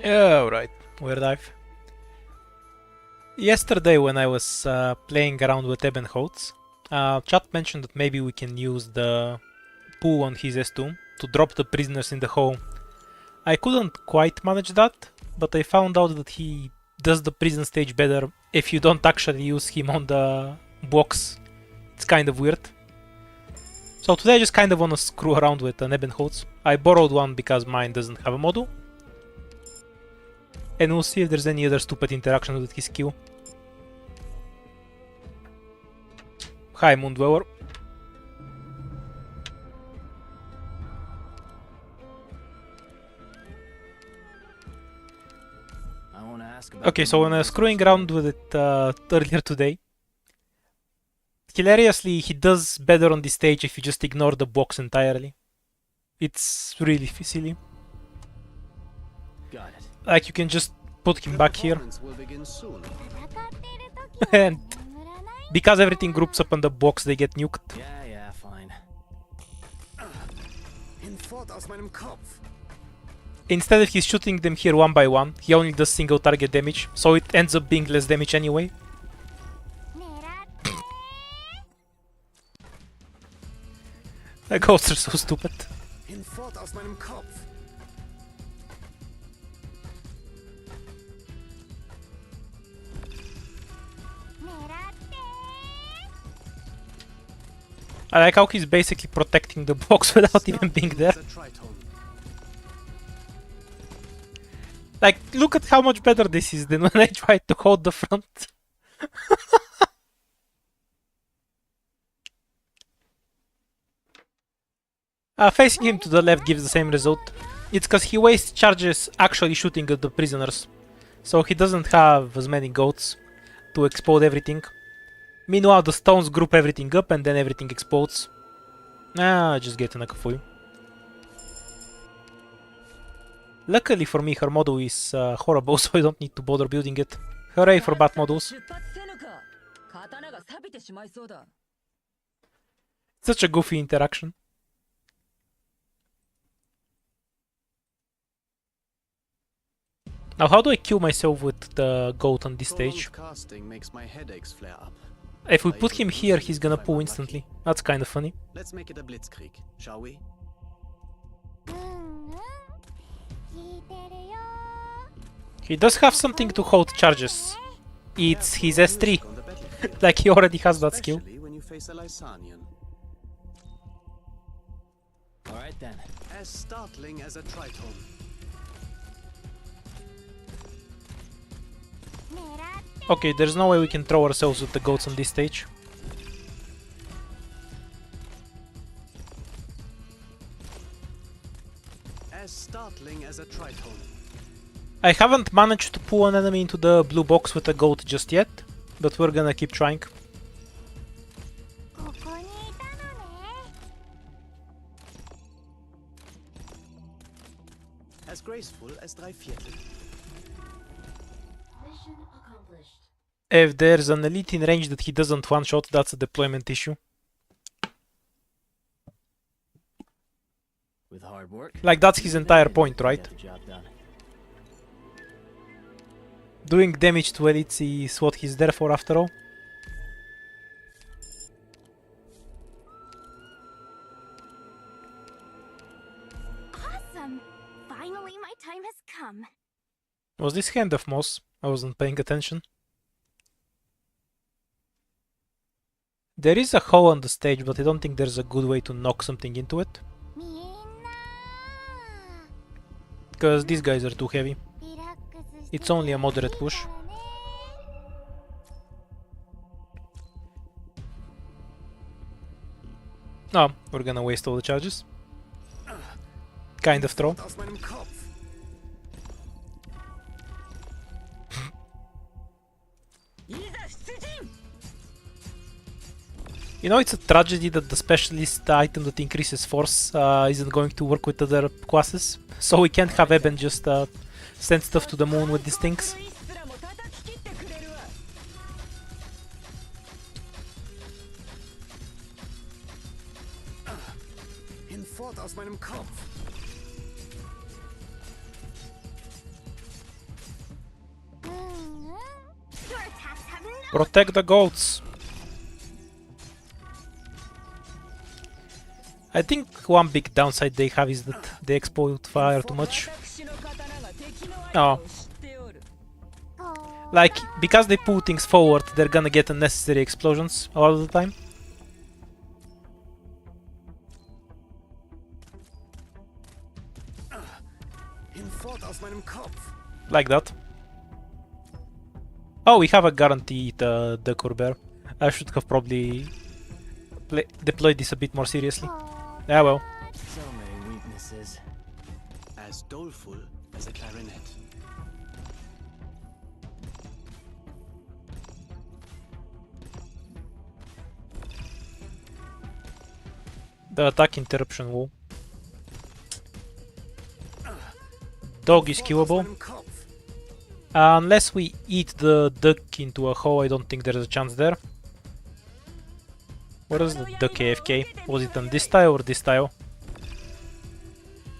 Alright, weird dive. Yesterday when I was playing around with Eben Holz, chat mentioned that maybe we can use the poo on his S2 to drop the prisoners in the hole. I couldn't quite manage that, but I found out that he does the prison stage better if you don't actually use him on the box. It's kind of weird. So today I just kind of want to screw around with an Eben Holz. I borrowed one because mine doesn't have a model. And we'll see if there's any other stupid interaction with his skill. Hi, Moondweller. Okay, so when I was screwing around with it earlier today, hilariously, he does better on this stage if you just ignore the box entirely. It's really silly. Like, you can just put him back here. And because everything groups up on the box, they get nuked. Yeah, fine. Instead of he's shooting them here one by one, he only does single target damage, so it ends up being less damage anyway. The ghosts are so stupid. I like how he's basically protecting the box without even being there. Like, look at how much better this is than when I tried to hold the front. Facing him to the left gives the same result. It's because he wastes charges actually shooting at the prisoners. So he doesn't have as many goats to explode everything. Meanwhile, the stones group everything up and then everything explodes. Just get a foil. Luckily for me, her model is horrible, so I don't need to bother building it. Hooray for bad models. Such a goofy interaction. Now, how do I kill myself with the goat on this stage? If we put him here, he's gonna pull instantly. That's kind of funny. Let's make it a blitzkrieg, shall we? He does have something to hold charges. It's his S3. Like, he already has that skill. Alright then. As startling as a tritone. Okay, there's no way we can throw ourselves with the goats on this stage. As startling as a tritone. I haven't managed to pull an enemy into the blue box with a goat just yet, but we're gonna keep trying. As graceful as 3/4. If there's an elite in range that he doesn't one-shot, that's a deployment issue. With hard work. Like, that's his entire point, right? Doing damage to elites is what he's there for after all. Awesome! Finally my time has come. Was this hand of moss? I wasn't paying attention. There is a hole on the stage, but I don't think there's a good way to knock something into it. Because these guys are too heavy. It's only a moderate push. Oh, we're gonna waste all the charges. Kind of throw. You know, it's a tragedy that the specialist item that increases force isn't going to work with other classes. So we can't have Eben just send stuff to the moon with these things. Protect the goats! I think one big downside they have is that they exploit fire too much. Oh. Like, because they pull things forward, they're gonna get unnecessary explosions all of the time. Like that. Oh, we have a guaranteed Ducker Bear. I should have probably deployed this a bit more seriously. Ah well. So many weaknesses. As doleful as a clarinet. The attack interruption wall. Dog is killable. Unless we eat the duck into a hole, I don't think there's a chance there. What is the duck AFK? Was it on this tile or this tile?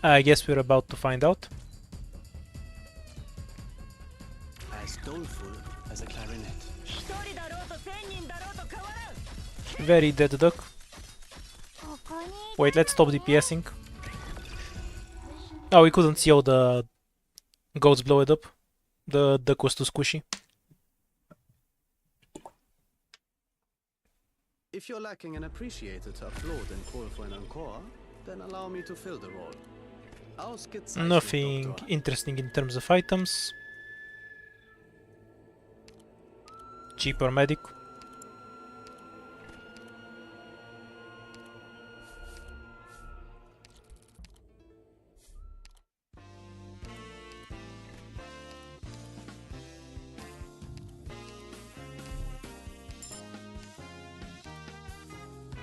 I guess we're about to find out. As doleful as a clarinet. Very dead duck. Wait, let's stop DPSing. Oh, we couldn't see all the goats blow it up. The duck was too squishy. If you're lacking an appreciator to upload and call for an encore, then allow me to fill the role. Nothing interesting in terms of items. Cheaper medic.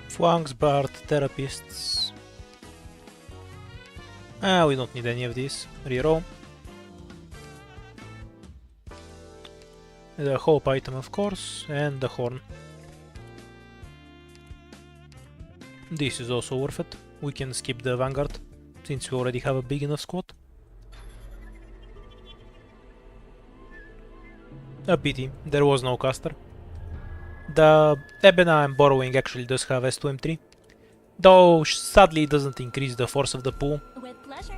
Flanks, Bard, Therapists. Ah, we don't need any of these. Reroll. The hope item, of course, and the horn. This is also worth it. We can skip the Vanguard, since we already have a big enough squad. A pity, there was no caster. The Eben I'm borrowing actually does have S2M3, though sadly it doesn't increase the force of the pull,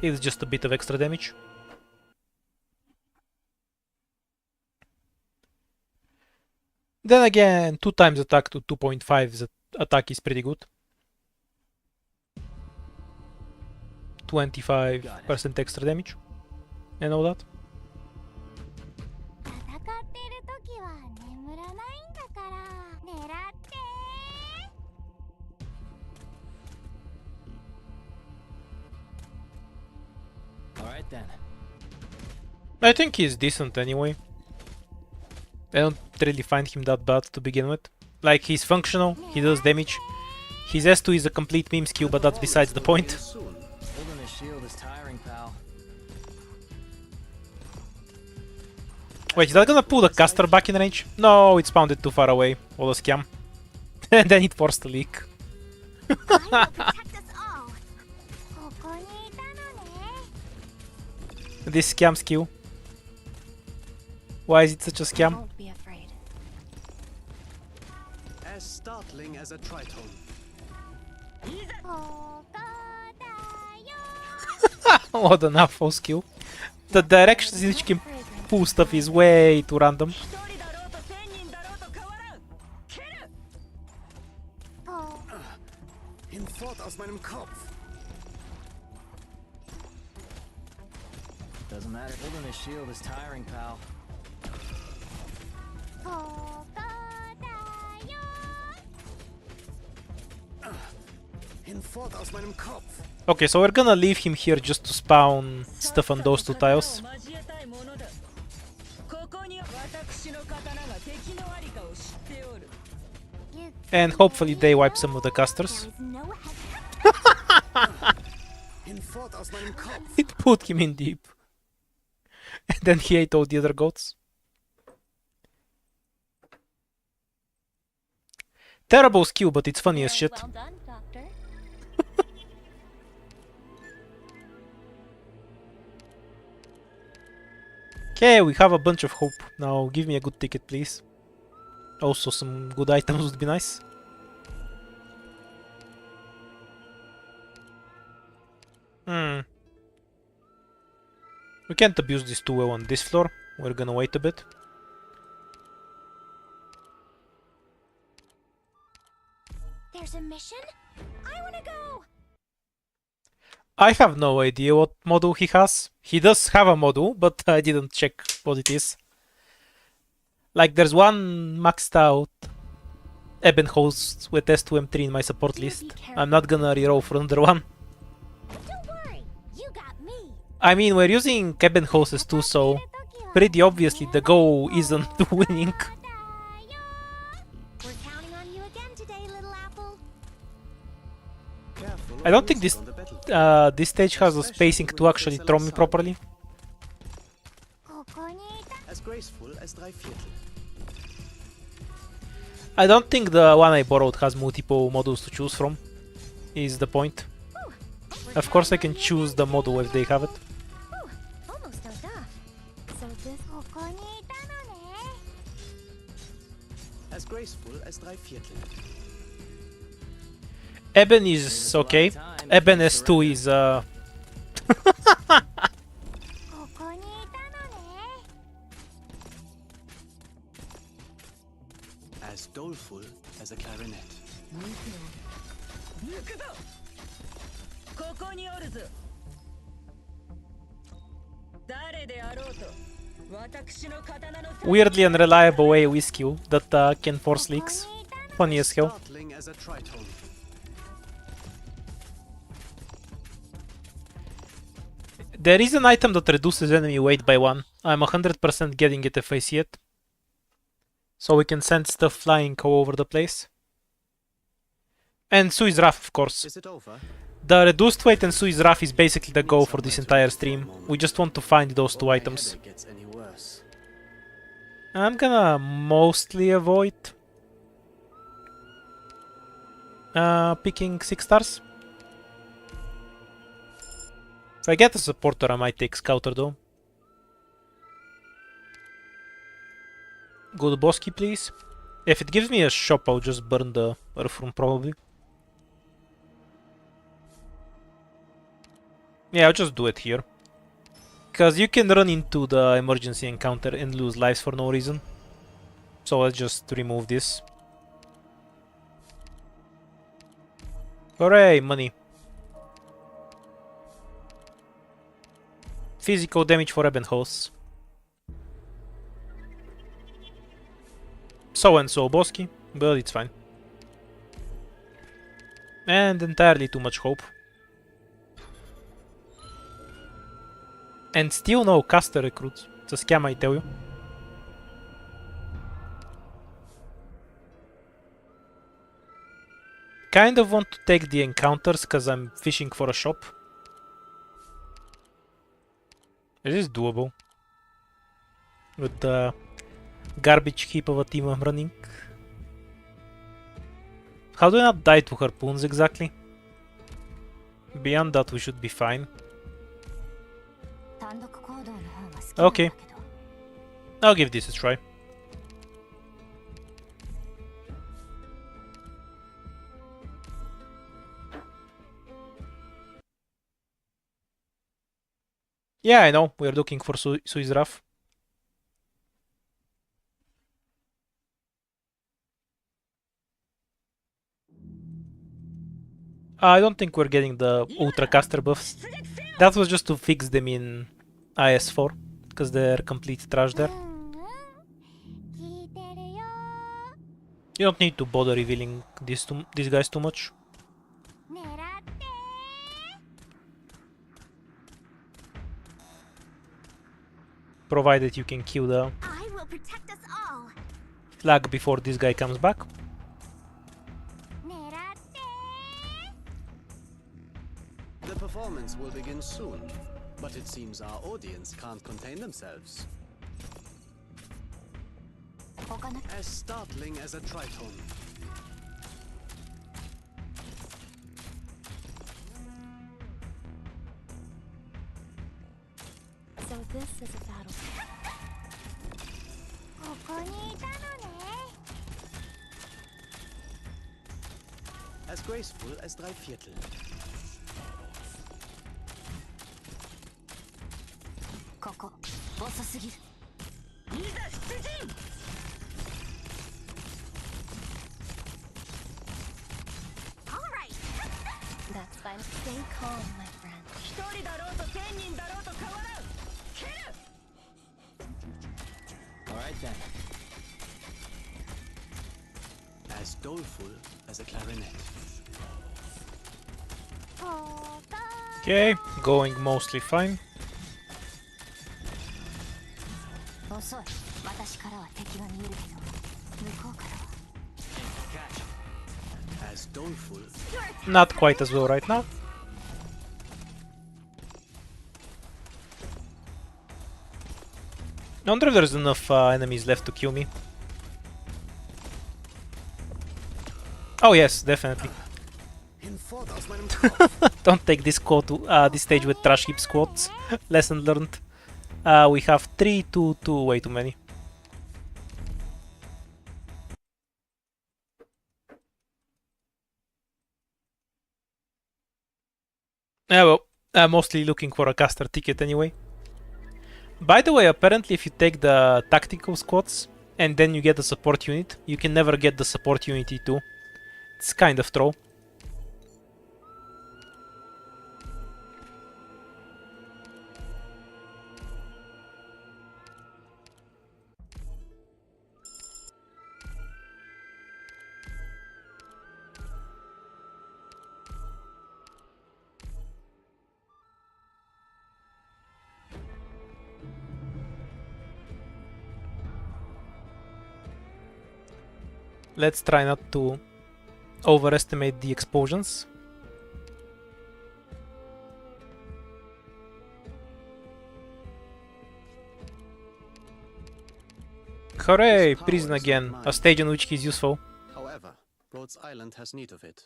it's just a bit of extra damage. Then again, 2 times attack to 2.5 attack is pretty good. 25% extra damage and all that. Alright then. I think he's decent anyway. I don't really find him that bad to begin with. Like, he's functional, he does damage. His S2 is a complete meme skill, but that's besides the point. Holding a shield is tiring, pal. Wait, is that gonna pull the caster back in range? No, it spawned too far away. What a scam. And then it forced a leak. This scam skill. Why is it such a scam? Don't be afraid. As startling as a tritone. What an awful skill. The directions in which you can pull stuff is way too random. Hinfort aus meinem Kopf. Doesn't matter. Holding a shield is tiring, pal. Hinfort aus meinem Kopf. Okay, so we're gonna leave him here just to spawn stuff on those 2 tiles. And hopefully they wipe some of the casters. Hinfort aus meinem Kopf. It put him in deep. And then he ate all the other goats. Terrible skill, but it's funny as shit. Well done, Doctor. Okay, we have a bunch of hope. Now give me a good ticket, please. Also, some good items would be nice. We can't abuse this too well on this floor. We're gonna wait a bit. There's a mission? I wanna go! I have no idea what model he has. He does have a model, but I didn't check what it is. Like, there's one maxed out Eben Holz with S2M3 in my support list. I'm not gonna reroll for another one. Don't worry, you got me. I mean, we're using Eben Holz's too, so pretty obviously the goal isn't winning. We're counting on you again today, little apple. Careful I or don't think you'll this sit on the battle. this stage has the spacing to actually throw me properly. As graceful as 3/4. I don't think the one I borrowed has multiple models to choose from, is the point. Of course I can choose the model if they have it. Almost dozed off. So this As graceful as 3/4. Eben is okay. Eben S2 is As doleful as a clarinet. 行くぞここにおるぞ誰であろうと私の刀の weirdly unreliable AoE skill that can force leaks. Funny as hell. Startling as a tritone. There is an item that reduces enemy weight by 1. I'm 100% getting it if I see it. So we can send stuff flying all over the place. And Sui's Wrath, of course. Is it over? The reduced weight and Sui's Wrath is basically the goal for this entire stream. We just want to find those two My items. headache gets any worse. I'm gonna mostly avoid picking 6 stars. If I get a supporter, I might take Scouter though. Good Bosky, please. If it gives me a shop, I'll just burn the Earth Room probably. Yeah, I'll just do it here. Because you can run into the emergency encounter and lose lives for no reason. So let's just remove this. Hooray, money. Physical damage for Eben Holz. So and so Bosky, but it's fine. And entirely too much hope. And still no caster recruits. It's a scam, I tell you. Kind of want to take the encounters because I'm fishing for a shop. It is doable. With the garbage heap of a team I'm running. How do I not die to harpoons exactly? Beyond that we should be fine. Okay. I'll give this a try. Yeah, I know. We're looking for Sui's Wrath. I don't think we're getting the Ultra Caster buffs. That was just to fix them in IS4, because they're complete trash there. You don't need to bother revealing these guys too much. Provided you can kill the I will protect us all. flag before this guy comes back. The performance will begin soon, but it seems our audience can't contain themselves. As startling as a tritone. So this is a battle. As graceful as drei Viertel. Koko, 遅すぎる。いざ出陣 All right. That's fine. Stay calm, my friend. 一人だろうと1000人だろうと変わらん蹴る Alright then. As doleful as a clarinet. Okay, going mostly fine. 遅い。私からは敵が見えるけど、向こうからは。As doleful. Not quite as well right now. I wonder if there's enough enemies left to kill me. Oh yes, definitely. Hinfort aus meinem Kopf. Don't take this this stage with trash heap squads. Lesson learned. We have 3, 2, 2, way too many. Yeah, well, I'm mostly looking for a caster ticket anyway. By the way, apparently if you take the tactical squads and then you get the support unit, you can never get the support unity too. It's kind of troll. Let's try not to overestimate the explosions. Hooray! Prison again, a stage on which he's useful. However, Rhodes Island has need of it.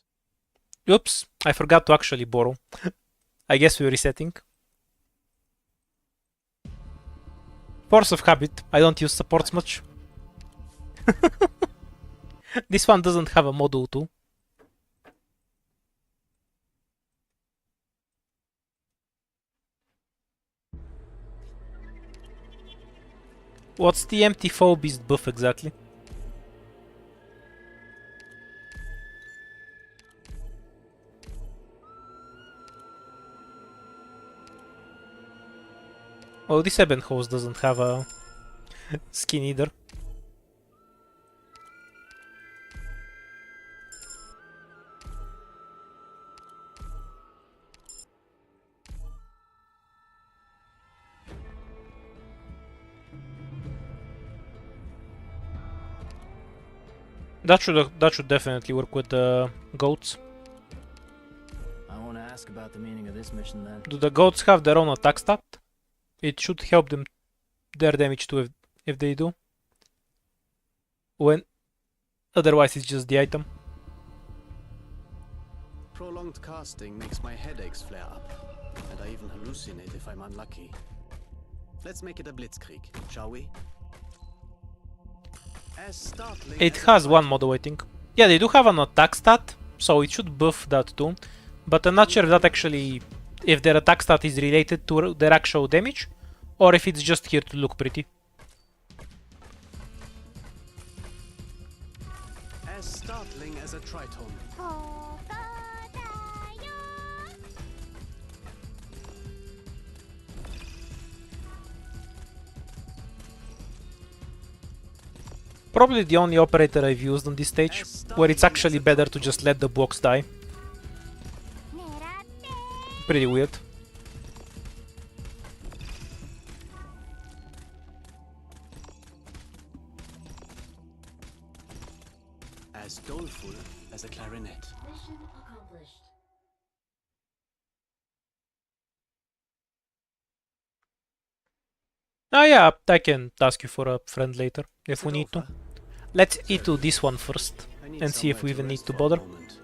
Oops, I forgot to actually borrow. I guess we're resetting. Force of habit, I don't use supports much. This one doesn't have a module too. What's the empty foe beast buff exactly? Oh, this Eben Holz doesn't have a skin either. That should definitely work with the goats. I want to ask about the meaning of this mission then. Do the goats have their own attack stat? It should help them their damage too if they do. When otherwise it's just the item. Prolonged casting makes my headaches flare up, and I even hallucinate if I'm unlucky. Let's make it a blitzkrieg, shall we? As startling It as has a one model, I think. Yeah, they do have an attack stat, so it should buff that too. But I'm not sure if that actually, if their attack stat is related to their actual damage, or if it's just here to look pretty. as startling as a tritone. Probably the only operator I've used on this stage, where it's actually better to just let the blocks die. Pretty weird. As doleful as a clarinet. Mission accomplished. Ah yeah, I can ask you for a friend later, if we need to. Let's eat to this one first, I need and see if we somewhere even need rest to for a bother. moment,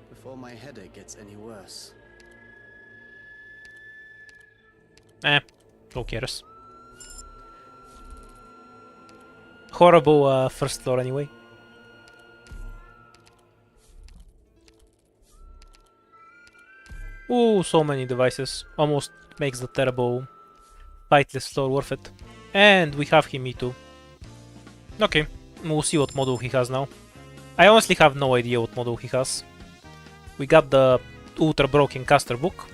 before my headache gets any worse. Who cares? Horrible first floor anyway. Ooh, so many devices. Almost makes the terrible fightless floor worth it. And we have him too. Okay, we'll see what model he has now. I honestly have no idea what model he has. We got the ultra broken caster book.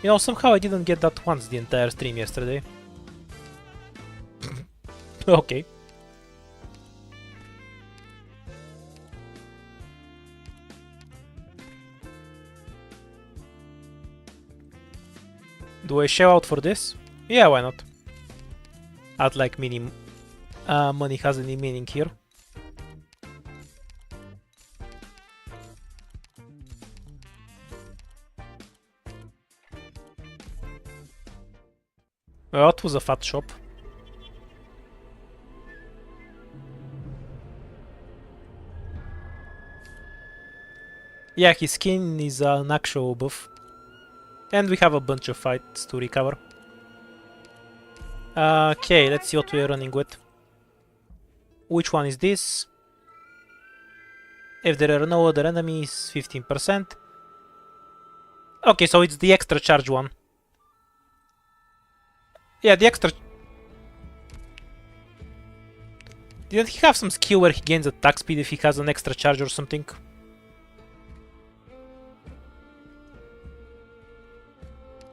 You know, somehow I didn't get that once the entire stream yesterday. Okay. Do I shell out for this? Yeah, why not? I'd like money has any meaning here. Well, that was a fat shop. Yeah, his skin is an actual buff. And we have a bunch of fights to recover. Okay, let's see what we're running with. Which one is this? If there are no other enemies, 15%. Okay, so it's the extra charge one. Yeah, the extra... Didn't he have some skill where he gains attack speed if he has an extra charge or something?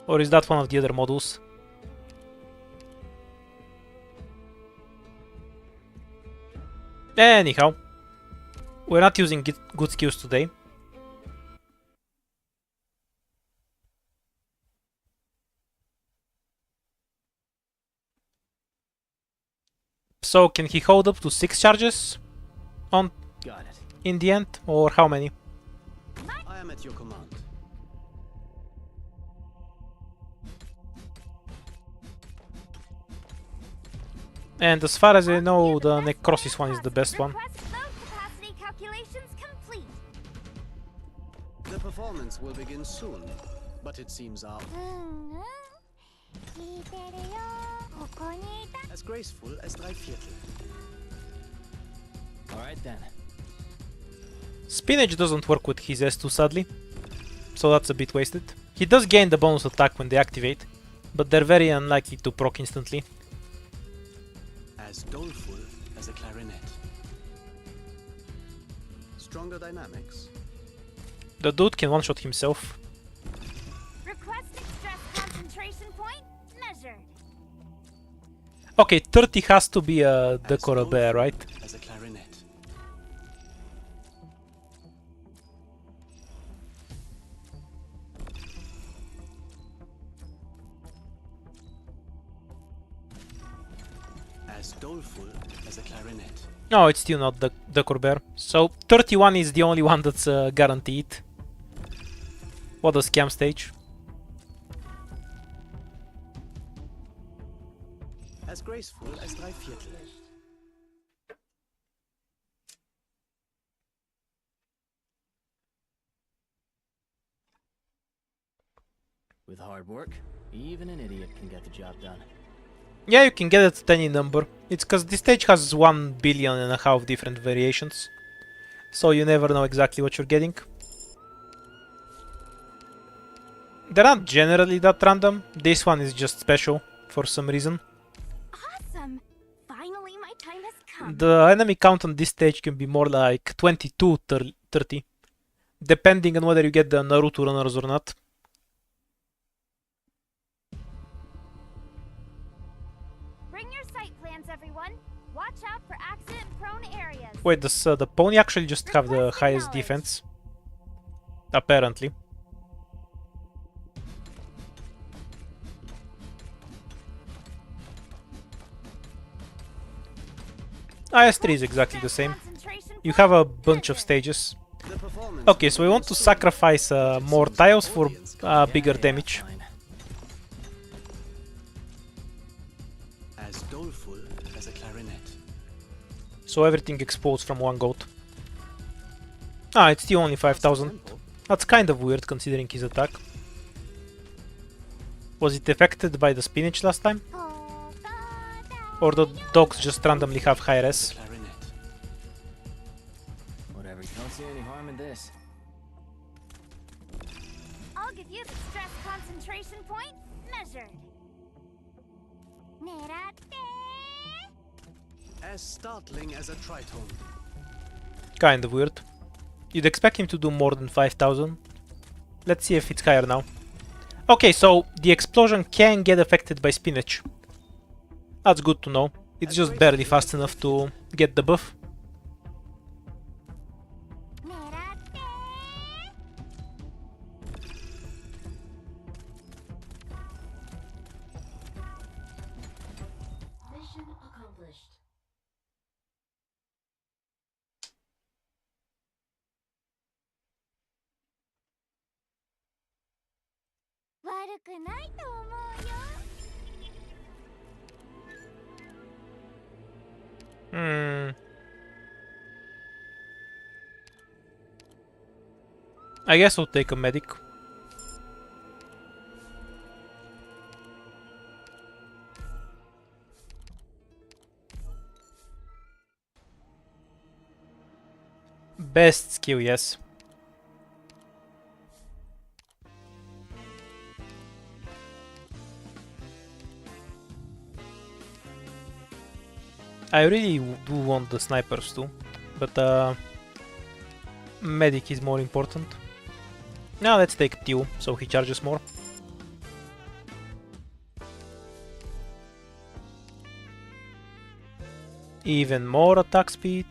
Or is that one of the other models? Anyhow, we're not using good skills today. So can he hold up to 6 charges on Got it. in the end, or how many? I am at your command. And as far as I know, the necrosis one is the best one. The performance will begin soon, but it seems our as graceful as drei Viertel. Alright then. Spinach doesn't work with his S2 sadly, so that's a bit wasted. He does gain the bonus attack when they activate, but they're very unlikely to proc instantly. As doleful as a clarinet. Stronger dynamics. The dude can one-shot himself. Requesting stress concentration point measured. Okay, 30 has to be a decor bear, right? As a clarinet. As doleful as a clarinet. No, it's still not the decor bear. So 31 is the only one that's guaranteed. What a scam stage. As graceful as drei Viertel. With hard work, even an idiot can get the job done. Yeah, you can get it at any number. It's because this stage has 1.5 billion different variations. So you never know exactly what you're getting. They're not generally that random. This one is just special for some reason. Awesome! Finally, my time has come. The enemy count on this stage can be more like 22, 30. Depending on whether you get the Naruto runners or not. Bring your sight plans, everyone. Watch out for accident-prone areas. Wait, does the pony actually just have the highest defense? Apparently. IS3 is exactly the same. You have a bunch of stages. The performance Okay, so we want to sacrifice more tiles for bigger damage. Fine. as doleful as a clarinet. So everything explodes from one goat. Ah, it's still only 5,000. That's kind of weird considering his attack. Was it affected by the spinach last time? Or the dogs just randomly have high res? Clarinet. Whatever. Don't see any harm in this. concentration point measured. Neratte. As startling as a tritone. Kind of weird. You'd expect him to do more than 5,000. Let's see if it's higher now. Okay, so the explosion can get affected by Spinach. That's good to know. It's just barely fast enough to get the buff. Neratte. Mission accomplished. Warukunai to omou yo. I guess I'll take a medic. Best skill, yes. I really do want the snipers too, but medic is more important. Now let's take Tew, so he charges more. Even more attack speed.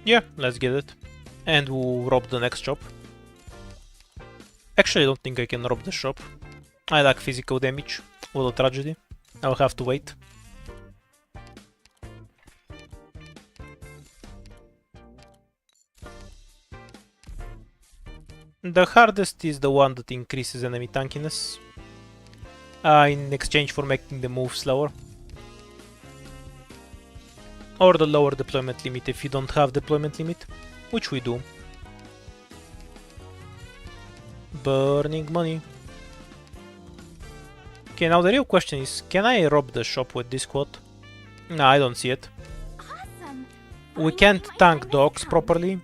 Yeah, let's get it. And we'll rob the next shop. Actually, I don't think I can rob the shop. I lack physical damage. What a tragedy. I'll have to wait. The hardest is the one that increases enemy tankiness. In exchange for making the move slower. Or the lower deployment limit if you don't have deployment limit, which we do. Burning money. Okay, now the real question is, can I rob the shop with this quad? No, I don't see it. Awesome. We can't tank dogs properly,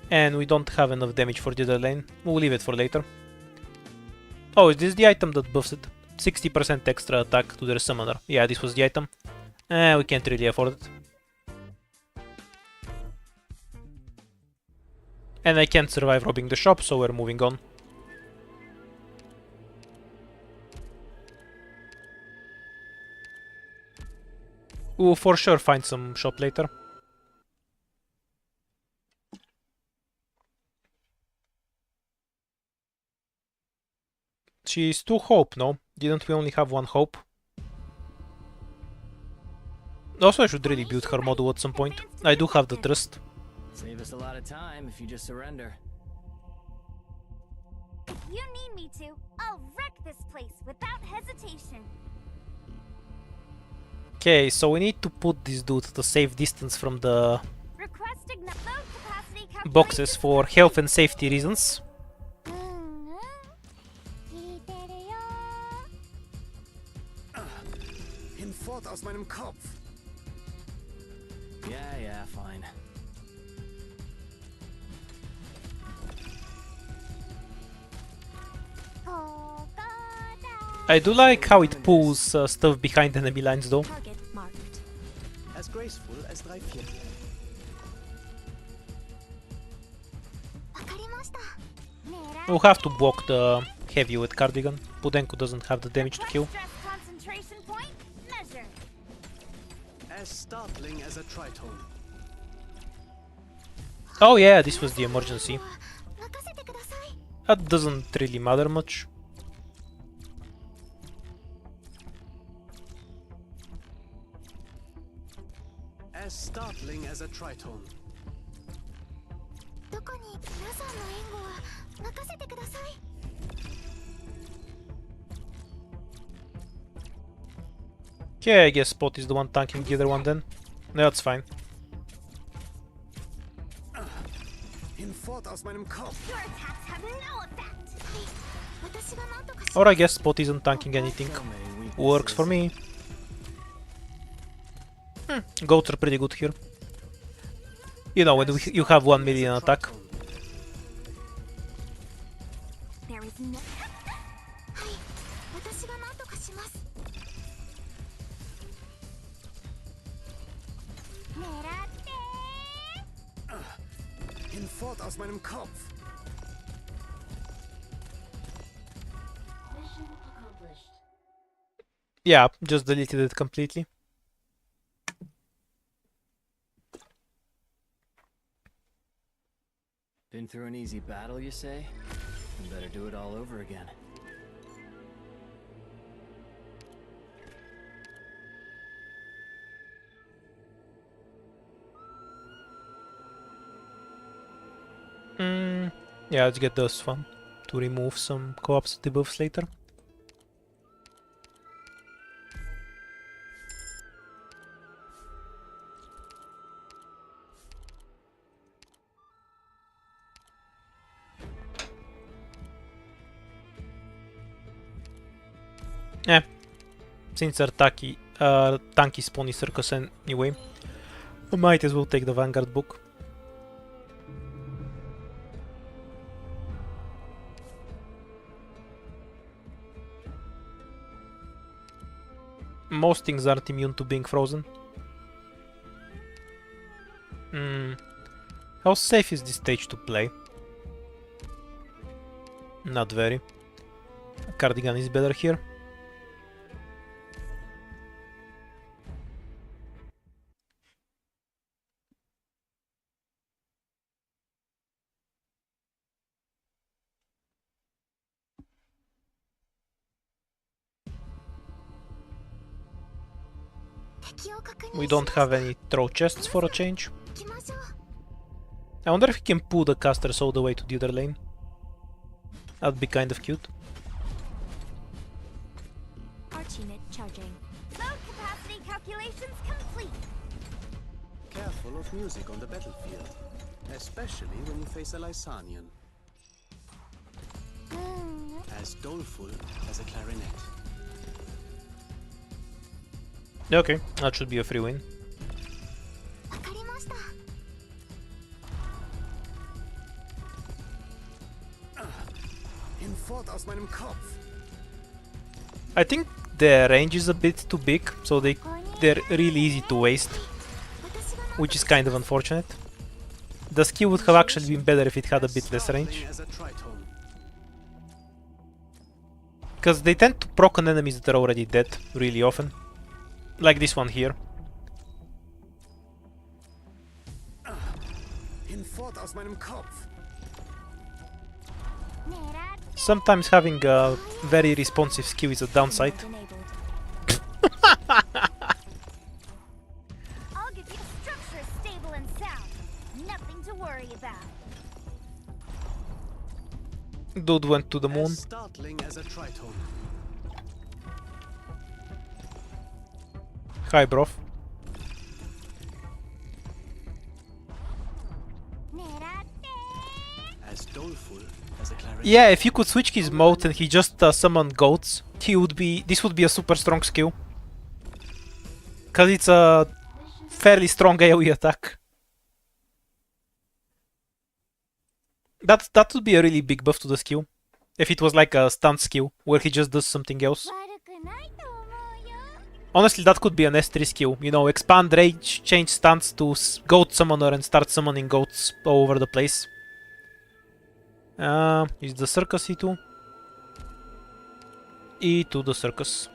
and we don't have enough damage for the other lane. We'll leave it for later. Oh, is this the item that buffs it? 60% extra attack to their summoner. Yeah, this was the item. We can't really afford it. And I can't survive robbing the shop, so we're moving on. We'll for sure find some shop later. She's 2 hope, no? Didn't we only have 1 hope? Also, I should really build her model at some point. I do have the trust. Save us a lot of time if you just surrender. If you need me to, I'll wreck this place without hesitation. Okay, so we need to put this dude at a safe distance from the Requesting load capacity boxes for health and safety reasons. Hinfort aus meinem Kopf. Yeah, fine. I do like how it pulls stuff behind enemy lines though. Target marked. As graceful as 3/4. We'll have to block the heavy with cardigan. Budenko doesn't have the damage to kill. Stress concentration point measured. As startling as a tritone. Oh yeah, this was the emergency. That doesn't really matter much. As startling as a tritone. Okay, I guess Spot is the one tanking the other one then. That's fine. Hinfort aus meinem Kopf. Your attacks have no effect. Or I guess Spot isn't tanking anything. So many weaknesses. Works for me. Goats are pretty good here. You know, when you have 1 million attack. There is no. はい、私が何とかします。狙って。 Hinfort aus meinem Kopf! Yeah, just deleted it completely. Been through an easy battle, you say? You better do it all over again. Yeah, let's get this one to remove some co-ops debuffs later. Yeah, since our tanky spawn is circus anyway, I might as well take the Vanguard book. Most things aren't immune to being frozen. How safe is this stage to play? Not very. Cardigan is better here. We don't have any throw chests for a change. I wonder if we can pull the casters all the way to the other lane. That'd be kind of cute. Arch unit charging. Load capacity calculations complete. Careful of music on the battlefield, especially when you face a Lysanian. As doleful as a clarinet. Okay, that should be a free win. Hinfort aus meinem Kopf. I think the range is a bit too big, so they're really easy to waste, which is kind of unfortunate. The skill would have actually been better if it had a bit less range, because they tend to proc on enemies that are already dead really often, like this one here. Hinfort aus meinem Kopf. Sometimes having a very responsive skill is a downside. I'll give you structure stable and sound. Nothing to worry about. Dude went to the moon. As startling as a tritone. Hi, bro. As doleful as a clarinet. Yeah, if you could switch his mode and he just summoned goats, this would be a super strong skill. Cause it's a fairly strong AoE attack. That would be a really big buff to the skill. If it was like a stunt skill, where he just does something else. Honestly, that could be an S3 skill. You know, expand range, change stunts to goat summoner and start summoning goats all over the place. Is the circus E2? E2 the circus.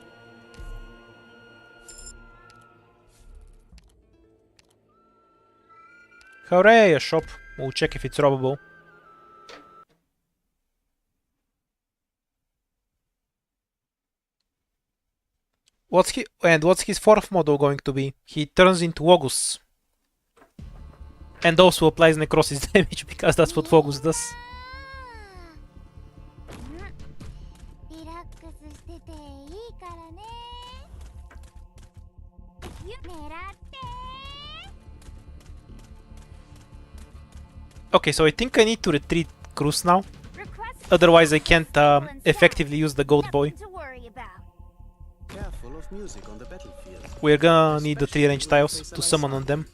Hooray, a shop. We'll check if it's robbable. What's his fourth model going to be? He turns into August. And also applies necrosis damage, because that's what August does. Okay, so I think I need to retreat Cruz now. Otherwise I can't effectively use the goat boy. Careful of music on the battlefield. We're gonna need the 3 range tiles to summon on them.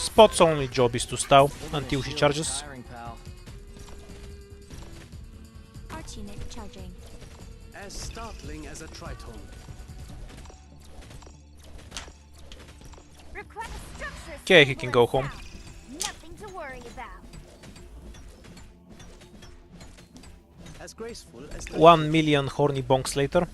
Spot's only job is to stall until he charges. Tiring, pal. Arch unit charging. As startling as a tritone. Request structure. Okay, he can go home. Nothing to worry about. As graceful as the 1 million horny bonks later.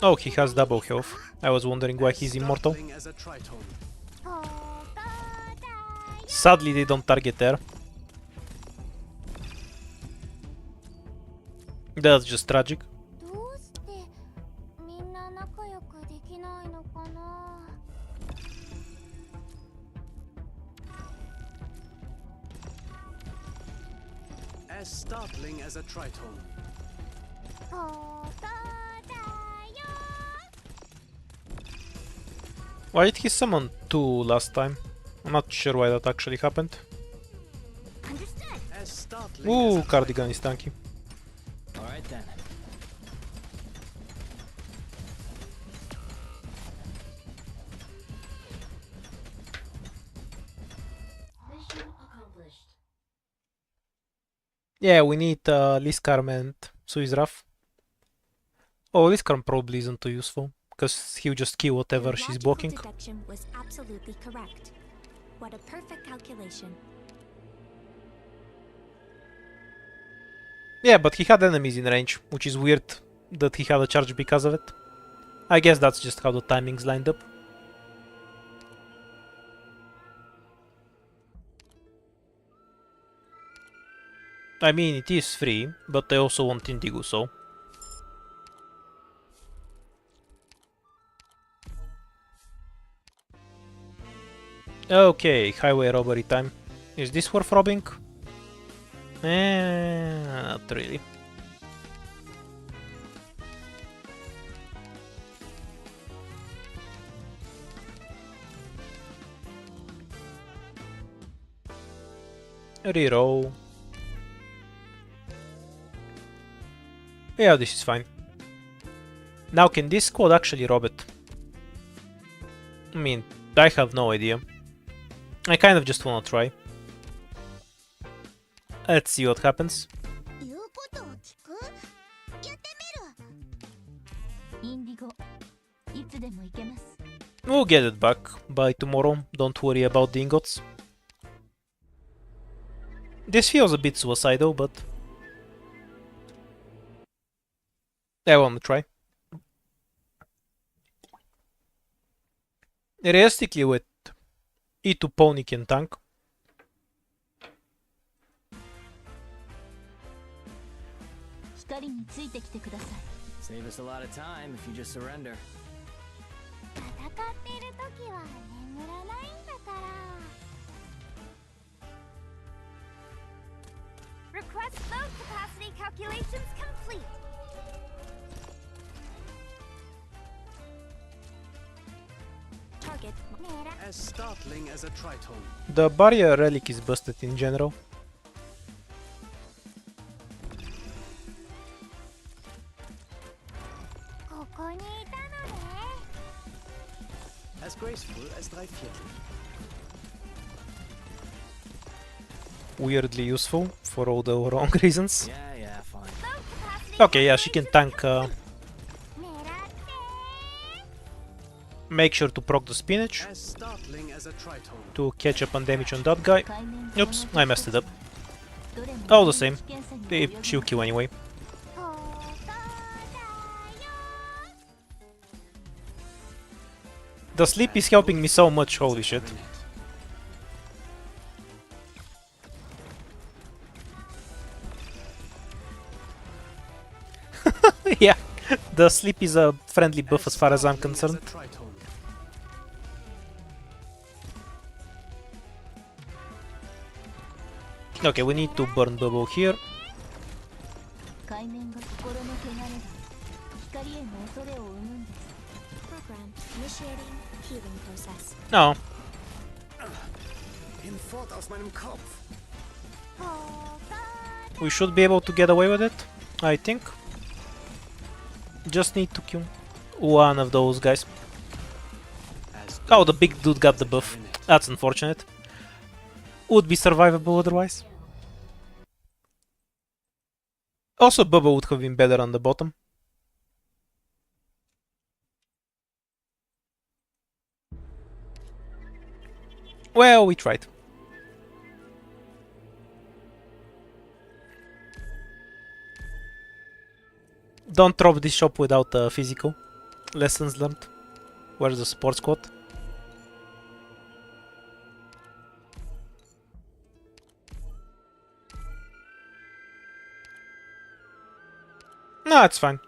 Oh, he has double health. I was wondering why he's immortal. startling as a tritone. Sadly, they don't target there. That's just tragic. どうしてみんな仲良くできないのかな。As startling as a tritone. ことだよ。 Why did he summon 2 last time? I'm not sure why that actually happened. Understood. As startling Ooh, as a cardigan is tanky. Alright then. Mission accomplished. Yeah, we need Liskarm and Suicidal. Oh, Liskarm probably isn't too useful, because he'll just kill whatever Your she's logical blocking. deduction was absolutely correct. What a perfect calculation. Yeah, but he had enemies in range, which is weird that he had a charge because of it. I guess that's just how the timings lined up. I mean, it is free, but I also want Indigo, so... Okay, highway robbery time. Is this worth robbing? Not really. Reroll. Yeah, this is fine. Now, can this squad actually rob it? I mean, I have no idea. I kind of just wanna try. Let's see what happens. 言うことを聞く？やってみる。インディゴ、いつでも行けます。 We'll get it back by tomorrow, don't worry about the ingots. This feels a bit suicidal, but... I wanna try. Realistically, with E2 Pony can tank. Save us a lot of time if you just surrender. 戦っているときは眠らないんだから。Request load capacity calculations complete. Target. As startling as a tritone. The barrier relic is busted in general. As graceful as 3/4. Weirdly useful for all the wrong reasons. Yeah, fine. Okay, yeah, she can tank. Make sure to proc the Spinach As startling as a tritone. to catch up on damage on that guy. Oops, I messed it up. All the same, she'll kill anyway. The sleep is helping me so much, holy shit. Yeah, the sleep is a friendly buff as far as I'm concerned. Okay, we need to burn bubble here. Program initiating healing process. No, Hinfort aus meinem Kopf. we should be able to get away with it, I think. Just need to kill one of those guys. As Oh, the big dude got the buff. That's unfortunate. Would be survivable otherwise. Also, Bubba would have been better on the bottom. Well, we tried. Don't drop this shop without a physical. Lessons learned. Where's the support squad? No, it's fine.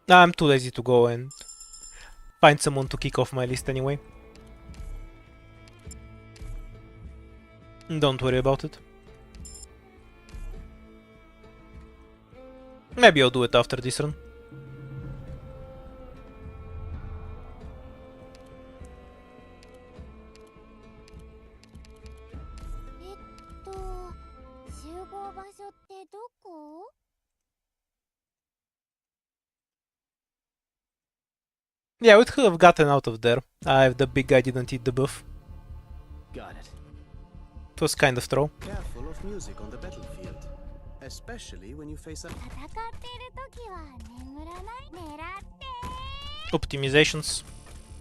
I'm too lazy to go and find someone to kick off my list anyway. Don't worry about it. Maybe I'll do it after this run. Yeah, we could have gotten out of there if the big guy didn't eat the buff. Got it. It was kind of throw. careful of music on the battlefield, especially when you face a 戦っている時は眠らない狙って Optimizations.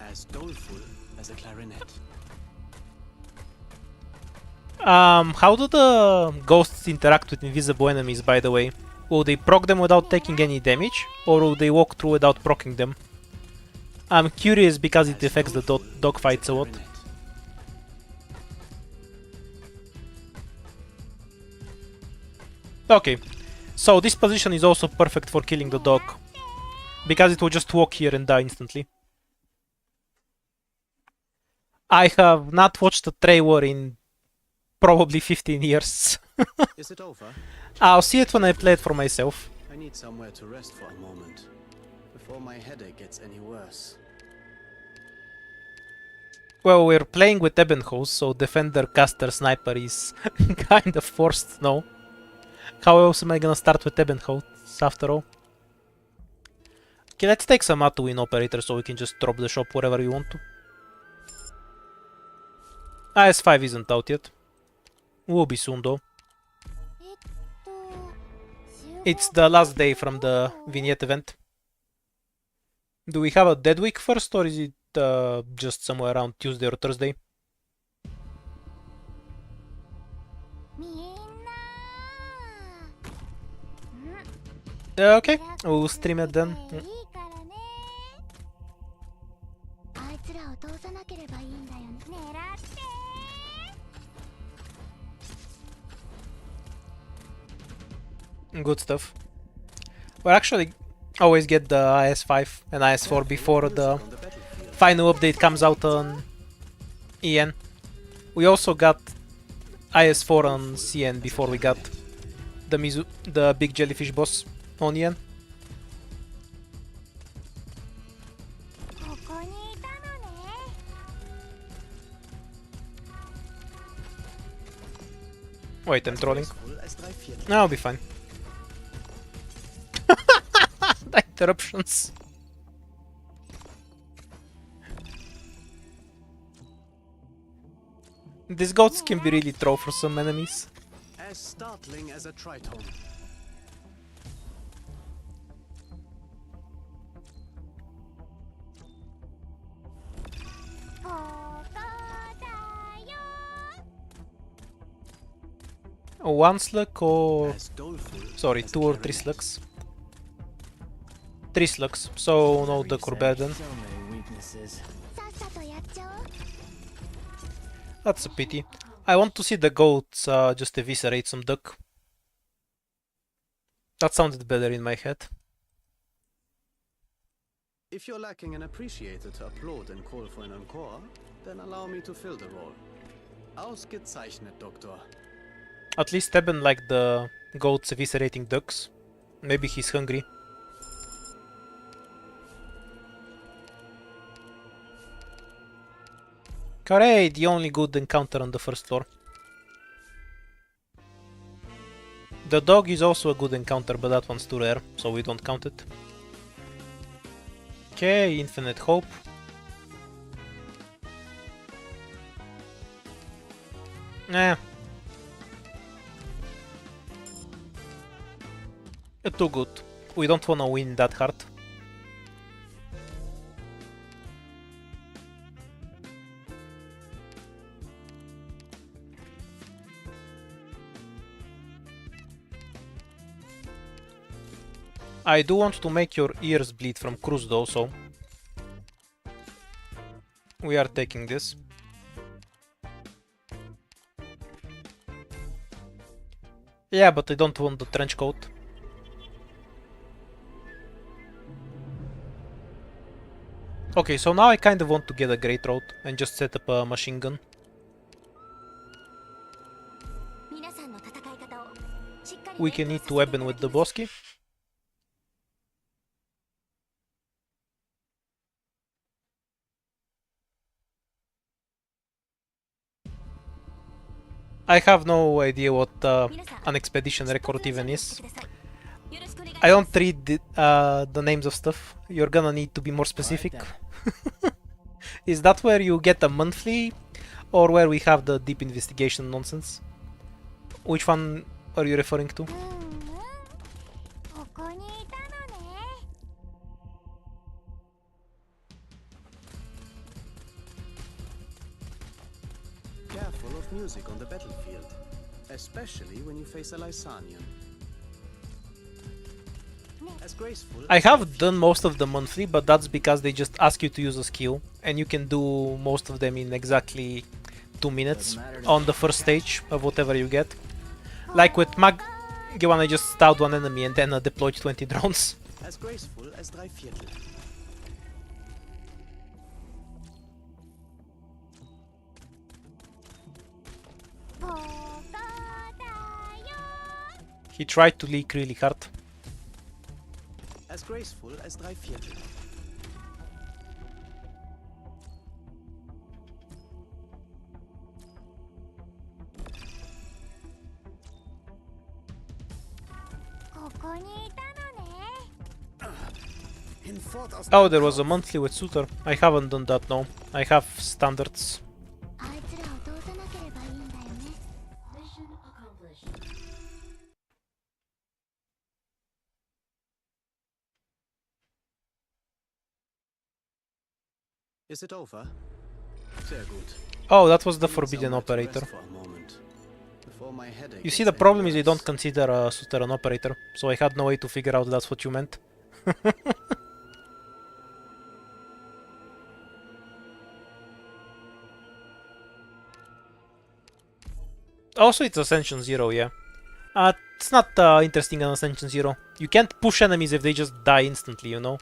as doleful as a clarinet. How do the ghosts interact with invisible enemies, by the way? Will they proc them without taking any damage, or will they walk through without proccing them? I'm curious because it affects the dogfights a lot. Okay, so this position is also perfect for killing the dog, because it will just walk here and die instantly. I have not watched a trailer in probably 15 years. Is it over? I'll see it when I play it for myself. I need somewhere to rest for a moment before my headache gets any worse. Well, we're playing with Eben Holz, so defender, caster, sniper is kind of forced, no? How else am I gonna start with Eben Holz after all? Okay, let's take some Atuin operator so we can just drop the shop wherever we want to. IS-5 isn't out yet. Will be soon though. It's the last day from the vignette event. Do we have a dead week first, or is it just somewhere around Tuesday or Thursday? みんな Okay, we'll stream it then. いいからねあいつらを通さなければいいんだよ狙って Good stuff. We'll actually always get the IS-5 and IS-4 before the On the battlefield, final update comes out on EN. We also got IS-4 on CN before we got the big jellyfish boss on EN. ここにいたのね Wait, I'm trolling. voll als 3/4. No, I'll be fine. The interruptions. These goats can be really throw for some enemies. As startling as a tritone. One slug or... As doleful Sorry, as a 2 or 3 clarinet. slugs. 3 slugs, so no duck or bear then. So many weaknesses. さっさとやっちゃおう That's a pity. I want to see the goats just eviscerate some duck. That sounded better in my head. If you're lacking an appreciator to applaud and call for an encore, then allow me to fill the role. Ausgezeichnet, Doktor. At least Eben liked the goats eviscerating ducks. Maybe he's hungry. Hooray! The only good encounter on the first floor. The dog is also a good encounter, but that one's too rare, so we don't count it. Okay, infinite hope. Eh. Too good. We don't wanna win that hard. I do want to make your ears bleed from cruise though, so we are taking this. Yeah, but I don't want the trench coat. Okay, so now I kind of want to get a great road and just set up a machine gun. We can eat to Eben with the Bosky. I have no idea what an expedition record even is. I don't read the names of stuff. You're gonna need to be more specific. Is that where you get a monthly, or where we have the deep investigation nonsense? Which one are you referring to? Careful of music on the battlefield, especially when you face a Lysanian. As graceful I have done most of the monthly, but that's because they just ask you to use a skill, and you can do most of them in exactly 2 minutes on the first stage of whatever you get. Like with Mag, when I just stowed one enemy and then deployed 20 drones. as graceful as drei Viertel. He tried to leak really hard. As graceful as drei Viertel. Oh, there was a monthly with Suitor. I haven't done that, no. I have standards. Is it over? Sehr gut. Oh, that was the Need forbidden somewhere to operator. rest for a moment, before my headache You see, gets the problem any is they don't worse. consider Suitor an operator, so I had no way to figure out that's what you meant. Also, it's Ascension 0, yeah. It's not interesting on Ascension 0. You can't push enemies if they just die instantly, you know?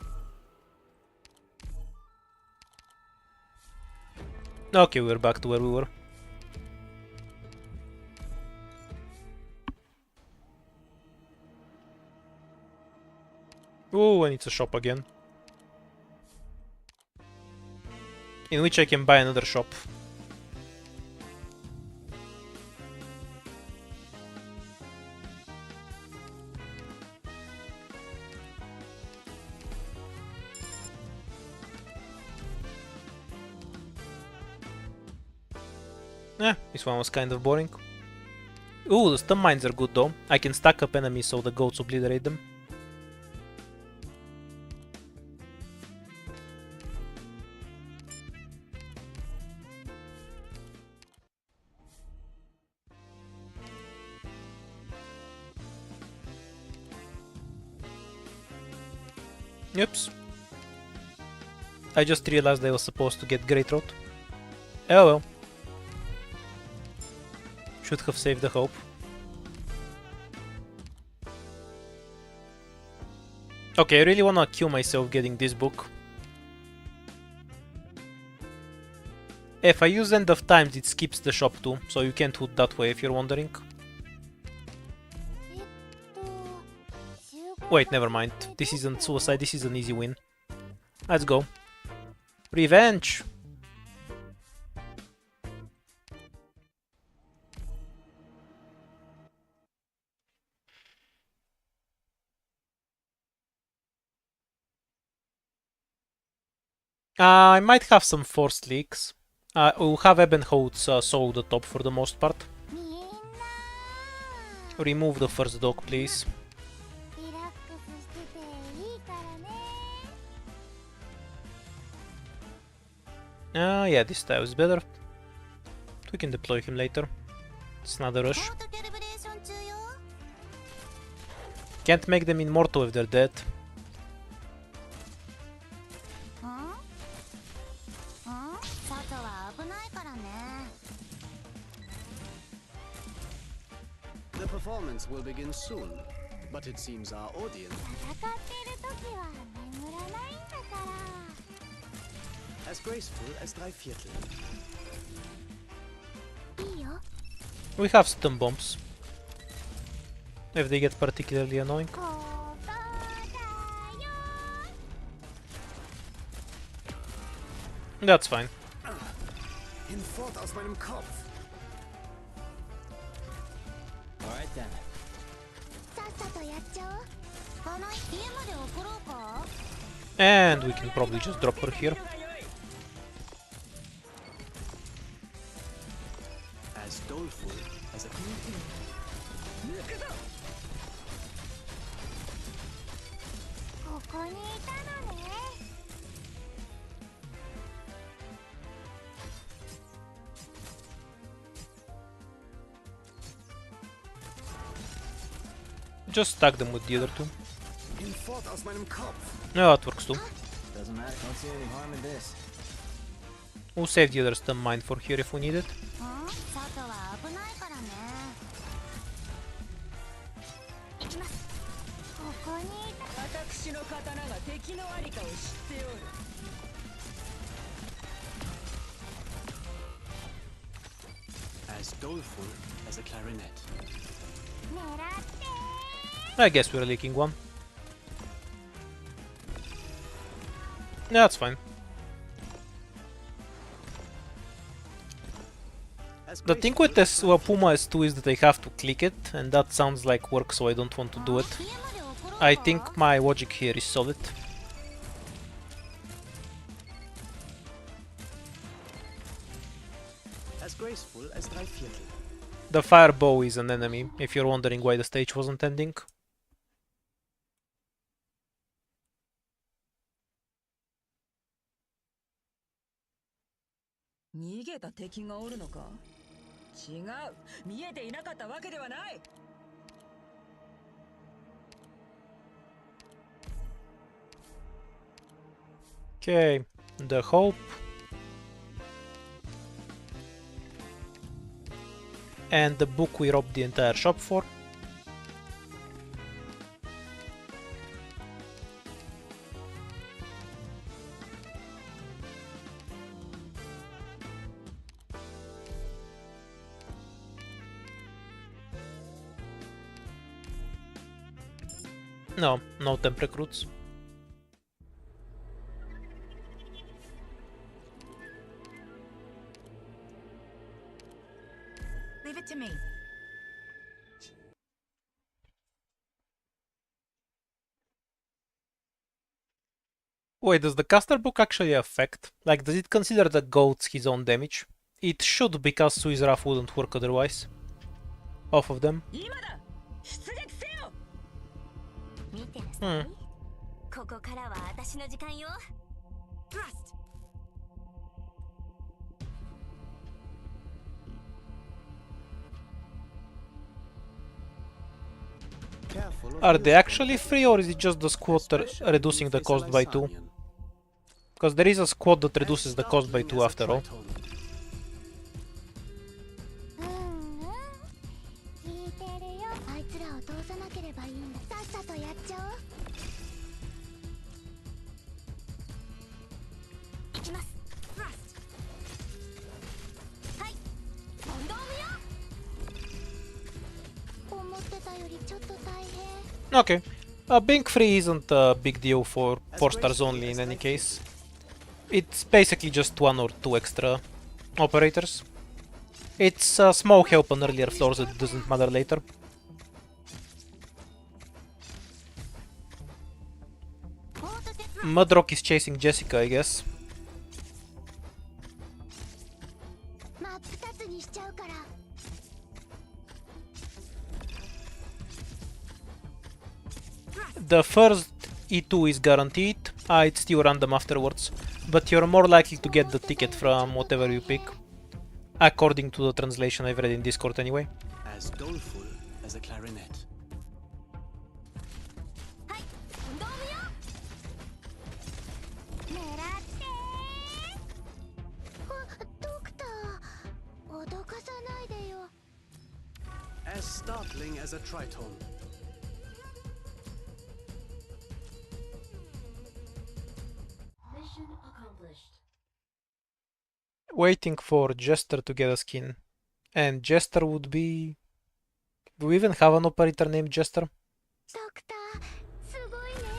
Okay, we're back to where we were. Oh, and it's a shop again. In which I can buy another shop. Yeah, this one was kind of boring. Ooh, the stun mines are good though. I can stack up enemies so the goats obliterate them. Oops. I just realized I was supposed to get Great Road. Oh well. Should have saved the hope. Okay, I really wanna kill myself getting this book. If I use End of Times, it skips the shop too, so you can't hoot that way if you're wondering. Wait, never mind. This isn't suicide, this is an easy win. Let's go. Revenge! I might have some forced leaks. We'll have Eben Holz solo the top for the most part. みんな Remove the first dog, please. リラックスしてていいからね Yeah, this style is better. We can deploy him later. It's not a ポ rush. ートキャリブレーション中よ Can't make them immortal if they're dead. 外は危ないからね The performance will begin soon, but it seems our audience, 戦ってる時は眠らないんだから as graceful as drei Viertel. いいよ We have stun bombs. If they get particularly annoying. ここだよ That's fine. Hinfort aus meinem Kopf. Alright then. さっさとやっちゃおうこの家まで送ろうか And we can probably just drop her here. As doleful as a ここにいたのね Just stack them with the other two. Hinfort aus meinem Kopf. Yeah, that works too. Doesn't matter. Don't see any harm in this. We'll save the other stun mine for here if we need it. 外は危ないからね行きますここにいた私の刀が敵のありかを知っておる As doleful as a clarinet. 狙って I guess we're leaking one. Yeah, that's fine. As The thing with this Puma S2 is that I have to click it, and that sounds like work, so I don't want to do it. 家まで送ろうか I think my logic here is solid. as graceful as drei Viertel. The fire bow is an enemy, if you're wondering why the stage wasn't ending. 逃げた敵がおるのか違う見えていなかったわけではない Okay, the hope. And the book we robbed the entire shop for. No, no temp recruits. Leave it to me. Wait, does the caster book actually affect? Like, does it consider the goats his own damage? It should, because Suicidal wouldn't work otherwise. Off of them. 今だ出撃せよ見てなさいここからは私の時間よ Thrust Careful of Are they Newspaper. actually free, or is it just the squad Especially reducing the if cost it's by an 2? Ascension. Because there is a squad that reduces As the cost by startling 2 as a after all. Triton. 聞いてるよあいつらを通さなければいいんださっさとやっちゃおう行きます Thrust はい問答無よ思ってたよりちょっと大変 Okay. Being free isn't a big deal for 4 stars only in any case. It's basically just 1 or 2 extra operators. It's a small help on earlier floors that doesn't matter later. Mudrock is chasing Jessica, I guess. うから。 The first E2 is guaranteed, it's still random afterwards, but you're more likely to get the ticket from whatever you pick, according to the translation I've read in Discord anyway. As doleful as a clarinet. はい、運動無用。狙ってー。あ、ドクター、脅かさないでよ。 As startling as a tritone. Mission accomplished. Waiting for Jester to get a skin. And Jester would be... Do we even have an operator named Jester? ドクター、すごいね。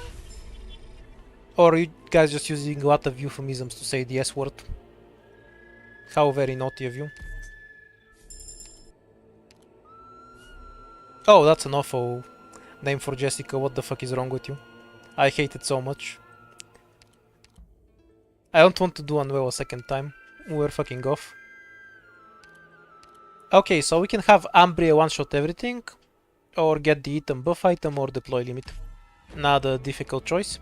Or are you guys just using a lot of euphemisms to say the S word? How very naughty of you. Oh, that's an awful name for Jessica. What the fuck is wrong with you? I hate it so much. I don't want to do unwell a second time. We're fucking off. Okay, so we can have Ambria one-shot everything, or get the item buff item or deploy limit. Not a difficult choice.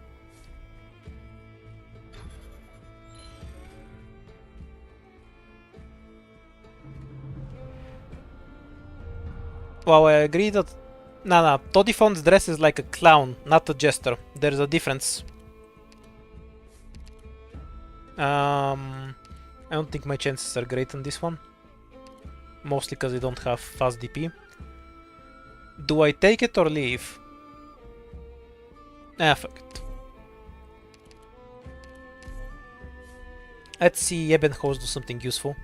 Well, I agree that... Nah, Todifon's dress is like a clown, not a jester. There's a difference. I don't think my chances are great on this one. Mostly because I don't have fast DP. Do I take it or leave? Ah, fuck it. Let's see Eben Holz do something useful.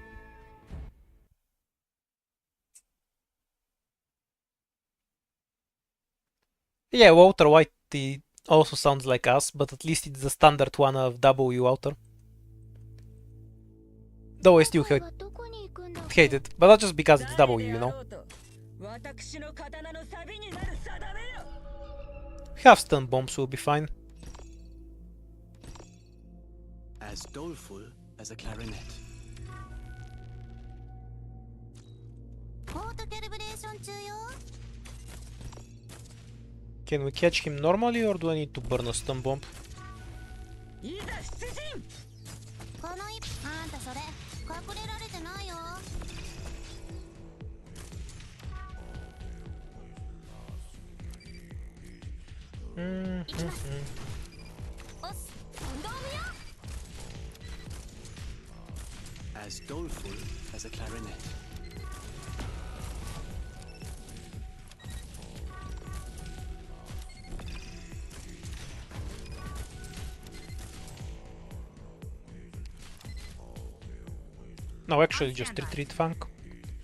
Yeah, Walter White also sounds like us, but at least it's the standard one of W Walter. Though I still hate it, but not just because it's W, you know. Half stun bombs will be fine. As doleful as a clarinet. オートキャリブレーション中よ。 Can we catch him normally or do I need to burn a stun bomb? この一あんたそれ隠れられてないよ。行きます。おっ、運動無用。 As doleful as a clarinet. No, actually just retreat funk.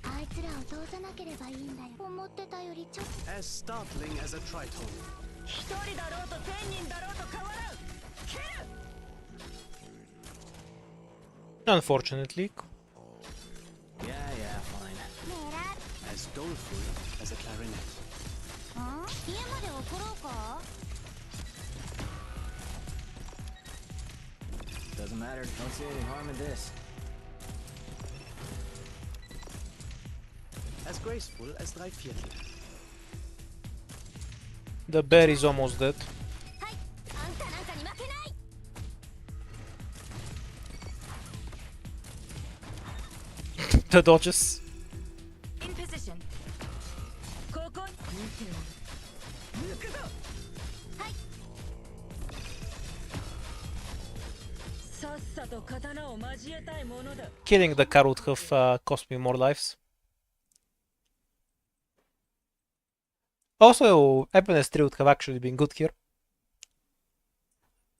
あいつらを通さなければいいんだよ。思ってたよりちょっと。 As startling as a tritone. 一人だろうと千人だろうと変わらん。蹴る。 Unfortunately. Yeah, fine. 狙っ As doleful as a clarinet. あ家まで送ろうか。 Doesn't matter. Don't see any harm in this. As graceful as drei Viertel. The bear is almost dead. はい、あんたなんかに負けない。 The dodges. In position. ここ見ておる。抜くぞ。はい。さっさと刀を交えたいものだ。 Killing the car would have cost me more lives. Also, Eben's 3 would have actually been good here.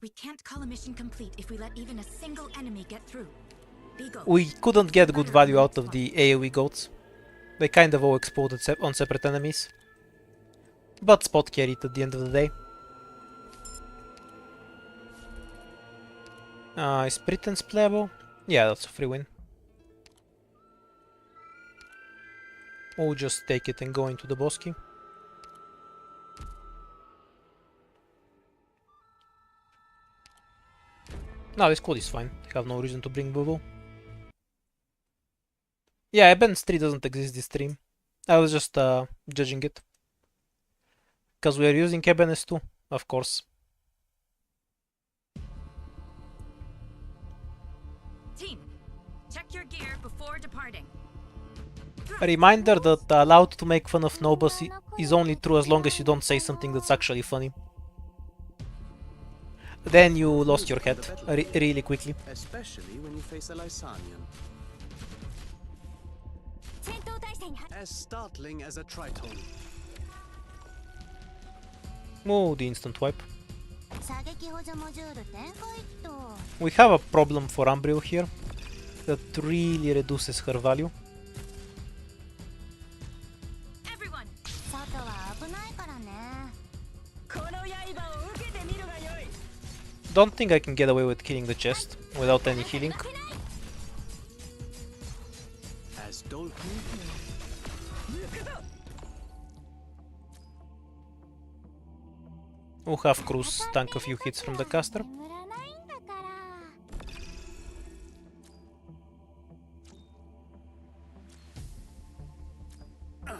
We can't call a mission complete if we let even a single enemy get through. Be go. We couldn't get good value out of the AoE goats. They kind of all exploded on separate enemies. But spot carried at the end of the day. Is Pretense playable? Yeah, that's a free win. We'll just take it and go into the Bosky. No, this code is fine. I have no reason to bring Bubble. Yeah, Eben's tree doesn't exist this stream. I was just judging it. Because we are using Eben S2, of course. Team, check your gear before departing. A reminder that allowed to make fun of Nobus is only true as long as you don't say something that's actually funny. Then you lost your head really quickly. Especially when you face a Lysanian. 戦闘態勢に入 As startling as a tritone. Oh, the instant wipe. 射撃補助モジュール展開と We have a problem for Umbreon here that really reduces her value. Everyone, 外は危ないからね この刃を受けてみるがよい Don't think I can get away with killing the chest without any healing. As doleful. 抜くぞ We'll have Cruz tank a few hits from the caster. 眠らないんだから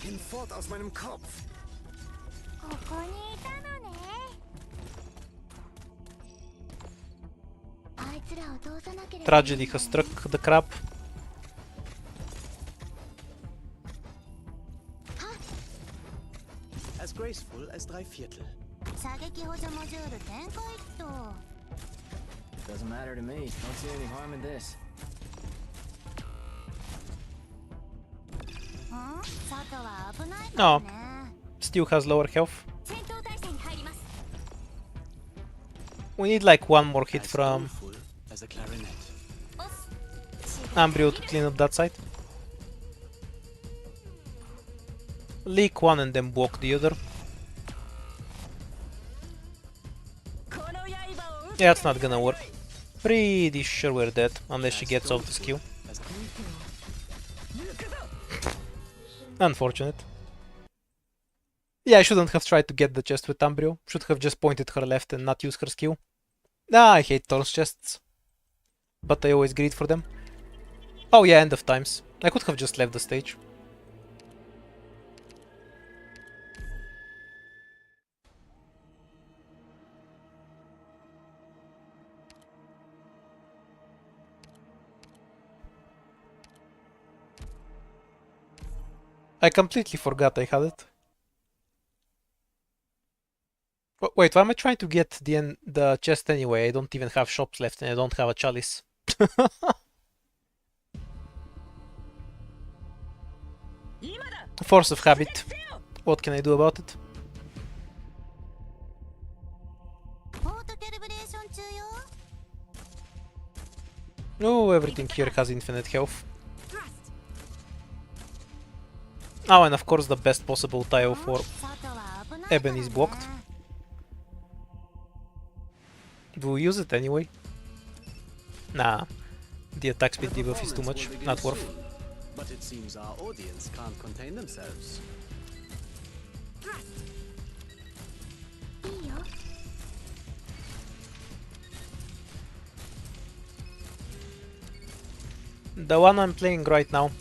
Hinfort aus meinem Kopf. ここにいたのねあいつらを通さなければ Tragedy has struck the crab. As graceful as 3/4. 射撃補助モジュール展開と Doesn't matter to me. Don't see any harm in this. ん外は危ないからね Still has lower health. 戦闘態勢に入ります We need like one more hit As from doleful as a clarinet. おっ Umbreon to clean up that side. Leak one and then block the other. この刃を受 Yeah, that's not gonna work. Pretty sure we're dead unless she gets off the skill. As a 抜くぞ Unfortunate. Yeah, I shouldn't have tried to get the chest with Umbreon. Should have just pointed her left and not used her skill. Ah, I hate Thor's chests. But I always greed for them. Oh yeah, end of times. I could have just left the stage. I completely forgot I had it. Wait, why am I trying to get the chest anyway? I don't even have shops left and I don't have a chalice. Force of habit. What can I do about it? ポートキャリブレーション中よ Oh, everything here has infinite health. Oh, and of course the best possible tile for 外は危ないからね Eben is blocked. Do we use it anyway? Nah. The attack speed debuff is too much. Performance will begin Not worth. soon, but it seems our audience can't contain themselves. いいよ The one I'm playing right now.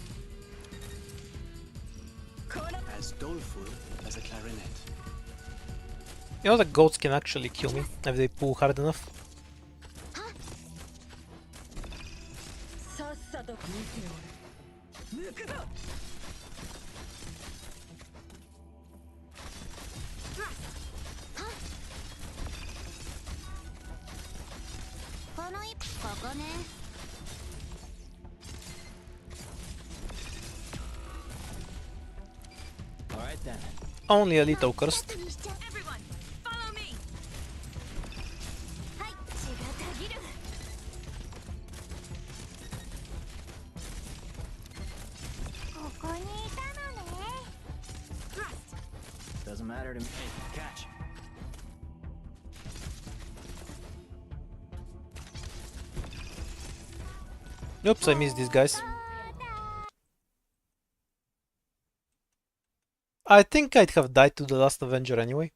As doleful as a clarinet. You know the goats can actually kill me if they pull hard enough. さっさと見ておる抜くぞ この一ここね Alright then. Only a little cursed. にしちゃう everyone, follow me. はい血がたぎるここにいたのね Doesn't matter to me. Hey, catch. Oops, I missed these guys. I think I'd have died to the last Avenger anyway.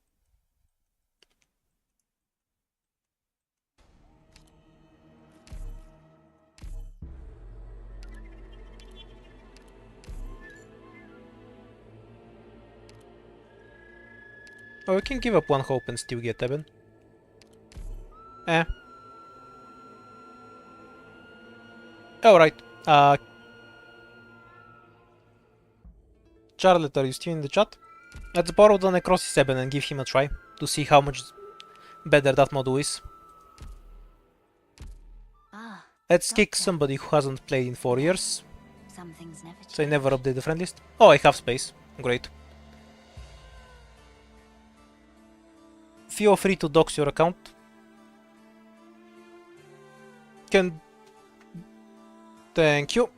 Oh, we can give up one hope and still get Eben. Eh. Alright. Charlotte, are you still in the chat? Let's borrow the Necrosis Eben and give him a try to see how much better that model is. Ah, Let's kick somebody who hasn't played in 4 years. some things never change. So I never update the friend list. Oh, I have space. Great. Feel free to dox your account. Thank you.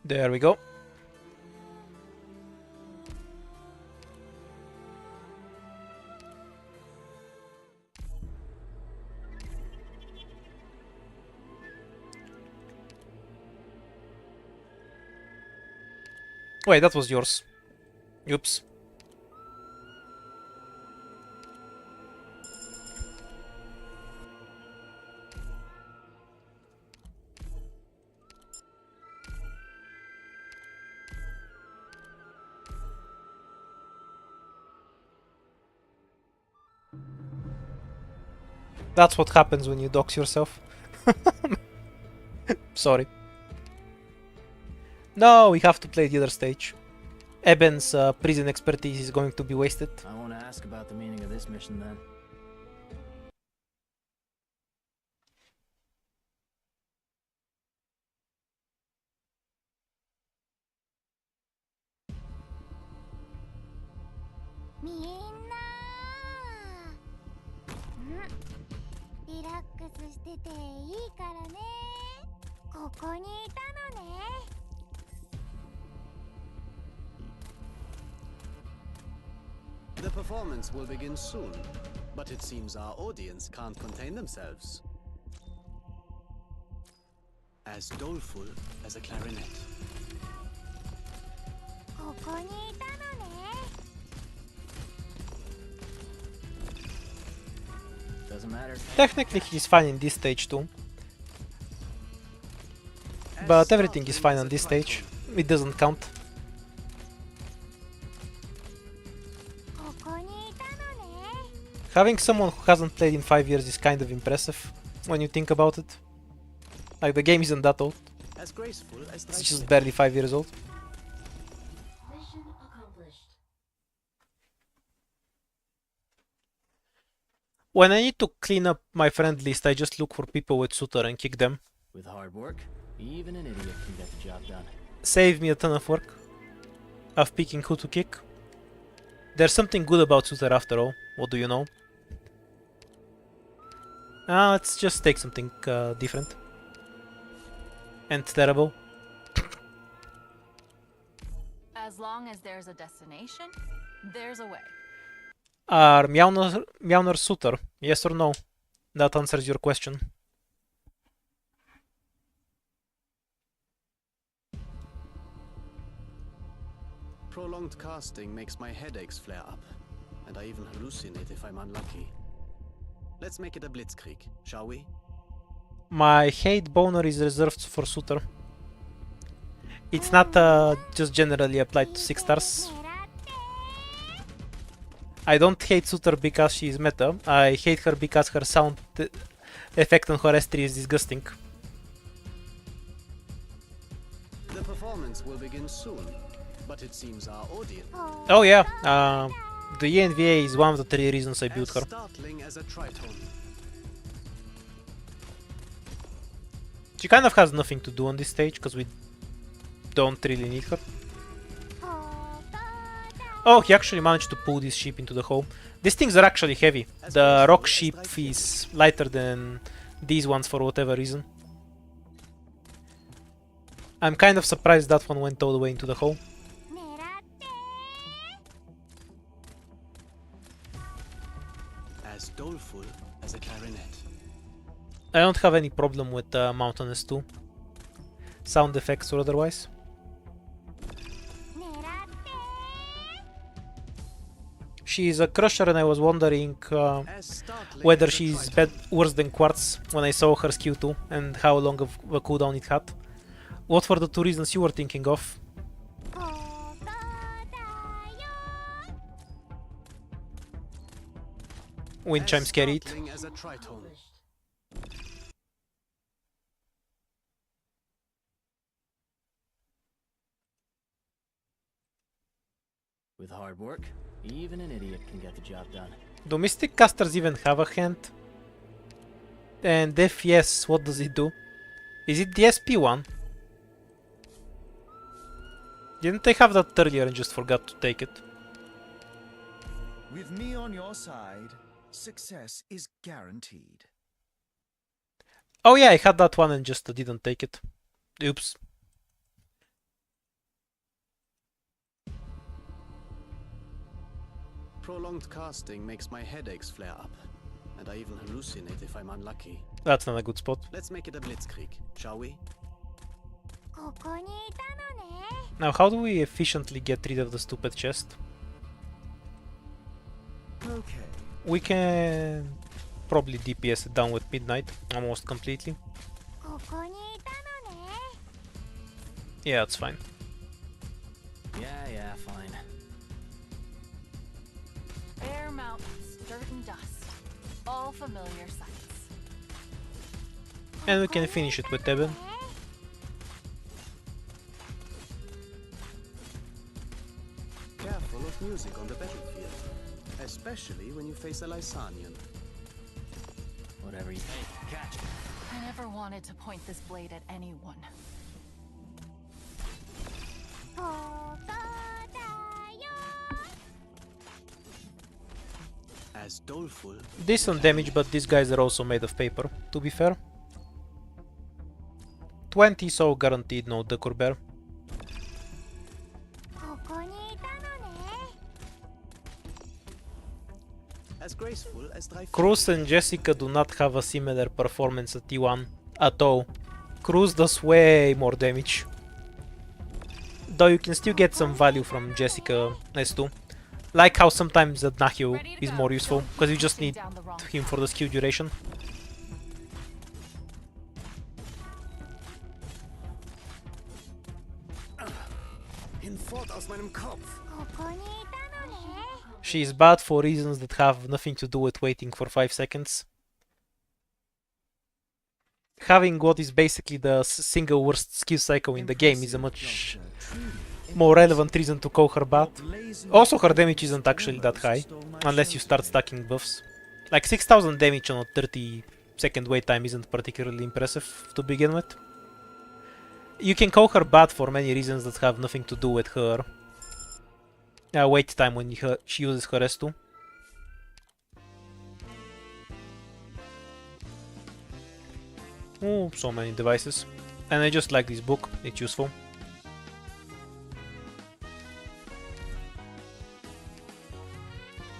There we go. Wait, that was yours. Oops. That's what happens when you dox yourself. Sorry. No, we have to play the other stage. Eben's prison expertise is going to be wasted. I won't ask about the meaning of this mission then. The performance will begin soon, but it seems our audience can't contain themselves. As doleful as a clarinet. Doesn't matter. Technically he's fine in this stage too. But everything is fine on this stage. It doesn't count. Having someone who hasn't played in 5 years is kind of impressive when you think about it. Like, the game isn't that old. As graceful as It's just barely 5 years old. Mission accomplished. When I need to clean up my friend list, I just look for people with Suitor and kick them. With hard work, even an idiot can get the job done. Save me a ton of work of picking who to kick. There's something good about Suitor after all. What do you know? Let's just take something different. And terrible. As long as there's a destination, there's a way. Are Mjolnir Suitor? Yes or no? That answers your question. Prolonged casting makes my headaches flare up, and I even hallucinate if I'm unlucky. Let's make it a blitzkrieg, shall we? My hate boner is reserved for Suitor. It's not just generally applied to 6 stars. I don't hate Suitor because she is meta. I hate her because her sound effect on her S3 is disgusting. The performance will begin soon, but it seems our audience Oh yeah, the ENVA is one of the 3 reasons I built her. as startling as a tritone. She kind of has nothing to do on this stage because we don't really need her. Oh, he actually managed to pull this ship into the hole. These things are actually heavy. The rock ship is lighter than these ones for whatever reason. I'm kind of surprised that one went all the way into the hole. As doleful as a clarinet. I don't have any problem with Mountainous 2. Sound effects or otherwise. She's a crusher, and I was wondering As startling whether as a she's Triton. worse than Quartz when I saw her skill 2 and how long of a cooldown it had. What were the two reasons you were thinking of? Wind chimes As carried. startling as a Triton. With hard work, even an idiot can get the job done. Do Mystic Casters even have a hand? And if yes, what does it do? Is it the SP one? Didn't I have that earlier and just forgot to take it? With me on your side, success is guaranteed. Oh yeah, I had that one and just didn't take it. Oops. Prolonged casting makes my headaches flare up, and I even hallucinate if I'm unlucky. That's not a good spot. Let's make it a blitzkrieg, shall we? ここにいたのね。 Now how do we efficiently get rid of the stupid chest? Okay. We can probably DPS it down with Midnight almost completely. ここにいたのね。 Yeah, that's fine. Yeah, fine. Air mountains, dirt and dust. All familiar sights. And we can finish it with Eben. Careful of music on the battlefield, especially when you face a Lysanian. Whatever you think. Catch it. I never wanted to point this blade at anyone. ここだよ。 As doleful. Decent damage, but these guys are also made of paper, to be fair. 20, so guaranteed no Decor Bear. ここにいたのね。 As graceful as Dreyfus. Cruz and Jessica do not have a similar performance at T1 at all. Cruz does way more damage. Though you can still get some value from Jessica S2. Like how sometimes the Nahio is more useful, because you just need him for the skill duration. Hinfort aus meinem Kopf. ここにいたのね。 She is bad for reasons that have nothing to do with waiting for 5 seconds. Having what is basically the single worst skill cycle in the game is a much more relevant reason to call her bad. Also, her damage isn't actually that high, unless you start stacking buffs. Like 6000 damage on a 30-second wait time isn't particularly impressive to begin with. You can call her bad for many reasons that have nothing to do with her wait time when she uses her S2. Oh, so many devices. And I just like this book, it's useful.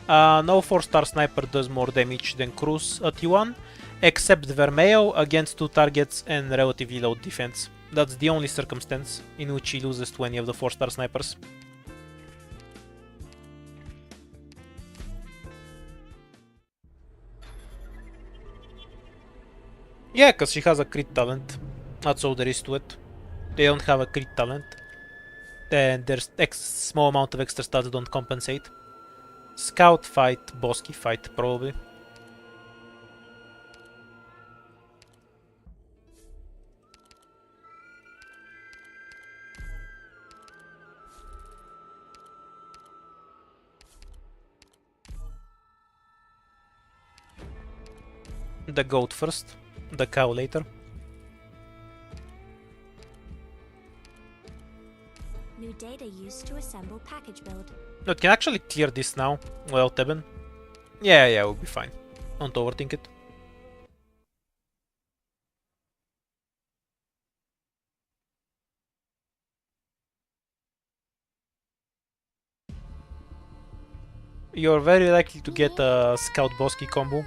No 4-star sniper does more damage than Cruz at T1, except Vermeo against 2 targets and relatively low defense. That's the only circumstance in which he loses to any of the 4-star snipers. Yeah, because she has a crit talent. That's all there is to it. They don't have a crit talent. Then there's small amount of extra stats don't compensate. Scout fight, Bosky fight, probably. The goat first, the cow later. New data used to assemble package build. No, can actually clear this now without Eben. Yeah, we'll be fine. Don't overthink it. You're very likely to get a Scout Bosky combo.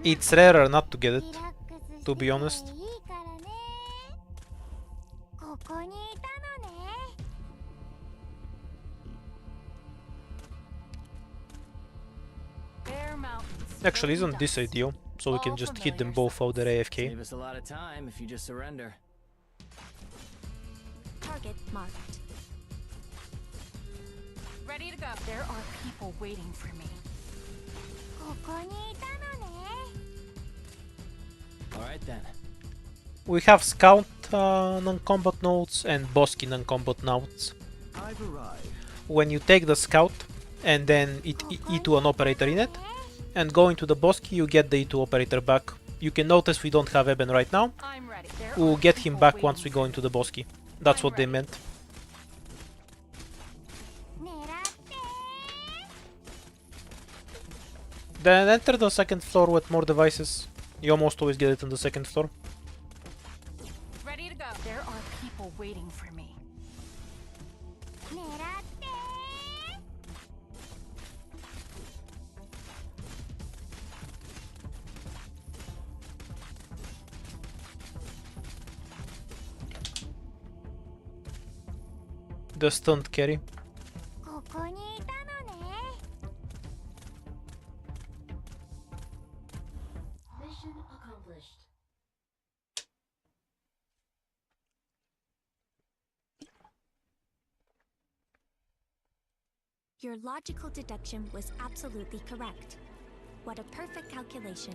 It's rarer not to get it, リラックスして to be honest. いいからね。ここにいたのね。mountains. Actually, filthy isn't this dust. ideal? So we can All just hit them familiar both out there AFK. Save us a lot of time if you just surrender. Target marked. Ready to go. There are people waiting for me. ここにいたのね。 Alright then. We have Scout non-combat nodes and Bosky non-combat nodes. I've arrived. When you take the Scout and then it E2 an operator in it, and go into the Bosky, you get the E2 operator back. You can notice we don't have Eben right now. I'm ready. There We'll are get him people back waiting once we for go me. into the Bosky. That's what they meant. 狙って。 Then enter the second floor with more devices. You almost always get it on the second floor. Ready to go. There are people waiting for me. 狙って。 The stunt carry. ここにいたのね。 Mission accomplished. Your logical deduction was absolutely correct. What a perfect calculation.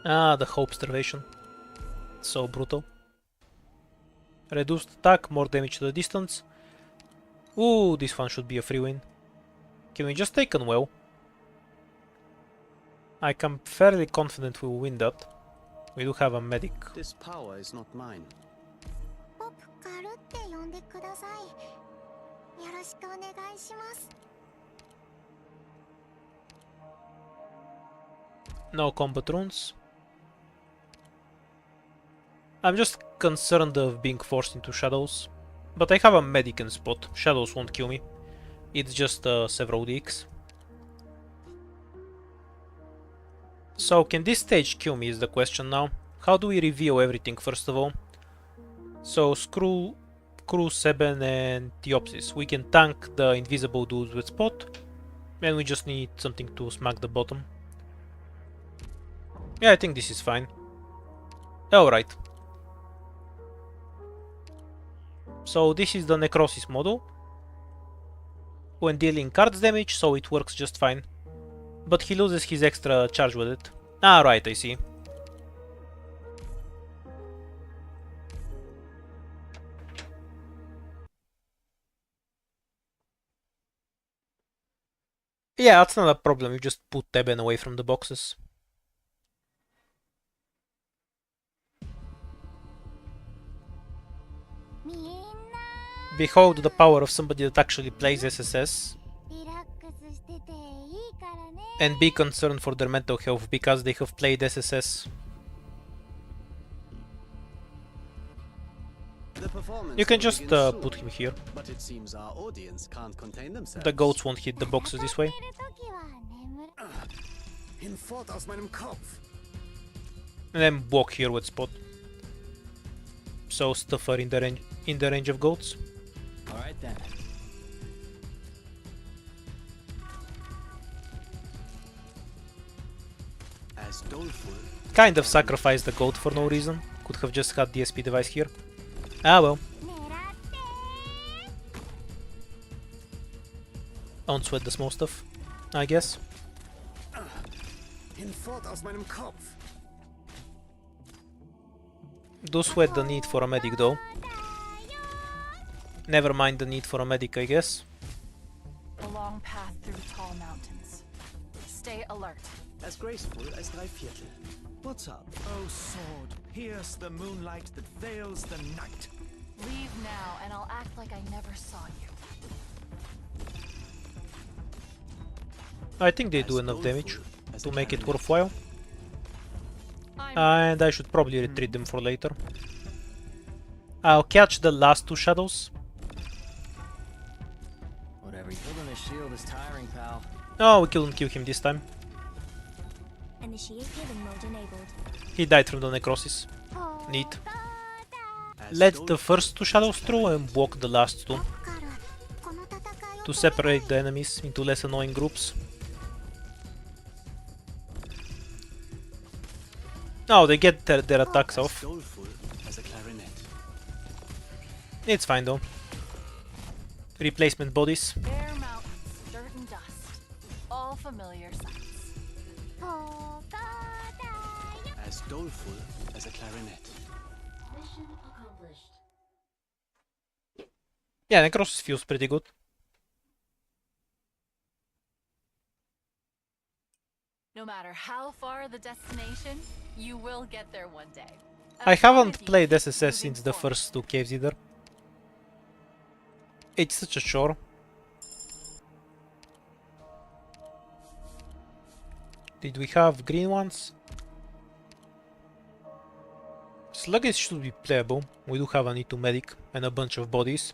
Ah, the hope starvation. So brutal. Reduced attack, more damage to the distance. Ooh, this one should be a free win. Can we just take Unwell? I'm fairly confident we will win that. We do have a medic. This power is not mine. ポプカルって呼んでください。よろしくお願いします。 No combat runes. I'm just concerned of being forced into shadows. But I have a medic in spot. Shadows won't kill me. It's just several DX. So can this stage kill me is the question now. How do we reveal everything first of all? So screw Crew 7 and Theopsis. We can tank the invisible dudes with spot. And we just need something to smack the bottom. Yeah, I think this is fine. Alright. So this is the necrosis model. When dealing cards damage, so it works just fine. But he loses his extra charge with it. Ah, right, I see. Yeah, that's not a problem, you just put Eben away from the boxes. Behold the power of somebody that actually plays SSS. リラックスしてていいからね。 And be concerned for their mental health because they have played SSS. The performance You can will just begin soon, put him here. But it seems our audience can't contain themselves. The goats won't hit the boxes this way. 寝るときは眠る。 Hinfort aus meinem Kopf. And then walk here with spot. So stuffer in the range of goats. Alright then. As doleful. Kind of sacrificed the goat for no reason. Could have just had the SP device here. Ah well. 狙って。 Don't sweat the small stuff, I guess. Hinfort aus meinem Kopf. Do sweat the need for a medic though. Never mind the need for a medic, I guess. A long path through tall mountains. Stay alert. As graceful as drei Viertel. What's up? Oh, sword, pierce the moonlight that veils the night. Leave now, and I'll act like I never saw you. I think they do enough damage to make it worthwhile. And I should probably retreat them for later. I'll catch the last two shadows. Whatever, holding his shield is tiring, pal. Oh, we couldn't kill him this time. Initiate healing mode enabled. He died from the necrosis. Neat. let the first two shadows through and walk the last two to separate the enemies into less annoying groups. Oh, they get their attacks off. It's fine though. Replacement bodies. Bare mountains, dirt and dust. All familiar sights. As doleful as a clarinet. Mission accomplished. Yeah, Necrosis feels pretty good. No matter how far the destination, you will get there one day. I As long haven't as you played keep SSS moving since the forward. first two caves either. It's such a chore. Did we have green ones? Sluggish should be playable. We do have an E2 medic and a bunch of bodies.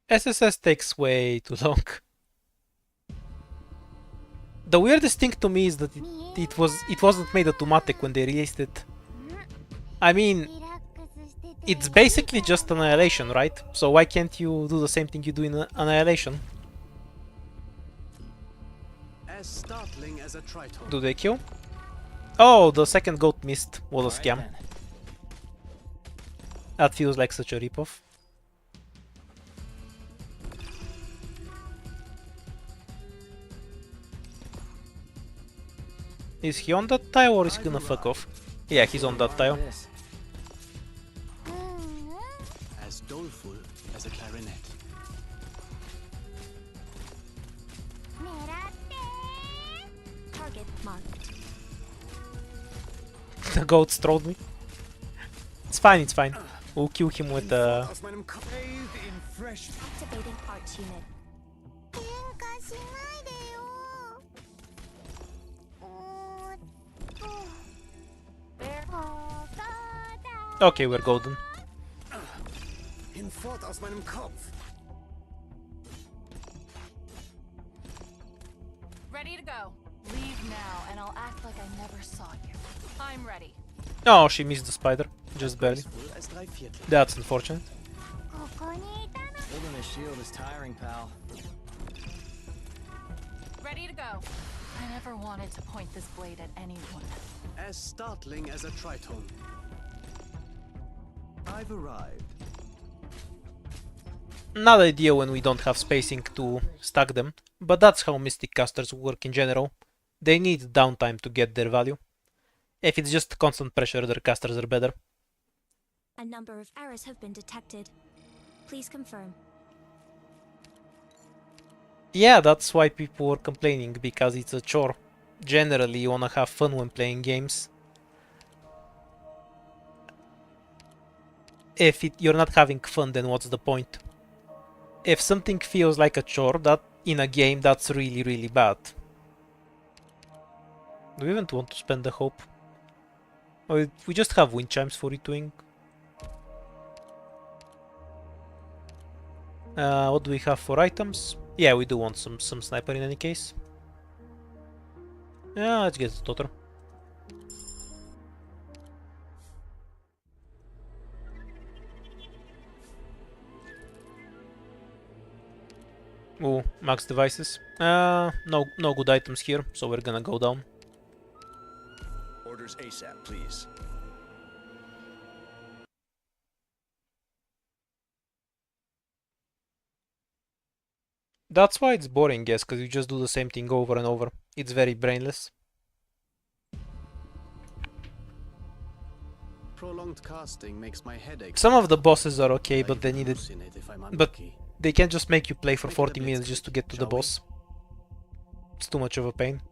SSS takes way too long. The weirdest thing to me is that it wasn't made automatic when they released it. I mean, it's basically just Annihilation, right? So why can't you do the same thing you do in Annihilation? As startling as a tritone. Do they kill? Oh, the second goat missed was a scam. That feels like such a ripoff. Is he on that tile or is he gonna fuck off? Yeah, he's on that tile. As doleful as a clarinet. Target marked. The goats trolled me. It's fine, it's fine. We'll kill him with the... Activating arch unit. Okay, we're golden. Hinfort aus meinem Kopf. Ready to go. Leave now, and I'll act like I never saw you. I'm ready. Oh, she missed the spider. Just barely. Graceful as drei Viertel. That's unfortunate. Holding a shield is tiring, pal. Ready to go. I never wanted to point this blade at anyone. As startling as a tritone. I've arrived. Not ideal when we don't have spacing to stack them, but that's how Mystic casters work in general. They need downtime to get their value. If it's just constant pressure, their casters are better. A number of errors have been detected. Please confirm. Yeah, that's why people were complaining, because it's a chore. Generally, you wanna have fun when playing games. If you're not having fun, then what's the point? If something feels like a chore that in a game, that's really, really bad. Do we even want to spend the hope? Or we just have wind chimes for retooling. What do we have for items? Yeah, we do want some sniper in any case. Yeah, let's get the daughter. Ooh, max devices. No good items here, so we're gonna go down. Orders ASAP, please. That's why it's boring, yes, because you just do the same thing over and over. It's very brainless. Prolonged casting makes my headache. Some of the bosses are okay, but they need it. Hallucinate if I'm But unlucky. they can't just make you play for Make it a 40 blitz minutes just to get to the shall we? boss. It's too much of a pain.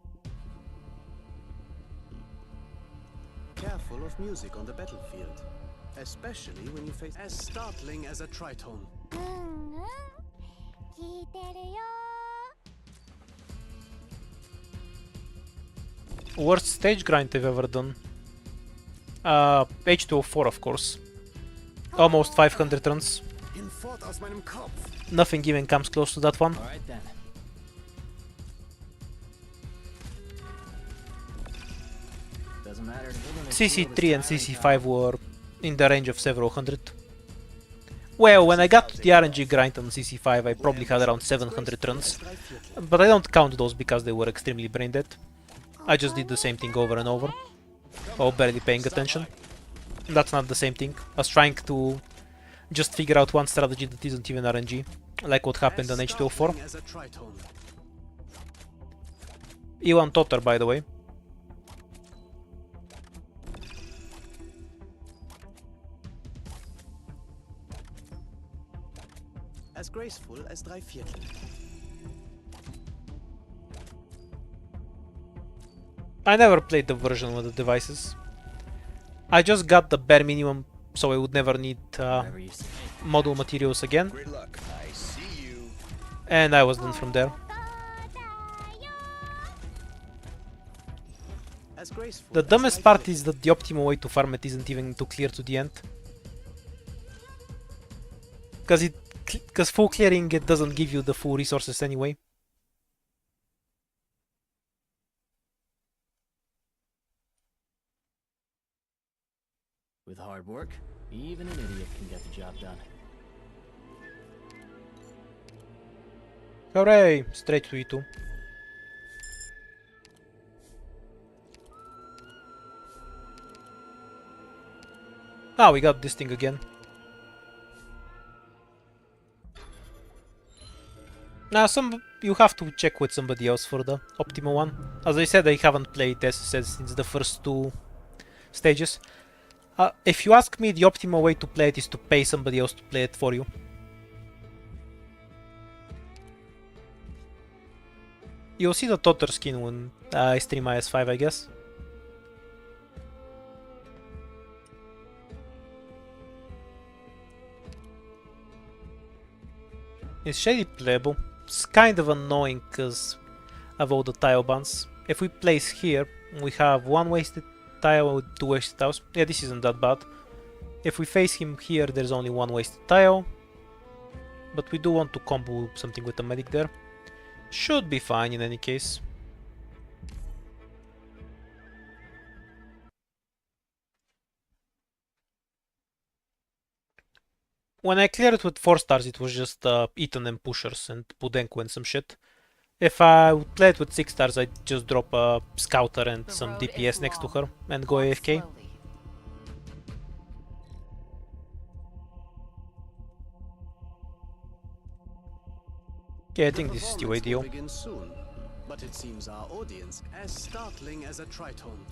Careful of music on the battlefield, especially when you face as startling as a tritone. Worst stage grind I've ever done. H204, of course. Almost 500 runs. Hinfort aus meinem Kopf. Nothing even comes close to that one. Alright then. Doesn't matter to him if CC3 and CC5 were in the range of several hundred. Well, when I got to the RNG grind on CC5, I probably had around 700 runs, but I don't count those because they were extremely brain dead. I just did the same thing over and over, while barely paying attention. That's not the same thing as trying to just figure out one strategy that isn't even RNG, like what happened on H204. Iwan Totter, by the way. As graceful as 3/4. I never played the version with the devices. I just got the bare minimum, so I would never need module materials again. And I was done from there. The dumbest part is that the optimal way to farm it isn't even to clear to the end. Because full clearing it doesn't give you the full resources anyway. With hard work, even an idiot can get the job done. Hooray! Straight to E2. Ah, we got this thing again. Now, you have to check with somebody else for the optimal one. As I said, I haven't played SSS since the first two stages. If you ask me, the optimal way to play it is to pay somebody else to play it for you. You'll see the Totter skin when I stream IS5, I guess. It's shady playable. It's kind of annoying because of all the tile bans. If we place here, we have one wasted tile with two wasted tiles. Yeah, this isn't that bad. If we face him here, there's only one wasted tile. But we do want to combo something with the medic there. Should be fine in any case. When I cleared it with 4 stars, it was just Eton and pushers and Pudenko and some shit. If I would play it with 6 stars, I'd just drop a scouter and some DPS next to her and go AFK. Yeah, I think this is the ideal. Begin soon, but it seems our audience as startling as a tritone.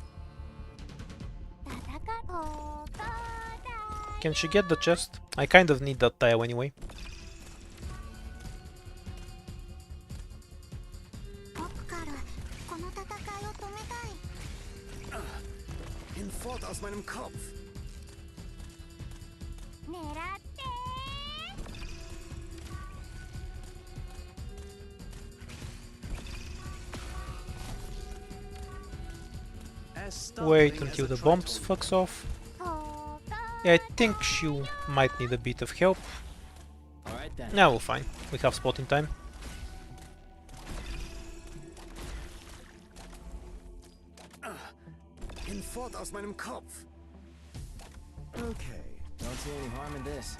Can she get the chest? I kind of need that tile anyway. Hinfort aus meinem Kopf! Wait until the bombs fucks off. Yeah, I think she might need a bit of help. Now we're fine. We have spotting time. Hinfort aus meinem Kopf! Okay, don't see any harm in this.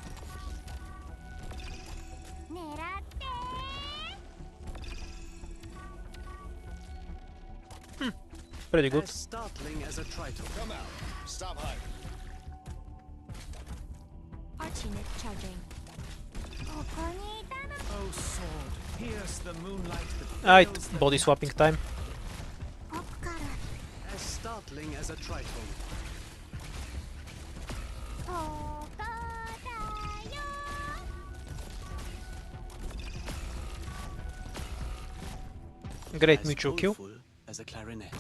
Pretty good. As startling as a tritone. Come out. Stop hiding. Archinit charging. Oh sword, pierce the moonlight that Alright, veils the body swapping time. As startling as a tritone. Great As mutual kill. soulful as a clarinet.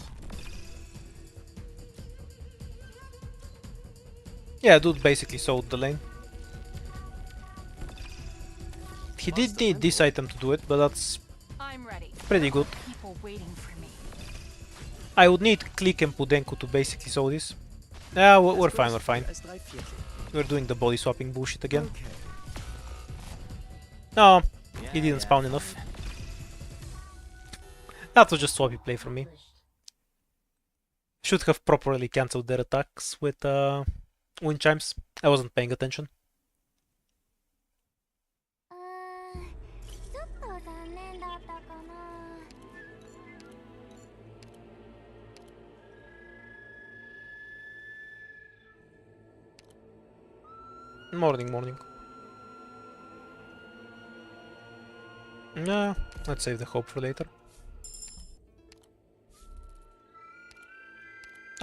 Yeah, dude basically sold the lane. He did need this item to do it, but that's pretty good. I would need Click and Pudenko to basically solve this. Yeah, we're fine, we're fine. We're doing the body swapping bullshit again. No, he didn't spawn enough. That was just swappy play from me. should have properly cancelled their attacks with wind chimes. I wasn't paying attention. ちょっと残念だったかな。 Morning. Nah, let's save the hope for later.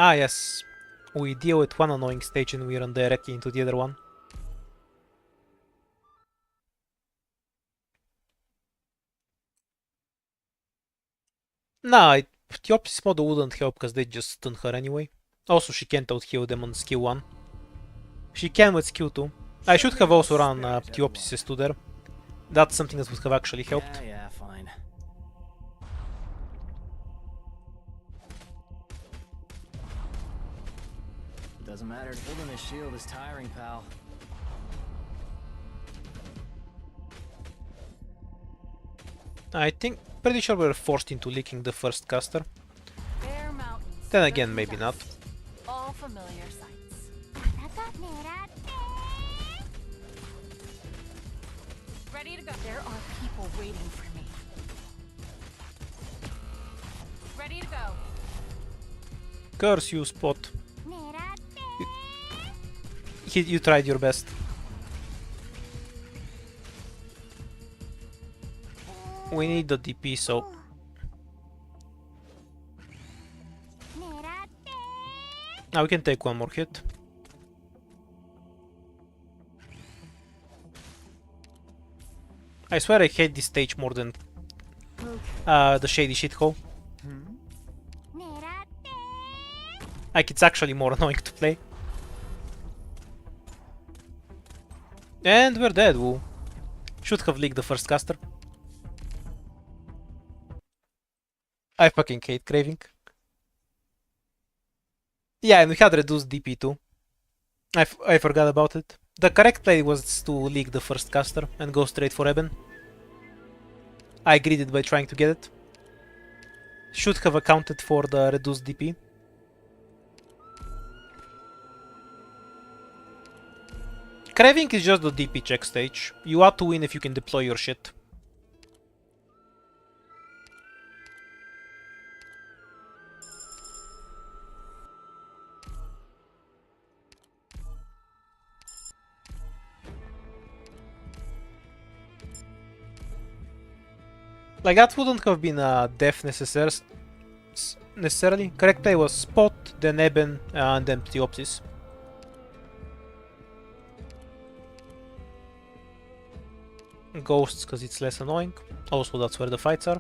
Ah, yes. We deal with one annoying stage and we run directly into the other one. Nah, Theopsis model wouldn't help because they just stun her anyway. Also, she can't out-heal them on skill 1. She can with skill 2. I should have also run Theopsis 2 there. That's something that would have actually helped. Yeah, fine. Doesn't matter. Holding this shield is tiring, pal. I think, pretty sure we're forced into leaking the first caster. Then again, maybe not. All familiar sights. 戦って狙って。 Ready to go. There are people waiting for me. Ready to go. Curse you, Spot. 狙って。 You tried your best. We need the DP, so... 狙って。 Now we can take one more hit. I swear I hate this stage more than the shady shithole. 狙って。 Like, it's actually more annoying to play. And we're dead, woo. Should have leaked the first caster. I fucking hate craving. Yeah, and we had reduced DP too. I forgot about it. The correct play was to leak the first caster and go straight for Eben. I greeded by trying to get it. Should have accounted for the reduced DP. Craving is just the DP check stage. You ought to win if you can deploy your shit. Like, that wouldn't have been a death necessarily. Correct play was Spot, then Eben, and then Theopsis. Ghosts, because it's less annoying. Also, that's where the fights are.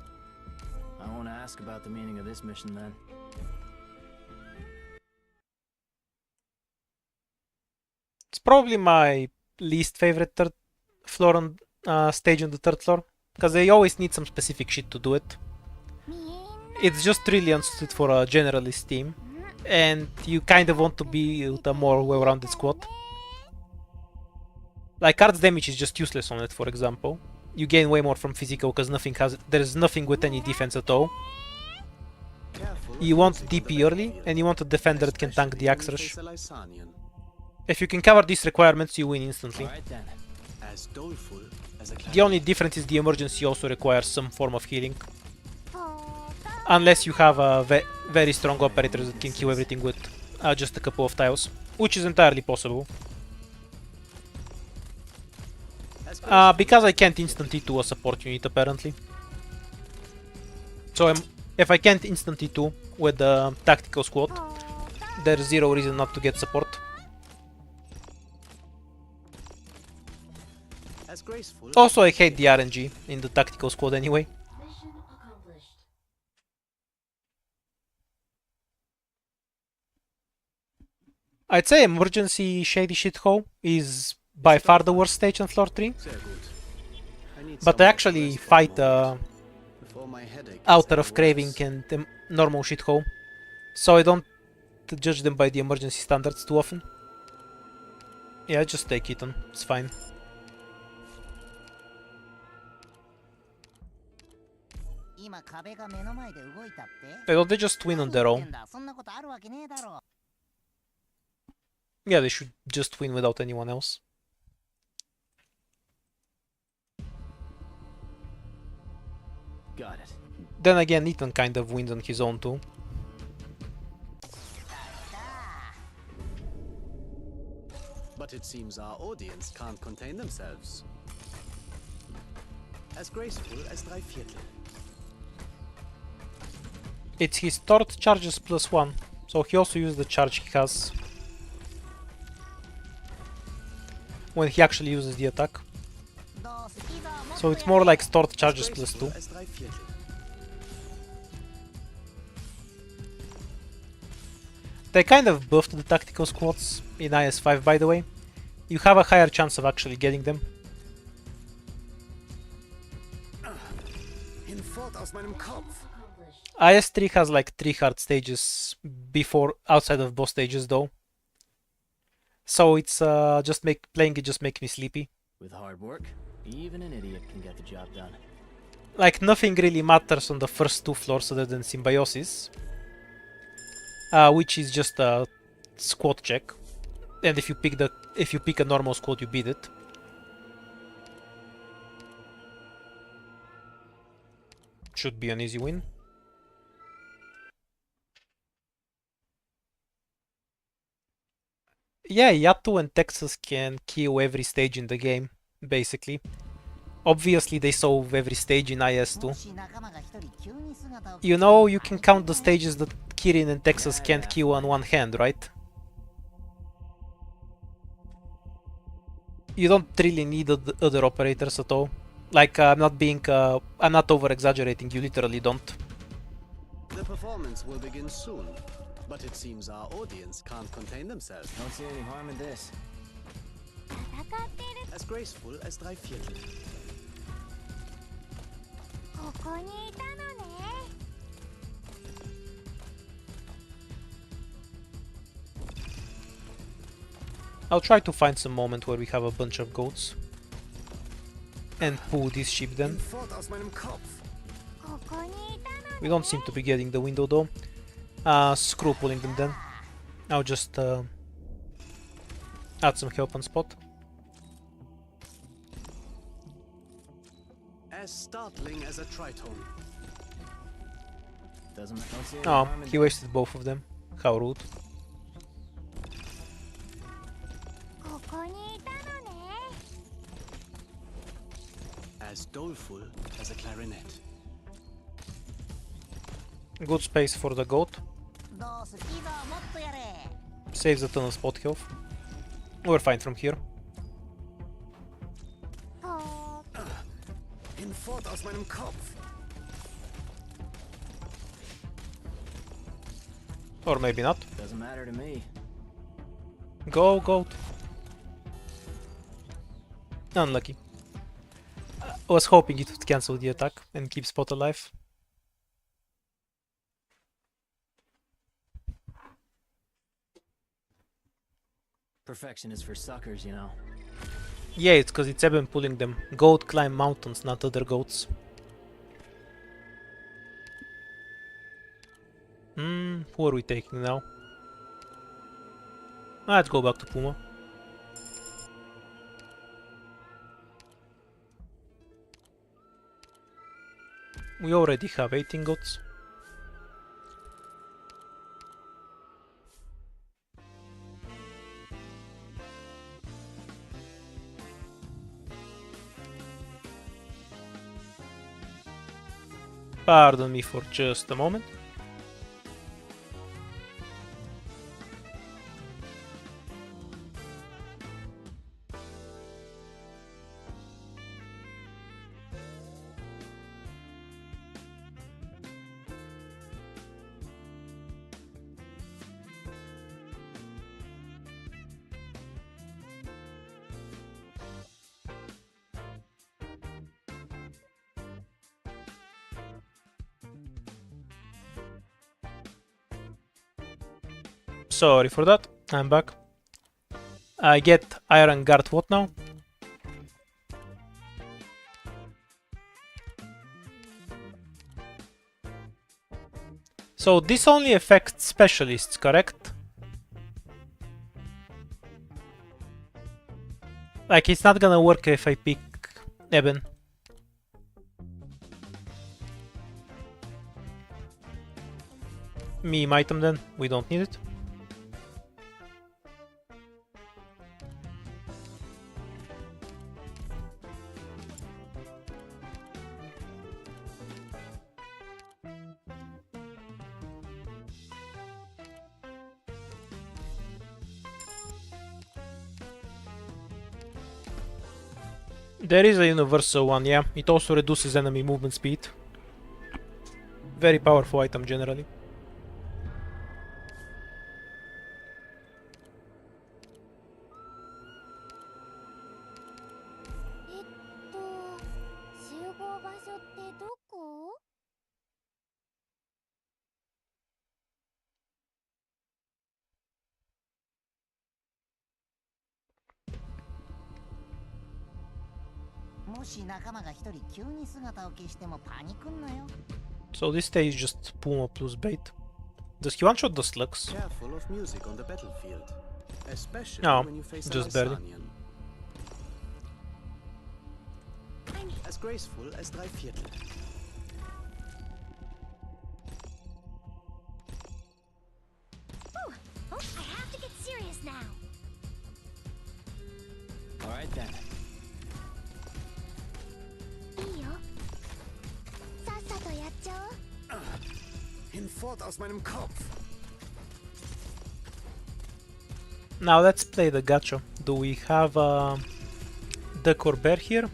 I want to ask about the meaning of this mission then. It's probably my least favorite third floor on stage on the third floor, because they always need some specific shit to do it. It's just really unsuited for a generalist team, and you kind of want to be with a more well-rounded squad. Like, cards damage is just useless on it, for example. You gain way more from physical because there's nothing with any defense at all. You want DP early, and you want a defender that can tank the axe rush. If you can cover these requirements, you win instantly. The only difference is the emergency also requires some form of healing. Unless you have a very strong operators that can kill everything with just a couple of tiles, which is entirely possible. Because I can't instant E2 a support unit apparently. So if I can't instant E2 with the tactical squad, there's zero reason not to get support. Also, I hate the RNG in the tactical squad anyway. Mission accomplished. I'd say emergency shady shithole is by far the worst stage on floor 3. But I actually fight outer of craving and the normal shithole, so I don't judge them by the emergency standards too often. Yeah, just take it on, it's fine. Don't they just win on their own? Yeah, they should just win without anyone else. Got it. Then again, Ethan kind of wins on his own too. But it seems our audience can't contain themselves. As graceful as drei Viertel. It's his third charges +1, so he also used the charge he has when he actually uses the attack. So it's more like third charges +2. As drei Viertel. They kind of buffed the tactical squads in IS-5, by the way. You have a higher chance of actually getting them. Hinfort aus meinem Kopf. IS-3 has like 3 hard stages before outside of boss stages though. So it's playing it just makes me sleepy. With hard work, even an idiot can get the job done. Like nothing really matters on the first 2 floors other than symbiosis. Which is just a squad check. And if you pick a normal squad, you beat it. Should be an easy win. Yeah, Yato and Texas can kill every stage in the game, basically. Obviously they solve every stage in IS2. You know, you can count the stages that Kirin and Texas can't kill on one hand, right? You don't really need other operators at all. Like, I'm not over-exaggerating, you literally don't. The performance will begin soon, but it seems our audience can't contain themselves. Don't see any harm in this. As graceful as drei Viertel. I'll try to find some moment where we have a bunch of goats. And pull this ship then. Hinfort aus meinem Kopf. We don't seem to be getting the window though. Screw pulling them then. I'll just add some help on spot. As startling as a tritone. Don't see any Oh, harm in he wasted both of them. How rude. As doleful as a clarinet. Good space for the goat. Saves a ton of spot health. We're fine from here. Hinfort aus meinem Kopf. Or maybe not. Doesn't matter to me. Go, goat. Unlucky. I was hoping it would cancel the attack and keep spot alive. Perfection is for suckers, you know. Yeah, it's because it's Eben pulling them. Goat climb mountains, not other goats. Who are we taking now? Let's go back to Puma. We already have 18 goats. Pardon me for just a moment. Sorry for that, I'm back. I get Iron Guard what now? So this only affects specialists, correct? Like, it's not gonna work if I pick Eben. Meme item then, we don't need it. There is a universal one, yeah. It also reduces enemy movement speed. Very powerful item generally. So this stage is just Puma plus bait. Does he one-shot the slugs? Careful of music on the battlefield, especially No, when you face just an barely. Ascension. As graceful as drei Viertel. Oh, I have to get serious now. All right then. いいよ。さっさとやっちゃおう。 Hinfort aus meinem Kopf! Now let's play the gacha. Do we have the Corbear here?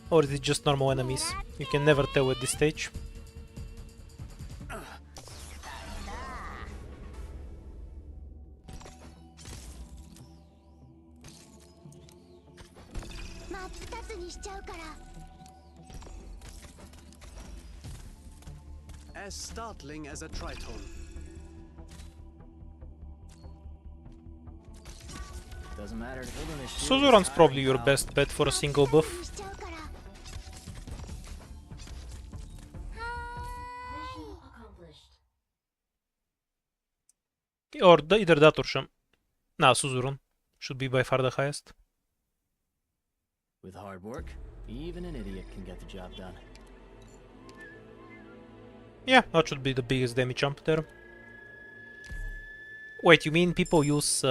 Or is it just normal enemies? You can never tell at this stage. As startling as a tritone. Doesn't matter. Suzuran's probably your best bet for a single buff. Mission accomplished. Or either that or Sham. Nah, Suzuran should be by far the highest. With hard work, even an idiot can get the job done. Yeah, that should be the biggest damage jump there. Wait, you mean people use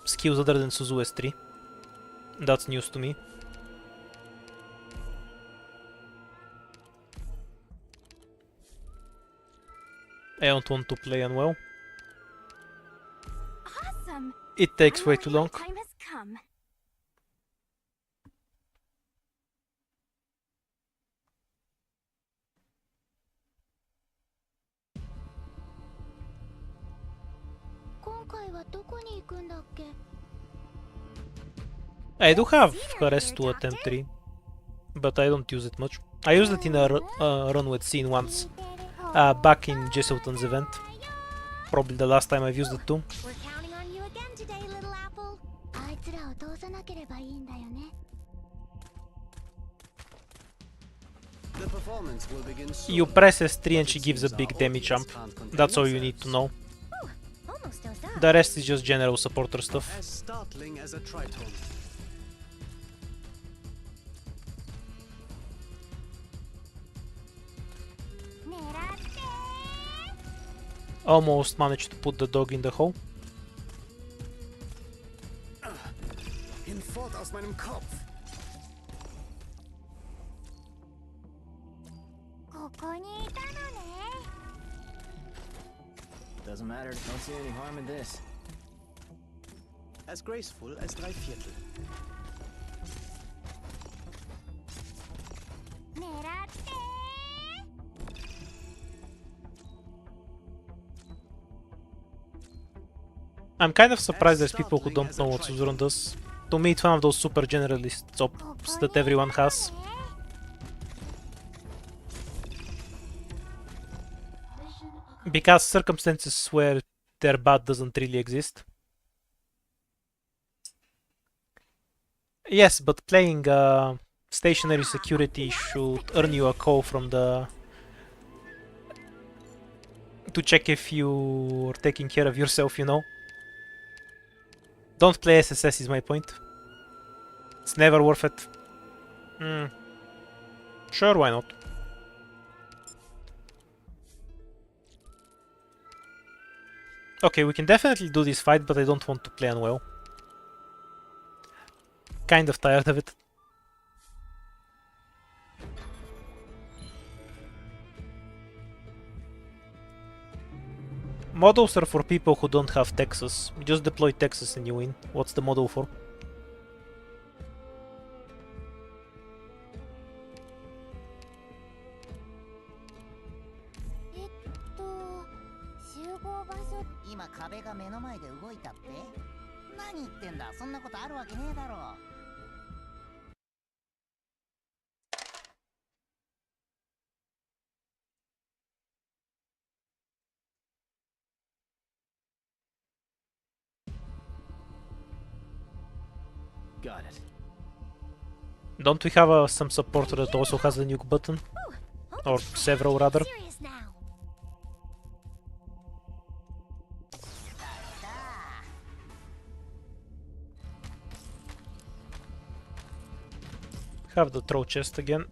skills other than Suzu S3? That's news to me. I don't want to play unwell. Awesome. It takes way too long. Time has come. I do have Harass to attempt 3, but I don't use it much. I used it in a run with Scene once, back in Jesselton's event. Probably the last time I've used it too. We're counting on you again today, little apple. あいつらを通さなければいいんだよね。 The performance will begin soon. You press S3 and she gives a big damage jump. That's all you need to know. Almost does that. The rest is just general supporter stuff. As startling as a tritone. Almost managed to put the dog in the hole. Hinfort aus meinem Kopf! ここにいたのね。 Doesn't matter. Don't see any harm in this. As graceful as drei Viertel. 狙って。 I'm kind of surprised there's people who don't know what Suzuran does. To me, it's one of those super generalist ops that everyone has. Mission accomplished. Because circumstances where their bad doesn't really exist. Yes, but playing stationary security should earn you a call from the to check if you're taking care of yourself, you know. Don't play SSS is my point. It's never worth it. Sure, why not? Okay, we can definitely do this fight, but I don't want to play unwell. Kind of tired of it. Models are for people who don't have Texas. You just deploy Texas and you win. What's the model for? Got it. Don't we have some supporter that also has the nuke button? Or several rather? Serious now. Have the throw chest again.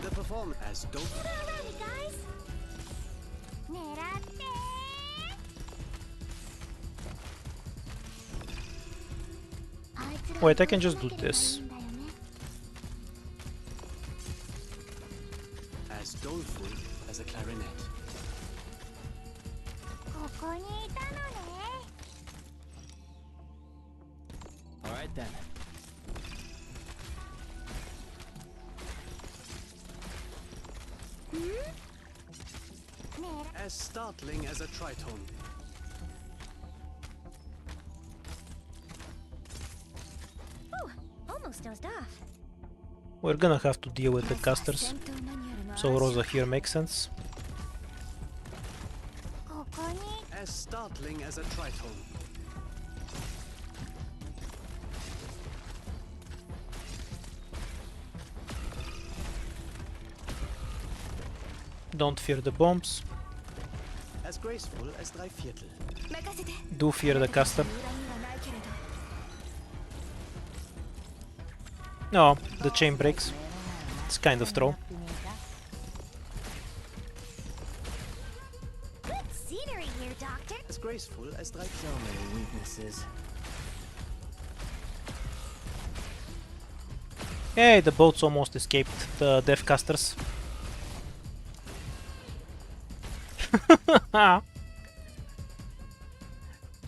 The performance as don't. Alright, guys. Wait, I can just do this. As doleful as a clarinet. Alright then. As startling as a tritone. Almost dozed off. We're gonna have to deal with the casters. So Rosa here makes sense. As startling as a tritone. Don't fear the bombs. As graceful as drei Viertel. Do fear the caster. No, the chain breaks. It's kind of throw. Good scenery here, Doctor. As graceful as drei So many weaknesses. Hey, the boats almost escaped the death casters.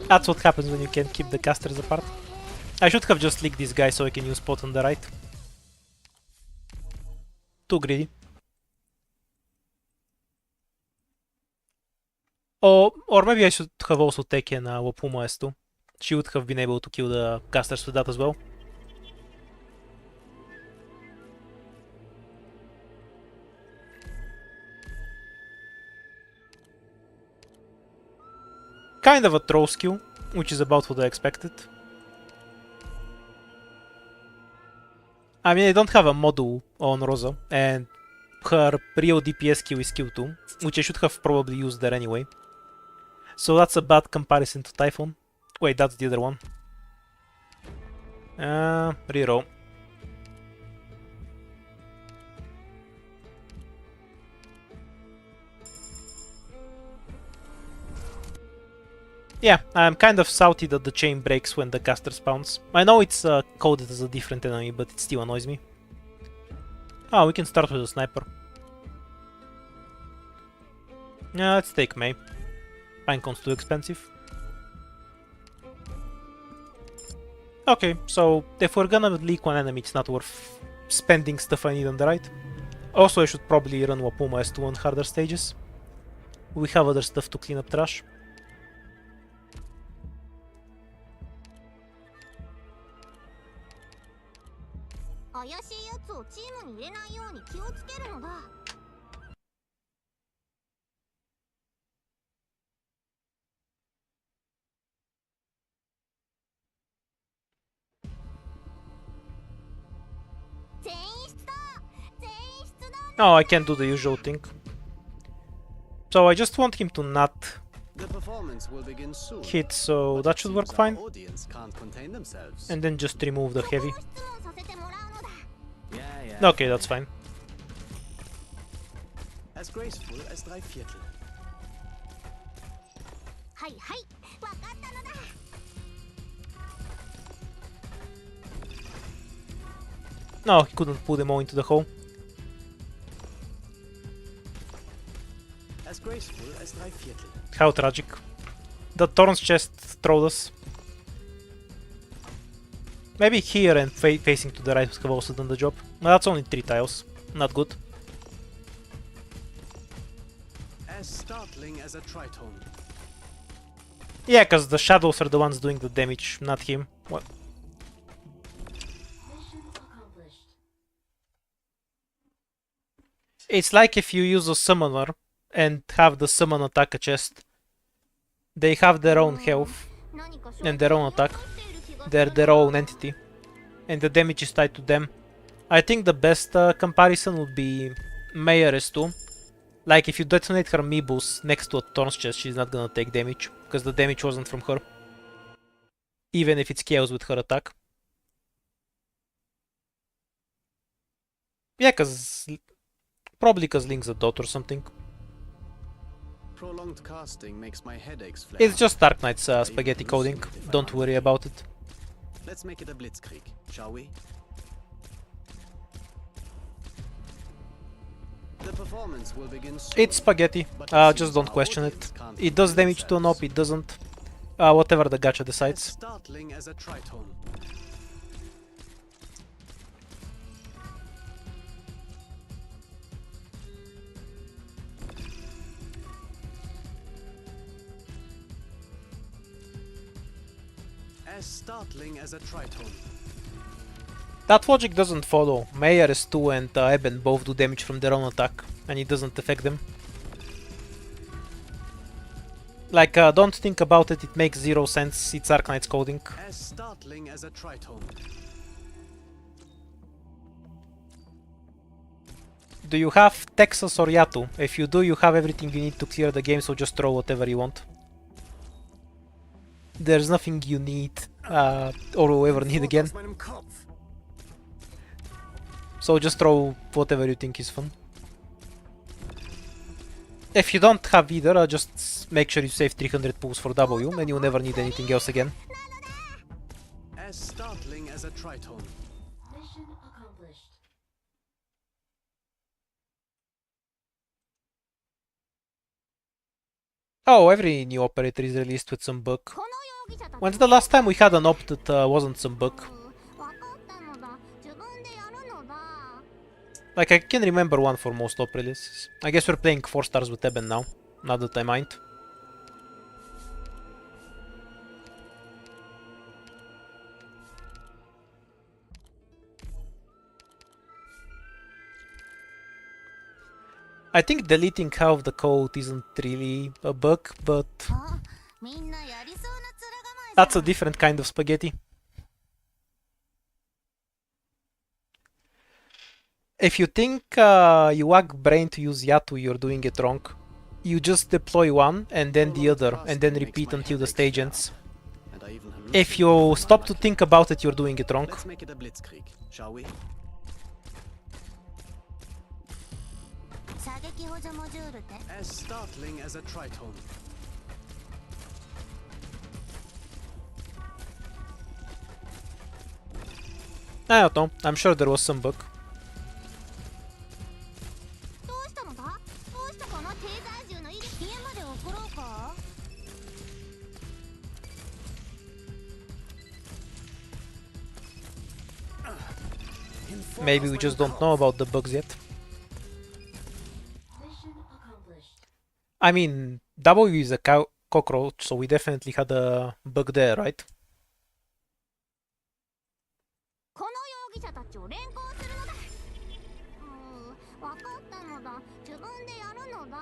That's what happens when you can't keep the casters apart. I should have just leaked this guy so I can use spot on the right. Too greedy. Or maybe I should have also taken Wapuma S2. She would have been able to kill the casters with that as well. Kind of a throw skill, which is about what I expected. I mean, I don't have a module on Rosa, and her real DPS skill is skill 2, which I should have probably used there anyway. So that's a bad comparison to Typhon. Wait, that's the other one. Reroll. Yeah, I'm kind of salty that the chain breaks when the caster spawns. I know it's coded as a different enemy, but it still annoys me. Oh, we can start with a sniper. Yeah, let's take May. Pinecone's too expensive. Okay, so if we're gonna leak one enemy, it's not worth spending stuff I need on the right. Also, I should probably run Wapuma S2 on harder stages. We have other stuff to clean up trash. Oh, I can't do the usual thing. So I just want him to not The performance will begin soon. hit, so but that it should seems work our fine. audience can't contain themselves. And then just remove the heavy. 質問させてもらうのだ Yeah, yeah. Okay, that's fine. As graceful as drei Viertel. はいはいわかったのだ No, he couldn't put them all into the hole. As graceful as drei Viertel. How tragic. The Thorn's chest throwed us. Maybe here and facing to the right would have also done the job. Well, that's only 3 tiles. Not good. As startling as a tritone. Yeah, because the shadows are the ones doing the damage, not him. What? Mission accomplished. It's like if you use a summoner and have the summon attack a chest. They have their own health 何か and their own attack. している気がする They're their own entity. And the damage is tied to them. I think the best comparison would be Mayoress 2. Like if you detonate her Meebus next to a Thorn's chest, she's not gonna take damage. Because the damage wasn't from her. Even if it's chaos with her attack. Yeah, cause... Probably cause Link's a dot or something. Prolonged casting makes my headaches flare. It's just Dark Knight's spaghetti coding. Don't worry about it. Let's make it a blitzkrieg, shall we? The performance will begin soon. It's spaghetti. but it Just seems don't our question it. audience can't It does contain damage to an op, themselves. it doesn't. Whatever the gacha As decides. startling as a tritone. As startling as a tritone. That logic doesn't follow. Mayoress 2 and Eben both do damage from their own attack, and it doesn't affect them. Like, don't think about it, it makes 0 sense, it's Dark Knight's coding. As startling as a tritone. Do you have Texas or Yatu? If you do, you have everything you need to clear the game, so just throw whatever you want. There's nothing you need, or will ever need again. So just throw whatever you think is fun. If you don't have either, just make sure you save 300 pulls for W, and you'll never need anything else again. As startling as a tritone. Mission accomplished. Oh, every new operator is released with some bug. この容疑者たち When's the last time we had an op that wasn't some bug? わかったのだ自分でやるのだ Like, I can remember one for most op releases. I guess we're playing 4 stars with Eben now, not that I mind. I think deleting half the code isn't really a bug, but あみんなやりそうな面構え that's a different kind of spaghetti. If you think you lack brain to use Yatu, you're doing it wrong. You just deploy one and then the other, and then repeat until the stage ends. And I even If you stop to think about it, you're doing it wrong. Let's make it a blitzkrieg, shall we? 射撃補助モジュールって As startling as a tritone. I don't know, I'm sure there was some bug. どうしたのだどうしたかな低体重の家まで送ろうか Maybe we just don't know about the bugs yet. Mission accomplished. I mean, W is a cockroach, so we definitely had a bug there, right? この容疑者たちを連行するのだわかったのだ自分でやるのだ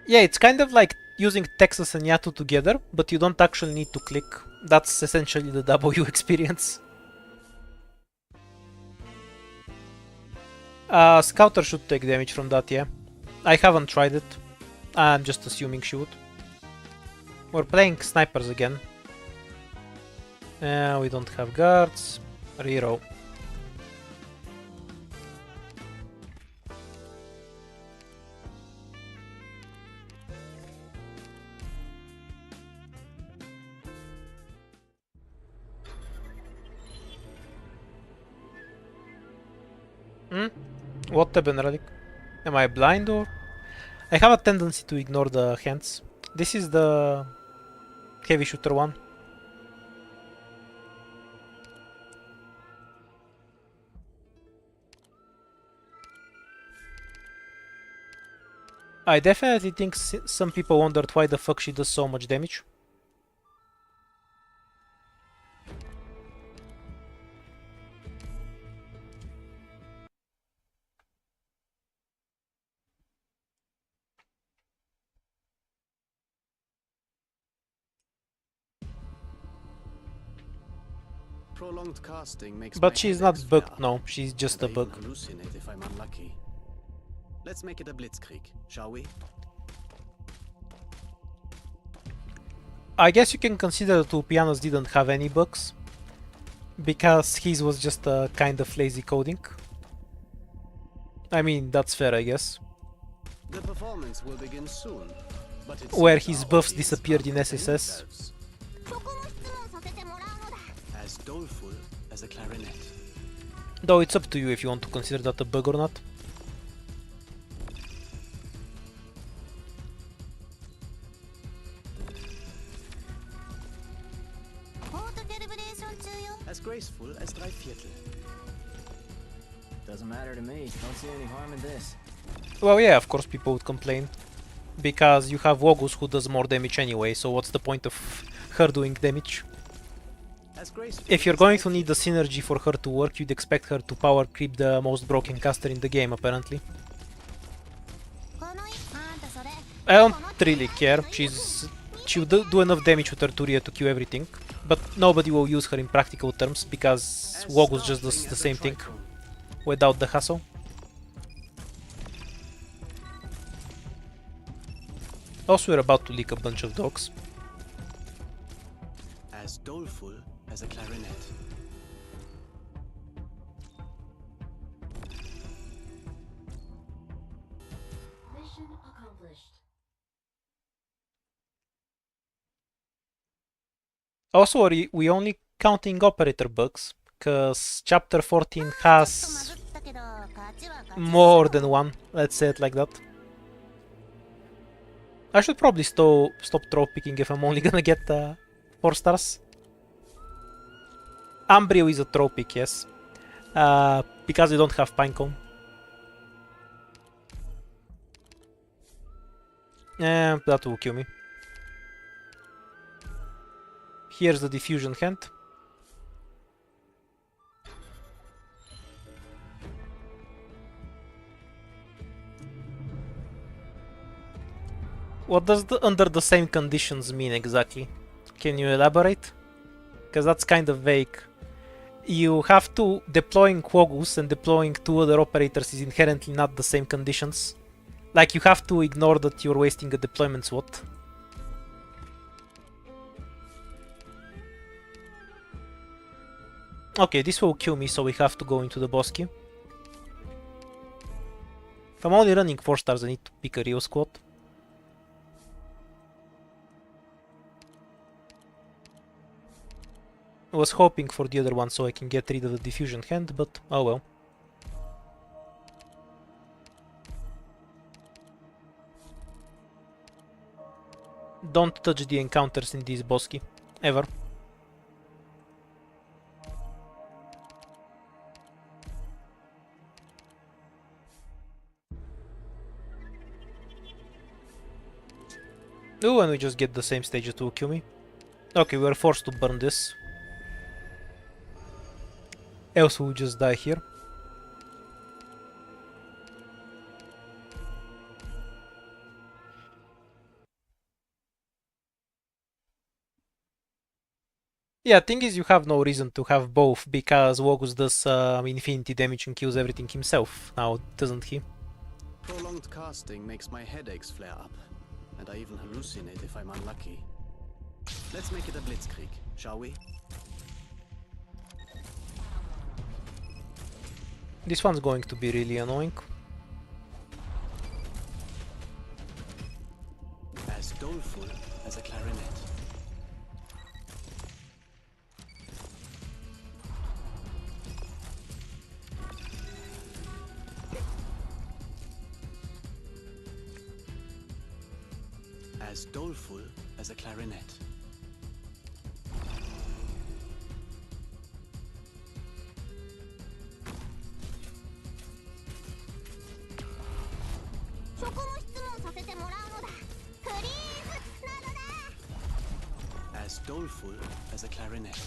Yeah, it's kind of like using Texas and Yatu together, but you don't actually need to click. That's essentially the W experience. Scouter should take damage from that, yeah. I haven't tried it. I'm just assuming she would. We're playing snipers again. We don't have guards. Reroll. What Eben relic? Am I blind or? I have a tendency to ignore the hands. This is the heavy shooter one. I definitely think some people wondered why the fuck she does so much damage. Prolonged casting makes But my she's headaches not flare bugged, up, no, she's just a and I even bug. hallucinate if I'm unlucky. Let's make it a blitzkrieg, shall we? I guess you can consider the two pianos didn't have any bugs, because his was just a kind of lazy coding. I mean, that's fair, I guess. The performance will begin soon, but it Where seems his our buffs audience disappeared can't in contain SSS. themselves. そこも質問させてもらうのだ As doleful as a clarinet. Though it's up to you if you want to consider that a bug or not. As graceful as drei Viertel. Doesn't matter to me. Don't see any harm in this. Well, yeah, of course people would complain. Because you have Wogus who does more damage anyway, so what's the point of her doing damage? As graceful If you're as going drei to need the synergy for her to work, you'd expect her to power creep the most broken caster in the game, apparently. I don't really care. She would do enough damage with her Turia to kill everything, but nobody will use her in practical terms because Wogus just does the same thing without the hassle. Also, we're about to leak a bunch of dogs. As doleful as a clarinet. Mission accomplished. Also, are we only counting operator bugs? Cause chapter 14 has more than one, let's say it like that. I should probably stop throw picking if I'm only gonna get 4 stars. Ambrio is a throw pick, yes. Because we don't have Pinecone. That will kill me. Here's the diffusion hand. What does the under the same conditions mean exactly? Can you elaborate? Because that's kind of vague. You have to deploying Quogus and deploying 2 other operators is inherently not the same conditions. Like you have to ignore that you're wasting a deployment slot. Okay, this will kill me, so we have to go into the boss queue. If I'm only running 4 stars, I need to pick a real squad. I was hoping for the other one so I can get rid of the diffusion hand, but oh well. Don't touch the encounters in this bosky, ever. Oh, and we just get the same stage that will kill me. Okay, we are forced to burn this. Else we'll just die here. Yeah, thing is you have no reason to have both because Wogus does infinity damage and kills everything himself now, doesn't he? Prolonged casting makes my headaches flare up, and I even hallucinate if I'm unlucky. Let's make it a blitzkrieg, shall we? This one's going to be really annoying. As doleful as a clarinet. As doleful as a clarinet. As doleful as a clarinet.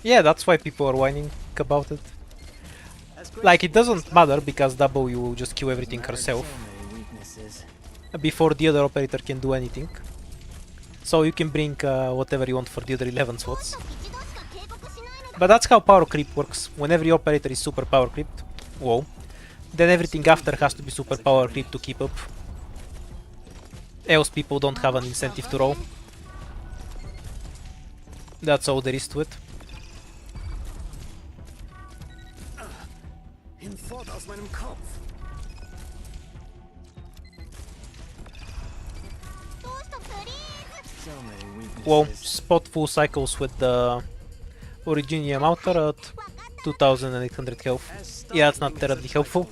Yeah, that's why people are whining about it. Like, it doesn't matter because W will just kill everything herself before the other operator can do anything. So you can bring whatever you want for the other 11 slots. But that's how power creep works. When every operator is super power creeped, whoa, then everything after has to be super power creeped to keep up. Else people don't have an incentive to roll. That's all there is to it. Hinfort aus meinem Kopf. Whoa, spot full cycles with the Originium Outer at 2800 health. Yeah, it's not terribly helpful.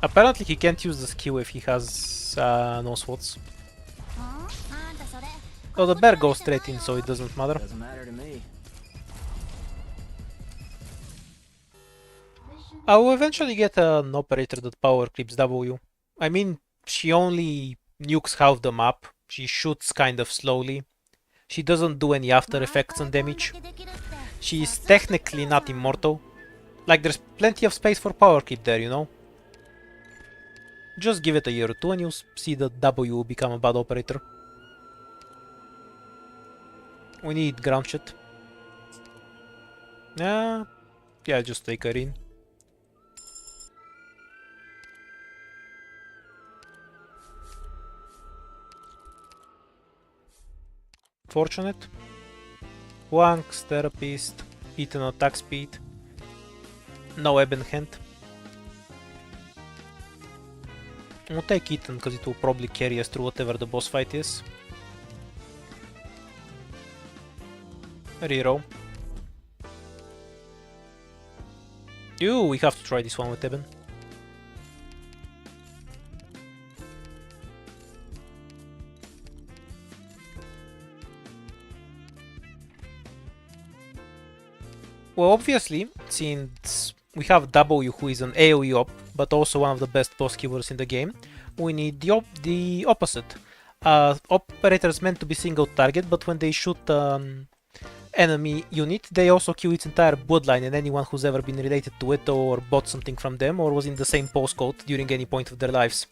Apparently he can't use the skill if he has no slots. Oh, the bear goes straight in, so it doesn't matter. Doesn't matter to me. I will eventually get an operator that power creeps W. I mean, she only nukes half the map. She shoots kind of slowly. She doesn't do any after effects and damage. She is technically not immortal. Like, there's plenty of space for power creep there, you know? Just give it a year or two and you'll see that W will become a bad operator. We need ground shit. Yeah, just take her in. Fortunate. Wanks, Therapist, Eaten attack speed. No Eben hand. We'll take Eaten because it will probably carry us through whatever the boss fight is. Reroll. We have to try this one with Eben. Well, obviously, since we have W who is an AoE op, but also one of the best boss killers in the game, we need the opposite. Operators meant to be single target, but when they shoot enemy unit, they also kill its entire bloodline and anyone who's ever been related to it or bought something from them or was in the same postcode during any point of their lives.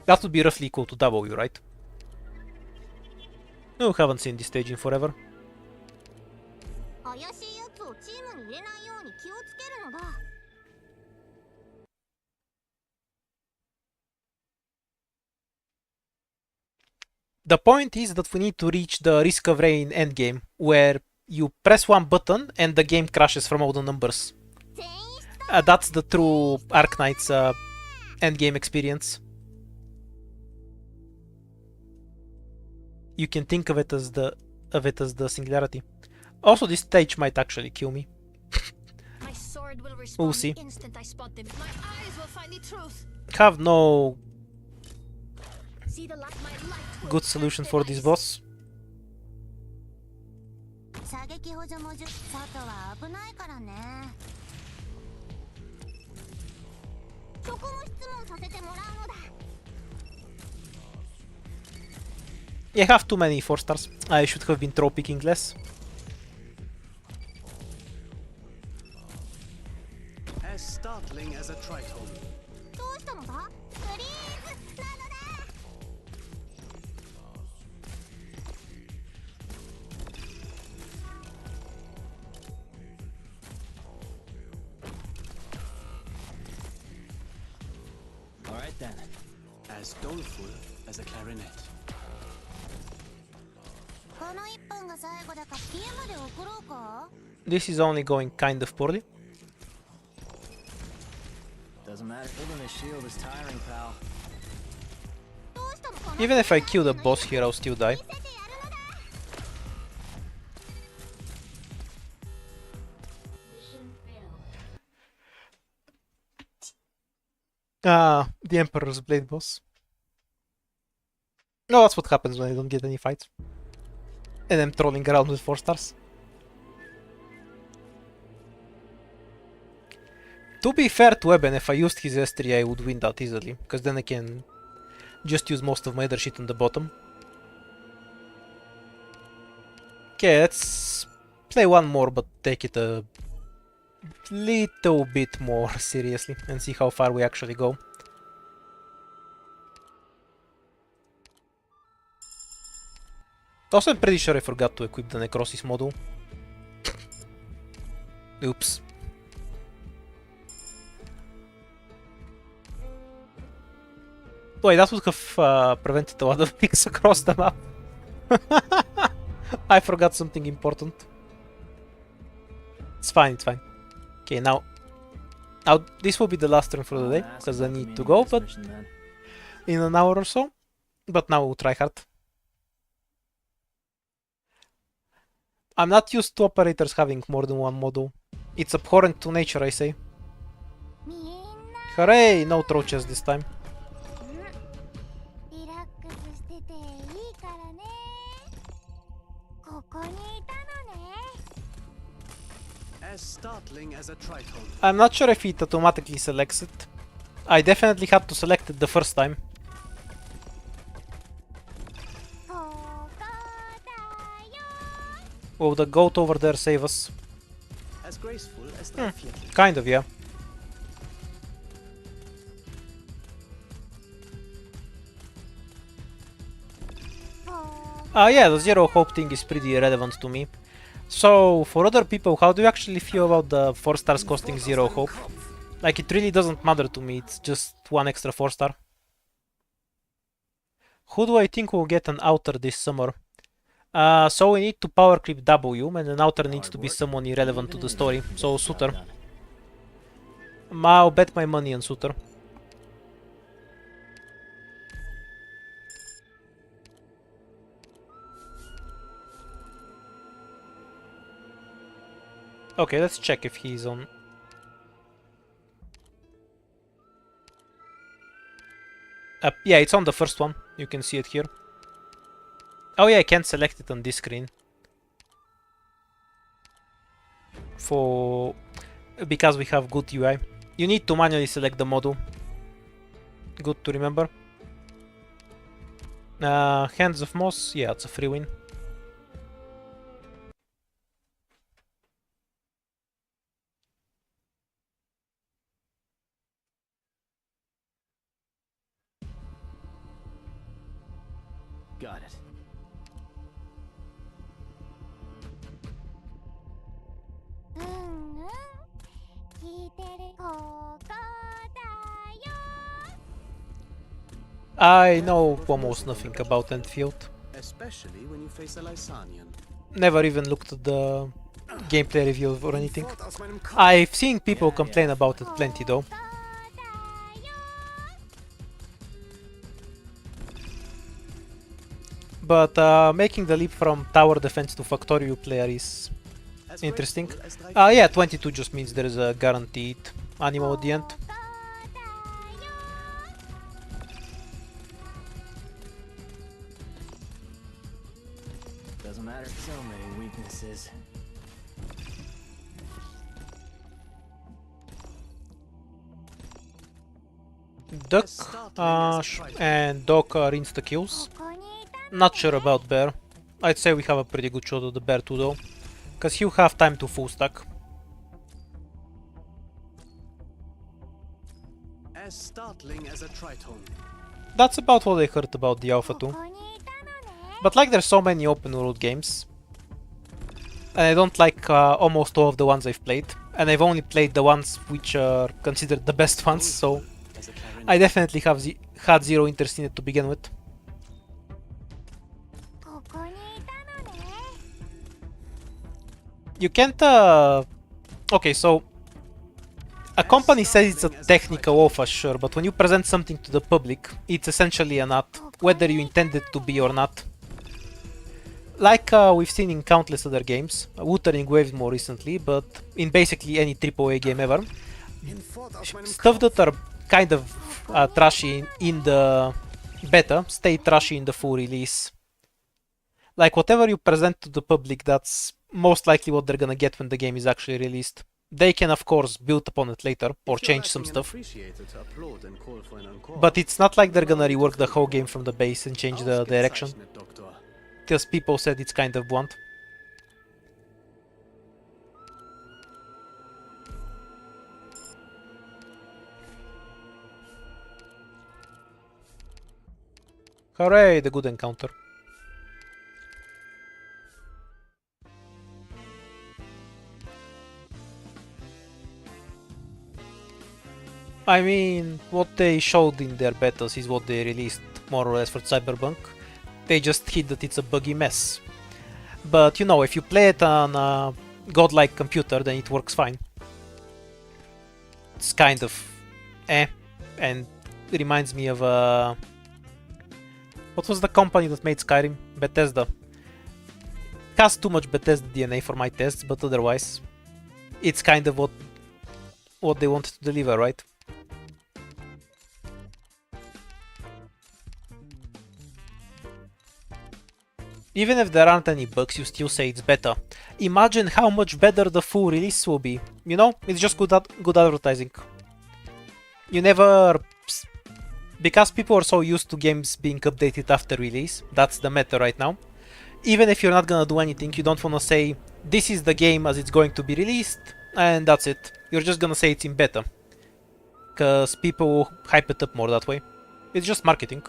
That would be roughly equal to W, right? No, haven't seen this stage in forever. The point is that we need to reach the Risk of Rain endgame, where you press one button and the game crashes from all the numbers. That's the true Arknight's endgame experience. You can think of it as the singularity. Also, this stage might actually kill me. My sword will respond We'll see. the instant I spot them. My eyes will find the truth. Have no See the light, my light will good solution catch for their this eyes. boss. I have too many 4 stars. I should have been throw picking less. As startling as a tritone. どうしたのだフリーズなのだ All right then. As doleful as a clarinet. この1本が最後だから家まで送ろうか This is only going kind of poorly. Doesn't matter. Holding a shield is tiring, pal. どうしたのこの Even if I kill the boss here, I'll still die. 見せてやるのだ Mission failed. Ah, the Emperor's Blade boss. No, that's what happens when I don't get any fights. And I'm trolling around with 4 stars. To be fair to Eben, if I used his S3 I would win that easily, because then I can just use most of my other shit on the bottom. Okay, let's play one more, but take it a little bit more seriously and see how far we actually go. Also, I'm pretty sure I forgot to equip the Necrosis module. Oops. Wait, that would have prevented a lot of picks across the map. I forgot something important. It's fine, it's fine. Okay, now this will be the last turn for the day, because I need to go, but in an hour or so. But now we'll try hard. I'm not used to operators having more than one model. It's abhorrent to nature, I say. みんな Hooray! No throw chest this time. リラックスしてていいからねここにいたのね As startling as a tritone. I'm not sure if it automatically selects it. I definitely had to select it the first time. ここだよ Will the goat over there save us? As graceful as defiantly. Kind of, yeah. Yeah, the zero hope thing is pretty irrelevant to me. So, for other people, how do you actually feel about the 4 stars costing zero hope? Like, it really doesn't matter to me, it's just one extra 4 star. Who do I think will get an outer this summer? So we need to power creep W, and an outer needs to be someone irrelevant to the story, so Suitor. I'll bet my money on Suitor. Okay, let's check if he's on. Yeah, it's on the first one. You can see it here. Oh yeah, I can't select it on this screen. Because we have good UI. You need to manually select the model. Good to remember. Hands of Moss, yeah, it's a free win. Got it. I know almost nothing about Enfield. Especially when you face a Lysanian. Never even looked at the gameplay review or anything. I've seen people complain about it plenty though. But making the leap from tower defense to Factorio player is interesting. Yeah, 22 just means there is a guaranteed animal at the end. Doesn't matter. So many weaknesses. Duck and Doc are insta kills. Not sure about bear. I'd say we have a pretty good shot at the bear too though, cause he'll have time to full stack. As startling as a tritone. That's about what I heard about the alpha too. But like there's so many open world games, and I don't like almost all of the ones I've played, and I've only played the ones which are considered the best ones, so I definitely have had zero interest in it to begin with. You can't... Okay, so... A company says it's a technical alpha, sure, but when you present something to the public, it's essentially a nut, whether you intend it to be or not. Like we've seen in countless other games, Wuthering Waves more recently, but in basically any AAA game ever. Stuff that are kind of trashy in the beta, stay trashy in the full release. Like whatever you present to the public, that's most likely what they're gonna get when the game is actually released. They can of course build upon it later or change some stuff, but it's not like they're gonna rework the whole game from the base and change the direction, because people said it's kind of blunt. Hooray, the good encounter. I mean, what they showed in their betas is what they released more or less for Cyberpunk. They just hid that it's a buggy mess. But you know, if you play it on a godlike computer, then it works fine. It's kind of and it reminds me of what was the company that made Skyrim? Bethesda. It has too much Bethesda DNA for my tests, but otherwise, it's kind of what they wanted to deliver, right? Even if there aren't any bugs, you still say it's better. Imagine how much better the full release will be. You know, it's just good advertising. You never... Because people are so used to games being updated after release, that's the meta right now. Even if you're not gonna do anything, you don't wanna say, this is the game as it's going to be released, and that's it. You're just gonna say it's in beta. Cause people will hype it up more that way. It's just marketing.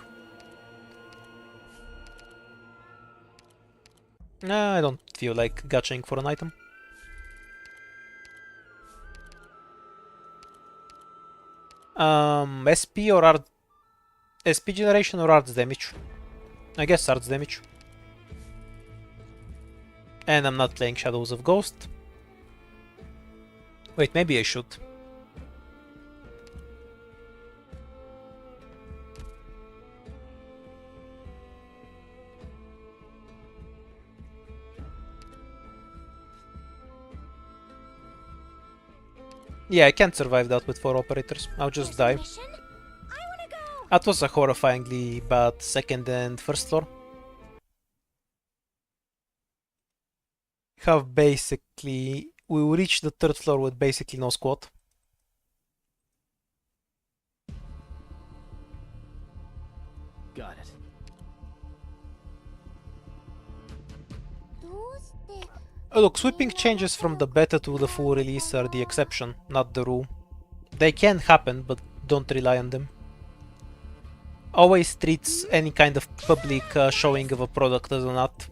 I don't feel like gachaing for an item. SP or art... SP generation or arts damage? I guess arts damage. And I'm not playing Shadows of Ghost. Wait, maybe I should. Yeah, I can't survive that with 4 operators. I'll just die. That was a horrifyingly bad second and first floor. We will reach the third floor with basically no squad. Got it. Look, sweeping changes from the beta to the full release are the exception, not the rule. They can happen, but don't rely on them. Always treats any kind of public showing of a product as a nut,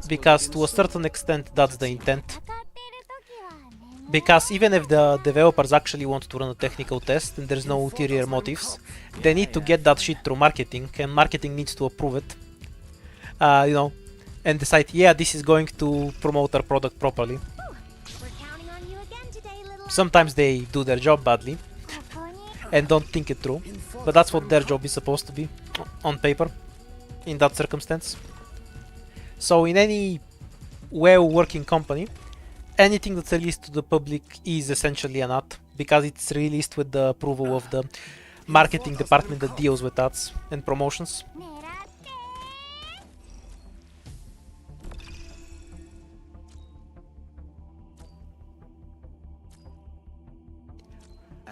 because to a certain extent that's the intent. Because even if the developers actually want to run a technical test and there's no ulterior motives, they need to get that shit through marketing, and marketing needs to approve it. You know, and decide, yeah, this is going to promote our product properly. Sometimes they do their job badly and don't think it through, but that's what their job is supposed to be, on paper, in that circumstance. So in any well-working company, anything that's released to the public is essentially a nut, because it's released with the approval of the marketing department that deals with ads and promotions.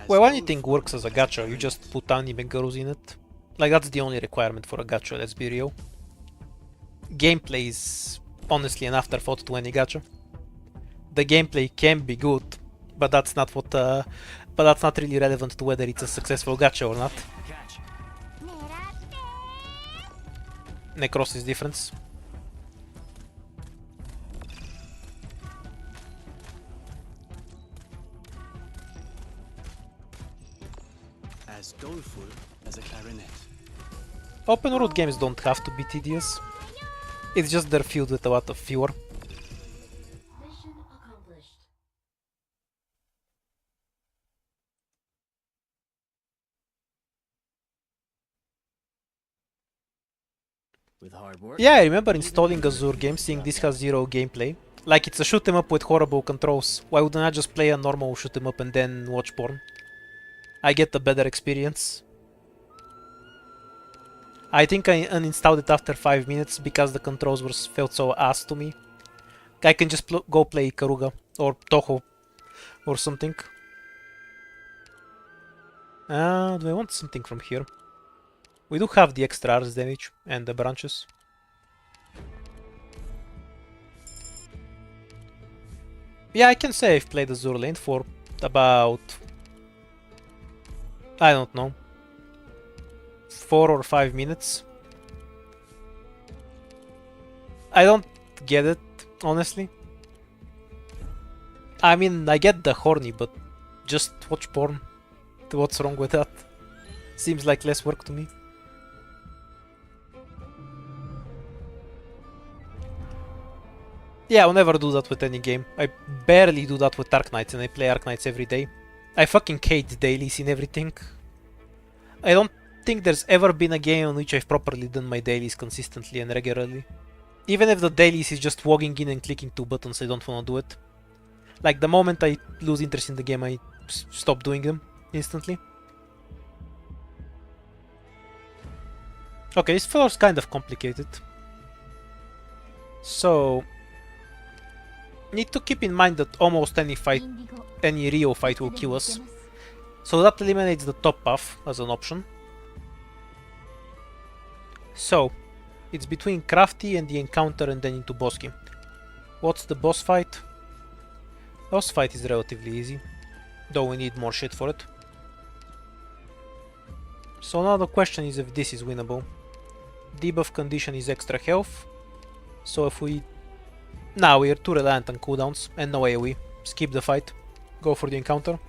Well, anything works as a gacha, you just put anime girls in it. Like, that's the only requirement for a gacha, let's be real. gameplay is honestly an afterthought to any gacha. The gameplay can be good, but that's not what. But that's not really relevant to whether it's a successful gacha or not. Necrosis difference. As doleful as a clarinet. Open world games don't have to be tedious. It's just they're filled with a lot of fewer. Mission accomplished. With hard work. Yeah, I remember installing Azure game, seeing this has zero gameplay. Like, it's a shoot 'em up with horrible controls. Why wouldn't I just play a normal shoot 'em up and then watch porn? I get a better experience. I think I uninstalled it after 5 minutes because the controls felt so ass to me. I can just go play Karuga or Toho or something. Do I want something from here? We do have the extra arts damage and the branches. Yeah, I can say I've played Azure Lane for about, I don't know, 4 or 5 minutes. I don't get it, honestly. I mean, I get the horny, but just watch porn. What's wrong with that? Seems like less work to me. Yeah, I'll never do that with any game. I barely do that with Arc Knights, and I play Arc Knights every day. I fucking hate dailies in everything. I don't think there's ever been a game on which I've properly done my dailies consistently and regularly. Even if the dailies is just logging in and clicking 2 buttons, I don't wanna do it. Like, the moment I lose interest in the game, I stop doing them instantly. Okay, this floor's kind of complicated. So, need to keep in mind that almost any fight, any Rio fight will kill us. So that eliminates the top path as an option. So, it's between Crafty and the encounter and then into Bosky. What's the boss fight? Boss fight is relatively easy, though we need more shit for it. So now the question is if this is winnable. Debuff condition is extra health. So if we... Now we are too reliant on cooldowns and no AoE. Skip the fight. Go for the encounter.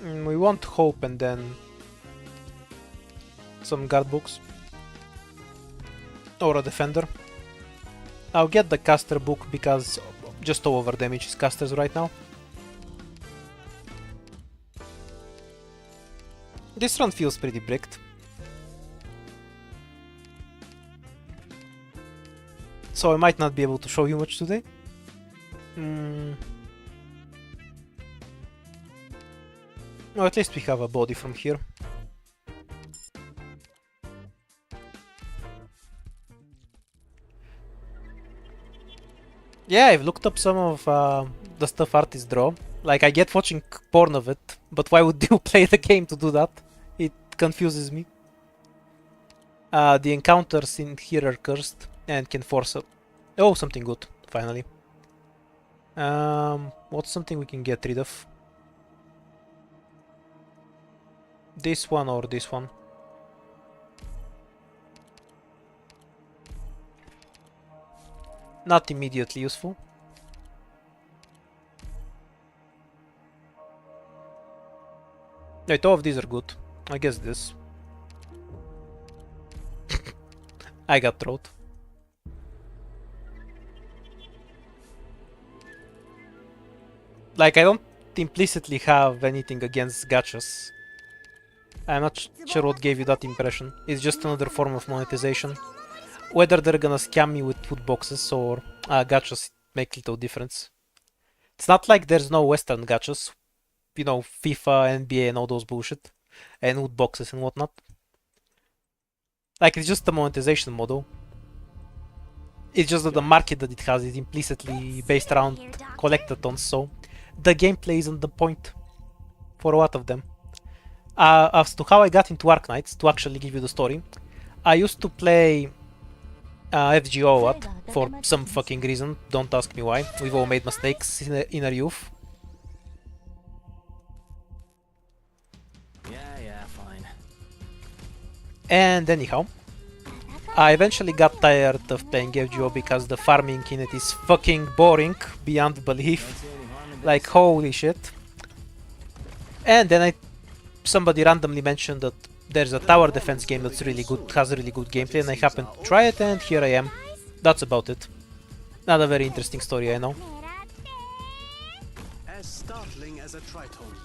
We want hope and then some guard books or a defender. I'll get the caster book because just over damage is casters right now. This run feels pretty bricked. So I might not be able to show you much today. No, at least we have a body from here. Yeah, I've looked up some of the stuff artists draw. Like, I get watching porn of it, but why would you play the game to do that? It confuses me. The encounters in here are cursed and can force a... Oh, something good, finally. What's something we can get rid of? This one or this one? Not immediately useful. Wait, all of these are good. I guess this. I got throat. Like, I don't implicitly have anything against gachas. I'm not sure what gave you that impression. It's just another form of monetization. Whether they're gonna scam me with food boxes or gachas make little difference. It's not like there's no Western gachas. You know, FIFA, NBA and all those bullshit. And wood boxes and whatnot. Like, it's just the monetization model. It's just that the market that it has is implicitly based around collectathons, so the gameplay isn't the point for a lot of them. As to how I got into Arknights, to actually give you the story, I used to play FGO a lot for some fucking reason. Don't ask me why. We've all made mistakes in our youth. Yeah, fine. And anyhow, I eventually got tired of playing FGO because the farming in it is fucking boring beyond belief. Like, holy shit. And then somebody randomly mentioned that there's a tower defense game that's really good, has really good gameplay, and I happened to try it, and here I am. That's about it. Not a very interesting story, I know. As startling as a tritone.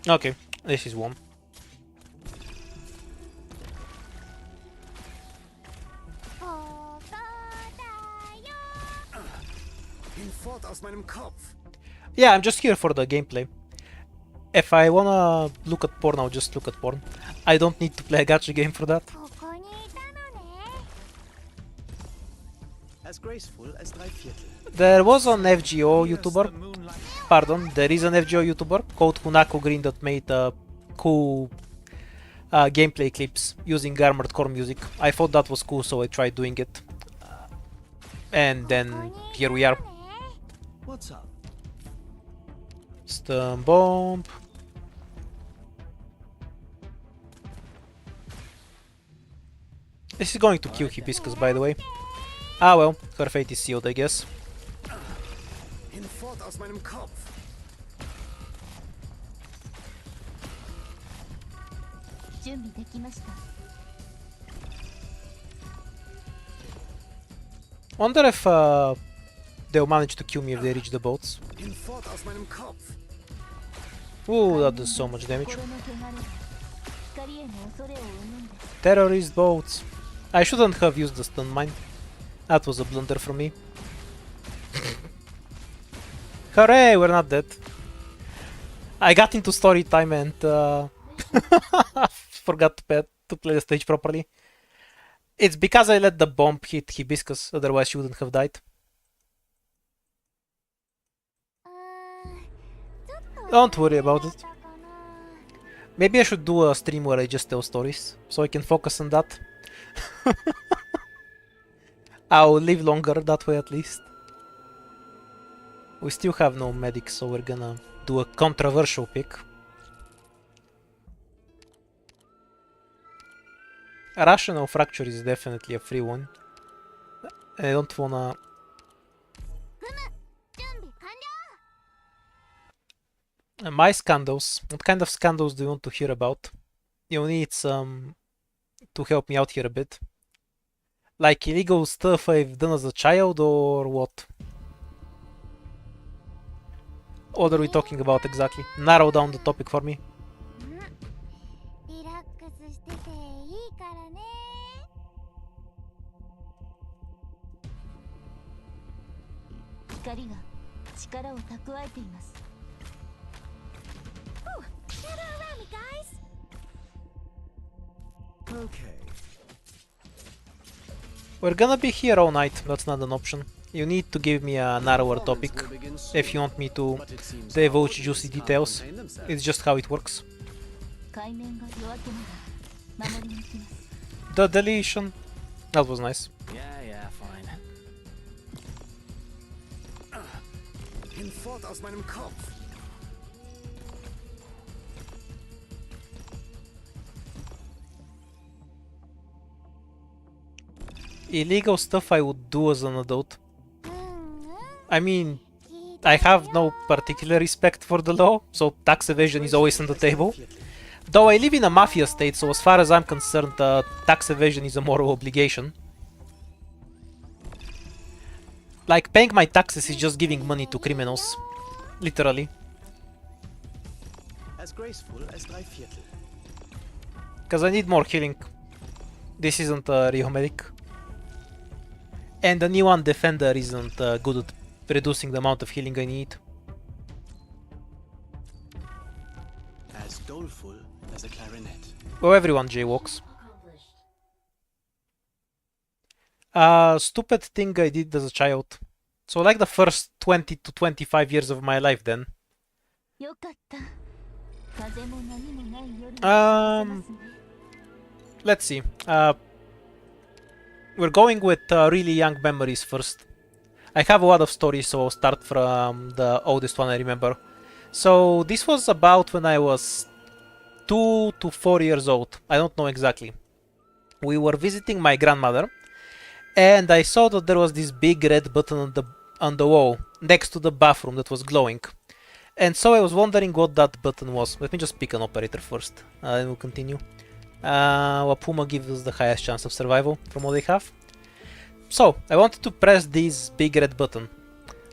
Okay, this is one. Hinfort aus meinem Kopf. Yeah, I'm just here for the gameplay. If I wanna look at porn, I'll just look at porn. I don't need to play a gacha game for that. As graceful as 3/4. There was an FGO YouTuber, pardon, there is an FGO YouTuber called Hunako Green that made cool gameplay clips using Armored Core music. I thought that was cool, so I tried doing it. And then here we are. What's up? Stun bomb. This is going to kill Hibiscus, by the way. Ah well, her fate is sealed, I guess. Hinfort aus meinem Kopf. Wonder if they'll manage to kill me if they reach the boats. Hinfort aus meinem Kopf. Ooh, that does so much damage. Terrorist boats. I shouldn't have used the stun mine. That was a blunder from me. Hooray, we're not dead. I got into story time and forgot to play the stage properly. It's because I let the bomb hit Hibiscus, otherwise she wouldn't have died. Don't worry about it. Maybe I should do a stream where I just tell stories, so I can focus on that. I'll live longer that way at least. We still have no medics, so we're gonna do a controversial pick. A rational fracture is definitely a free one. I don't wanna... My scandals. What kind of scandals do you want to hear about? You'll need some to help me out here a bit. Like illegal stuff I've done as a child, or what? What are we talking about exactly? Narrow down the topic for me. Okay. We're gonna be here all night, that's not an option. You need to give me a narrower topic if you want me to divulge juicy details. It's just how it works. The deletion. That was nice. Yeah, fine. Hinfort aus meinem Kopf. Illegal stuff I would do as an adult. I mean, I have no particular respect for the law, so tax evasion is always on the table. Though I live in a mafia state, so as far as I'm concerned, tax evasion is a moral obligation. Like, paying my taxes is just giving money to criminals. Literally. As graceful as 3/4. Because I need more healing. This isn't a Rio medic. And the new one defender isn't good at reducing the amount of healing I need. As doleful as as a clarinet. Oh, everyone jaywalks. Stupid thing I did as a child. So like the first 20 to 25 years of my life then. よかった。風も波もない夜に Let's see. We're going with really young memories first. I have a lot of stories, so I'll start from the oldest one I remember. So this was about when I was 2 to 4 years old. I don't know exactly. We were visiting my grandmother, and I saw that there was this big red button on the wall next to the bathroom that was glowing. And so I was wondering what that button was. Let me just pick an operator first, and we'll continue. Wapuma gives us the highest chance of survival from what they have. So, I wanted to press this big red button.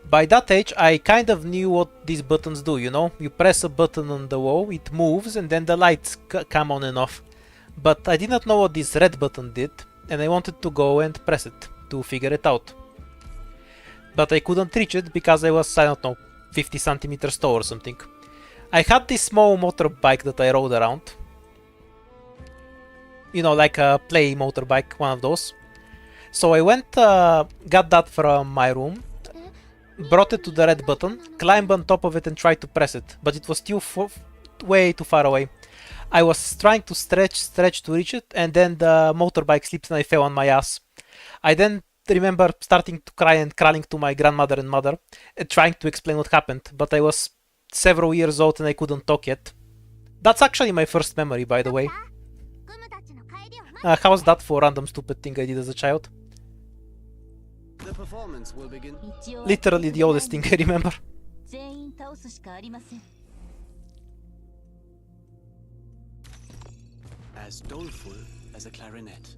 By that age, I kind of knew what these buttons do, you know? You press a button on the wall, it moves, and then the lights come on and off. But I did not know what this red button did, and I wanted to go and press it to figure it out. But I couldn't reach it because I was, I don't know, 50 centimeters tall or something. I had this small motorbike that I rode around. You know, like a play motorbike, one of those. So I went, got that from my room, brought it to the red button, climbed on top of it and tried to press it, but it was still way too far away. I was trying to stretch to reach it, and then the motorbike slipped and I fell on my ass. I then remember starting to cry and crawling to my grandmother and mother, trying to explain what happened, but I was several years old and I couldn't talk yet. That's actually my first memory, by the way. How's that for a random stupid thing I did as a child? The performance will begin. Literally the oldest thing I remember. 全員倒すしかありません。 As doleful as a clarinet.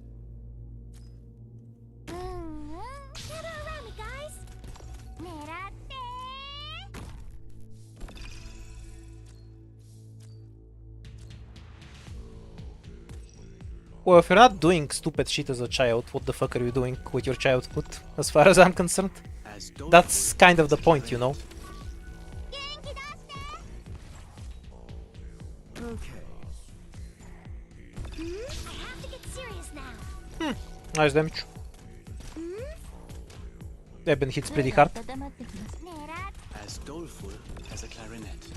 Gather around me, guys. 狙って。 Well, if you're not doing stupid shit as a child, what the fuck are you doing with your childhood, as far as I'm concerned? That's kind of the point, you know? Okay. I have to get serious now. Nice damage. Eben hits pretty hard. 固まってきます。狙って。 As doleful as a clarinet.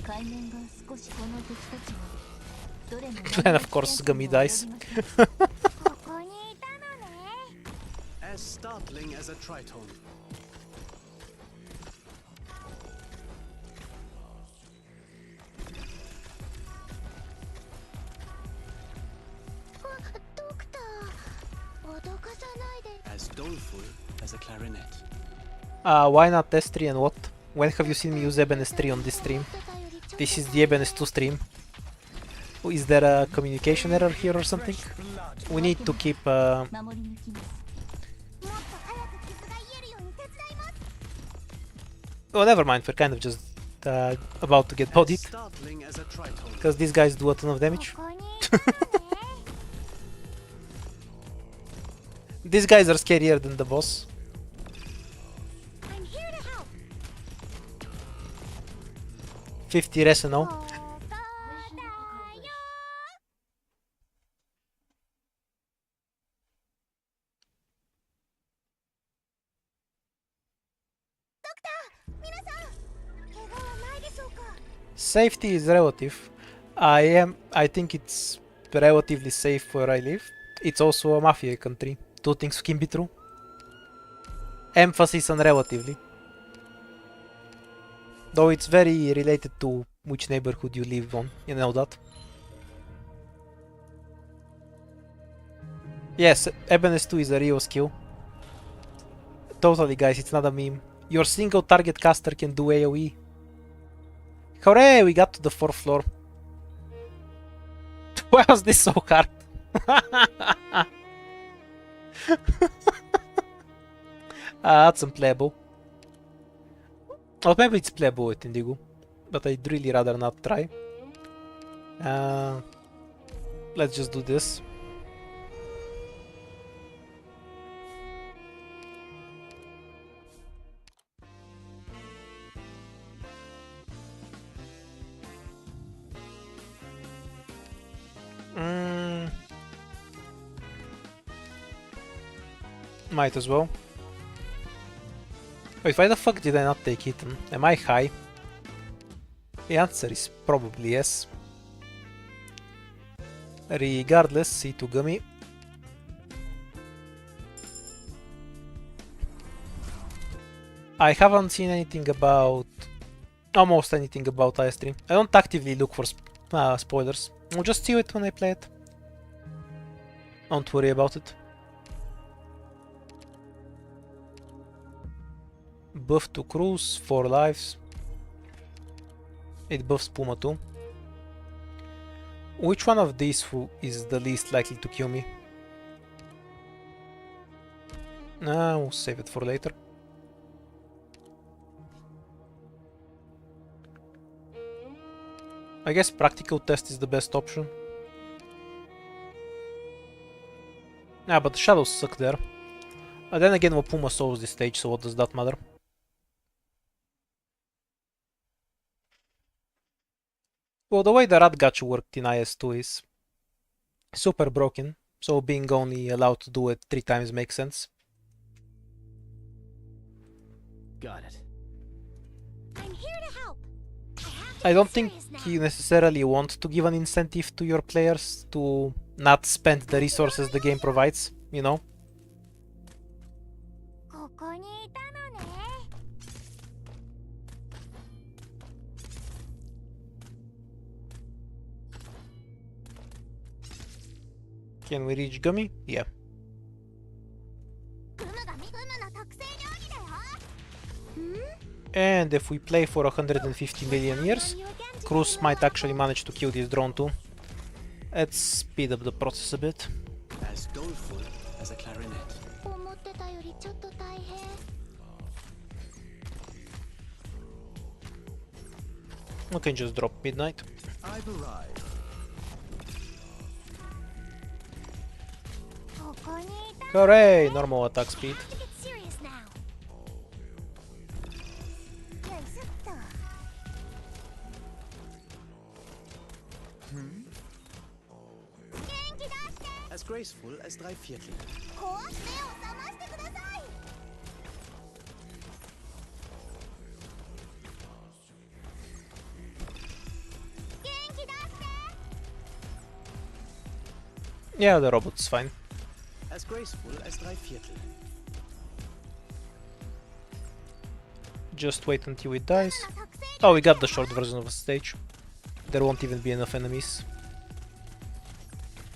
海面が少しこの敵たちはどれも And of course, Gummy dies. ここにいたのね。 As startling as a tritone. As doleful as a clarinet. Why not S3 and what? When have you seen me use Eben S3 on this stream? This is the Eben S2 stream. Is there a communication error here or something? We need to keep... 守り抜きます。もっと早く傷が癒えるように手伝います。 Oh, never mind, we're kind of just about to get bodied. Startling as a tritone. Because these guys do a ton of damage. ここにいたのね。 These guys are scarier than the boss. I'm here to help. 50 Resino. ここだよ。 皆さん、怪我はないでしょうか。 Safety is relative. I think it's relatively safe where I live. It's also a mafia country. Two things can be true. Emphasis on relatively. Though it's very related to which neighborhood you live on, you know that. Yes, Eben S2 is a real skill. Totally, guys, it's not a meme. Your single target caster can do AoE. Hooray, we got to the 4th floor. Why was this so hard? That's unplayable. Or maybe it's playable with Indigo, but I'd really rather not try. Let's just do this. Might as well. Wait, why the fuck did I not take it? Am I high? The answer is probably yes. Regardless, C2 gummy. I haven't seen anything about... almost anything about IS3. I don't actively look for spoilers. I'll just see it when I play it. Don't worry about it. Buff to Cruise, 4 lives. It buffs Puma too. Which one of these is the least likely to kill me? Nah, we'll save it for later. I guess practical test is the best option. Yeah, but the shadows suck there. Then again, Wapuma solves this stage, so what does that matter? Well, the way the rat gacha worked in IS2 is super broken, so being only allowed to do it 3 times makes sense. Got it. I'm here to help. I don't think you necessarily want to give an incentive to your players to not spend the resources the game provides, you know? Can we reach Gummy? Yeah. And if we play for 150 million years, Cruz might actually manage to kill this drone too. Let's speed up the process a bit. As doleful as a clarinet. We can just drop midnight. I've arrived. Hooray! Normal attack speed. As graceful as 3/4. Yeah, the robot's fine. As graceful as 3/4. Just wait until it dies. Oh, we got the short version of the stage. There won't even be enough enemies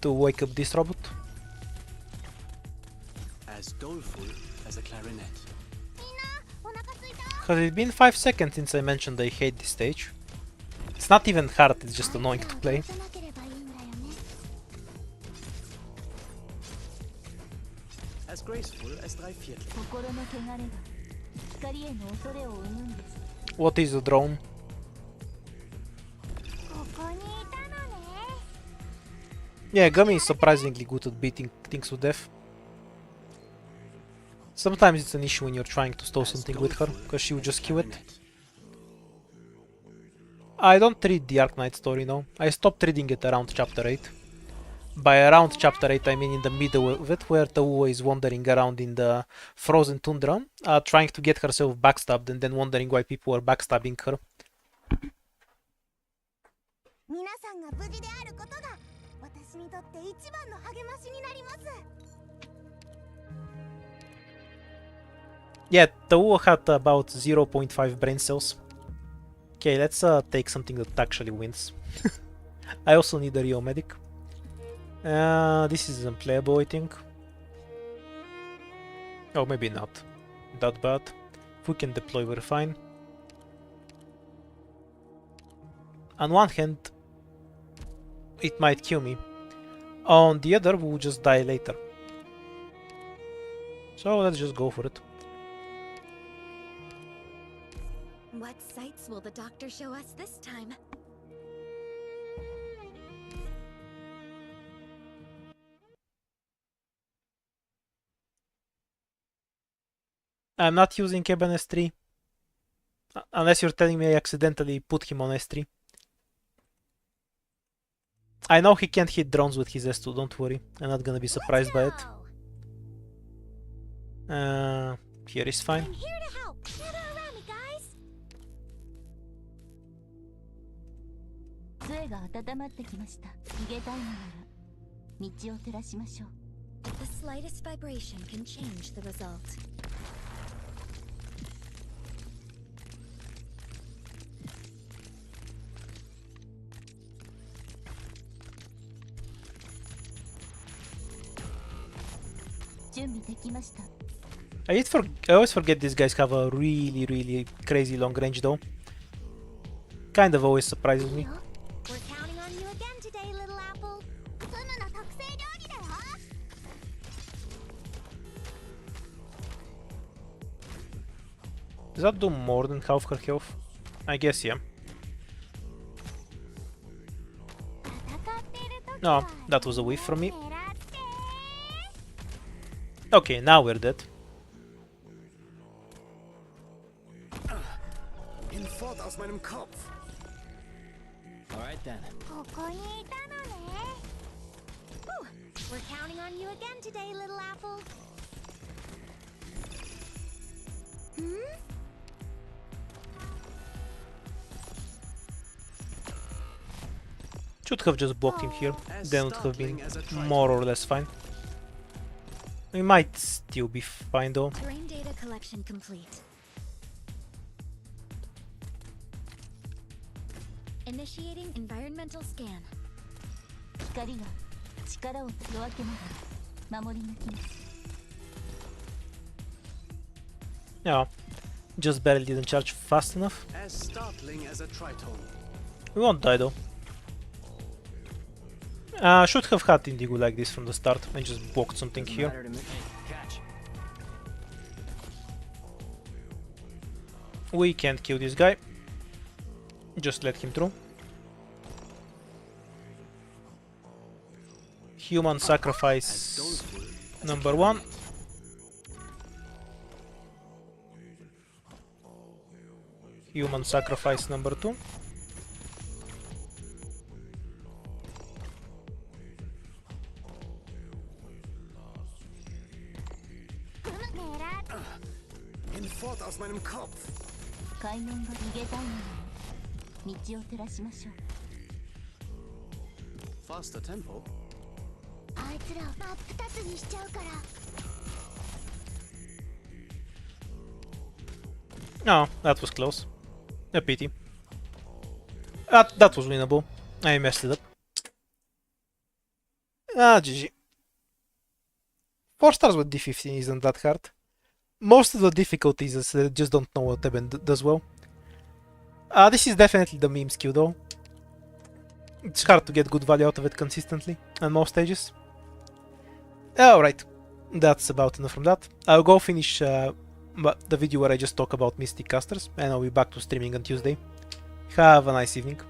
to wake up this robot. As doleful as a clarinet. Has it been 5 seconds since I mentioned I hate this stage? It's not even hard, it's just annoying to play. As graceful as 3/4. What is a drone? Yeah, Gummy is surprisingly good at beating things to death. Sometimes it's an issue when you're trying to stall something with her, because she will just kill it. I don't read the Arc Knight story now. I stopped reading it around chapter 8. By around chapter 8 I mean in the middle of it, where Tauo is wandering around in the frozen tundra, trying to get herself backstabbed and then wondering why people were backstabbing her. Yeah, Tauo had about 0.5 brain cells. Okay, let's take something that actually wins. I also need a Rio medic. This is unplayable, I think. Oh, maybe not that bad. If we can deploy, we're fine. On one hand, it might kill me. On the other, we'll just die later. So let's just go for it. What sights will the doctor show us this time? I'm not using Eben S3. Unless you're telling me I accidentally put him on S3. I know he can't hit drones with his S2, don't worry. I'm not gonna be surprised by it. Here is fine. I'm here to help. Gather around me, guys. 杖が温まってきました。逃げたいのなら道を照らしましょう。The slightest vibration can change the result. I always forget these guys have a really crazy long range though. Kind of always surprises me. We're counting on you again today, little apple. Does that do more than half her health? I guess, yeah. No, that was a whiff from me. Okay, now we're dead. Hinfort aus meinem Kopf. Alright then. We're counting on you again today, little apple. Should have just blocked him here, then would have been more or less fine. We might still be fine though. Terrain data collection complete. Initiating environmental scan. Yeah, just barely didn't charge fast enough. As startling as a tritone. We won't die though. Should have had Indigo like this from the start and just blocked something here. We can't kill this guy. Just let him through. Human sacrifice number 1. Human sacrifice number 2. Hinfort aus meinem Kopf. Faster tempo. Oh, that was close. A pity. That was winnable. I messed it up. GG. 4 stars with D15 isn't that hard. Most of the difficulties is just don't know what Eben does well. This is definitely the meme skill though. It's hard to get good value out of it consistently on most stages. Alright, that's about enough from that. I'll go finish the video where I just talk about Mystic Casters and I'll be back to streaming on Tuesday. Have a nice evening.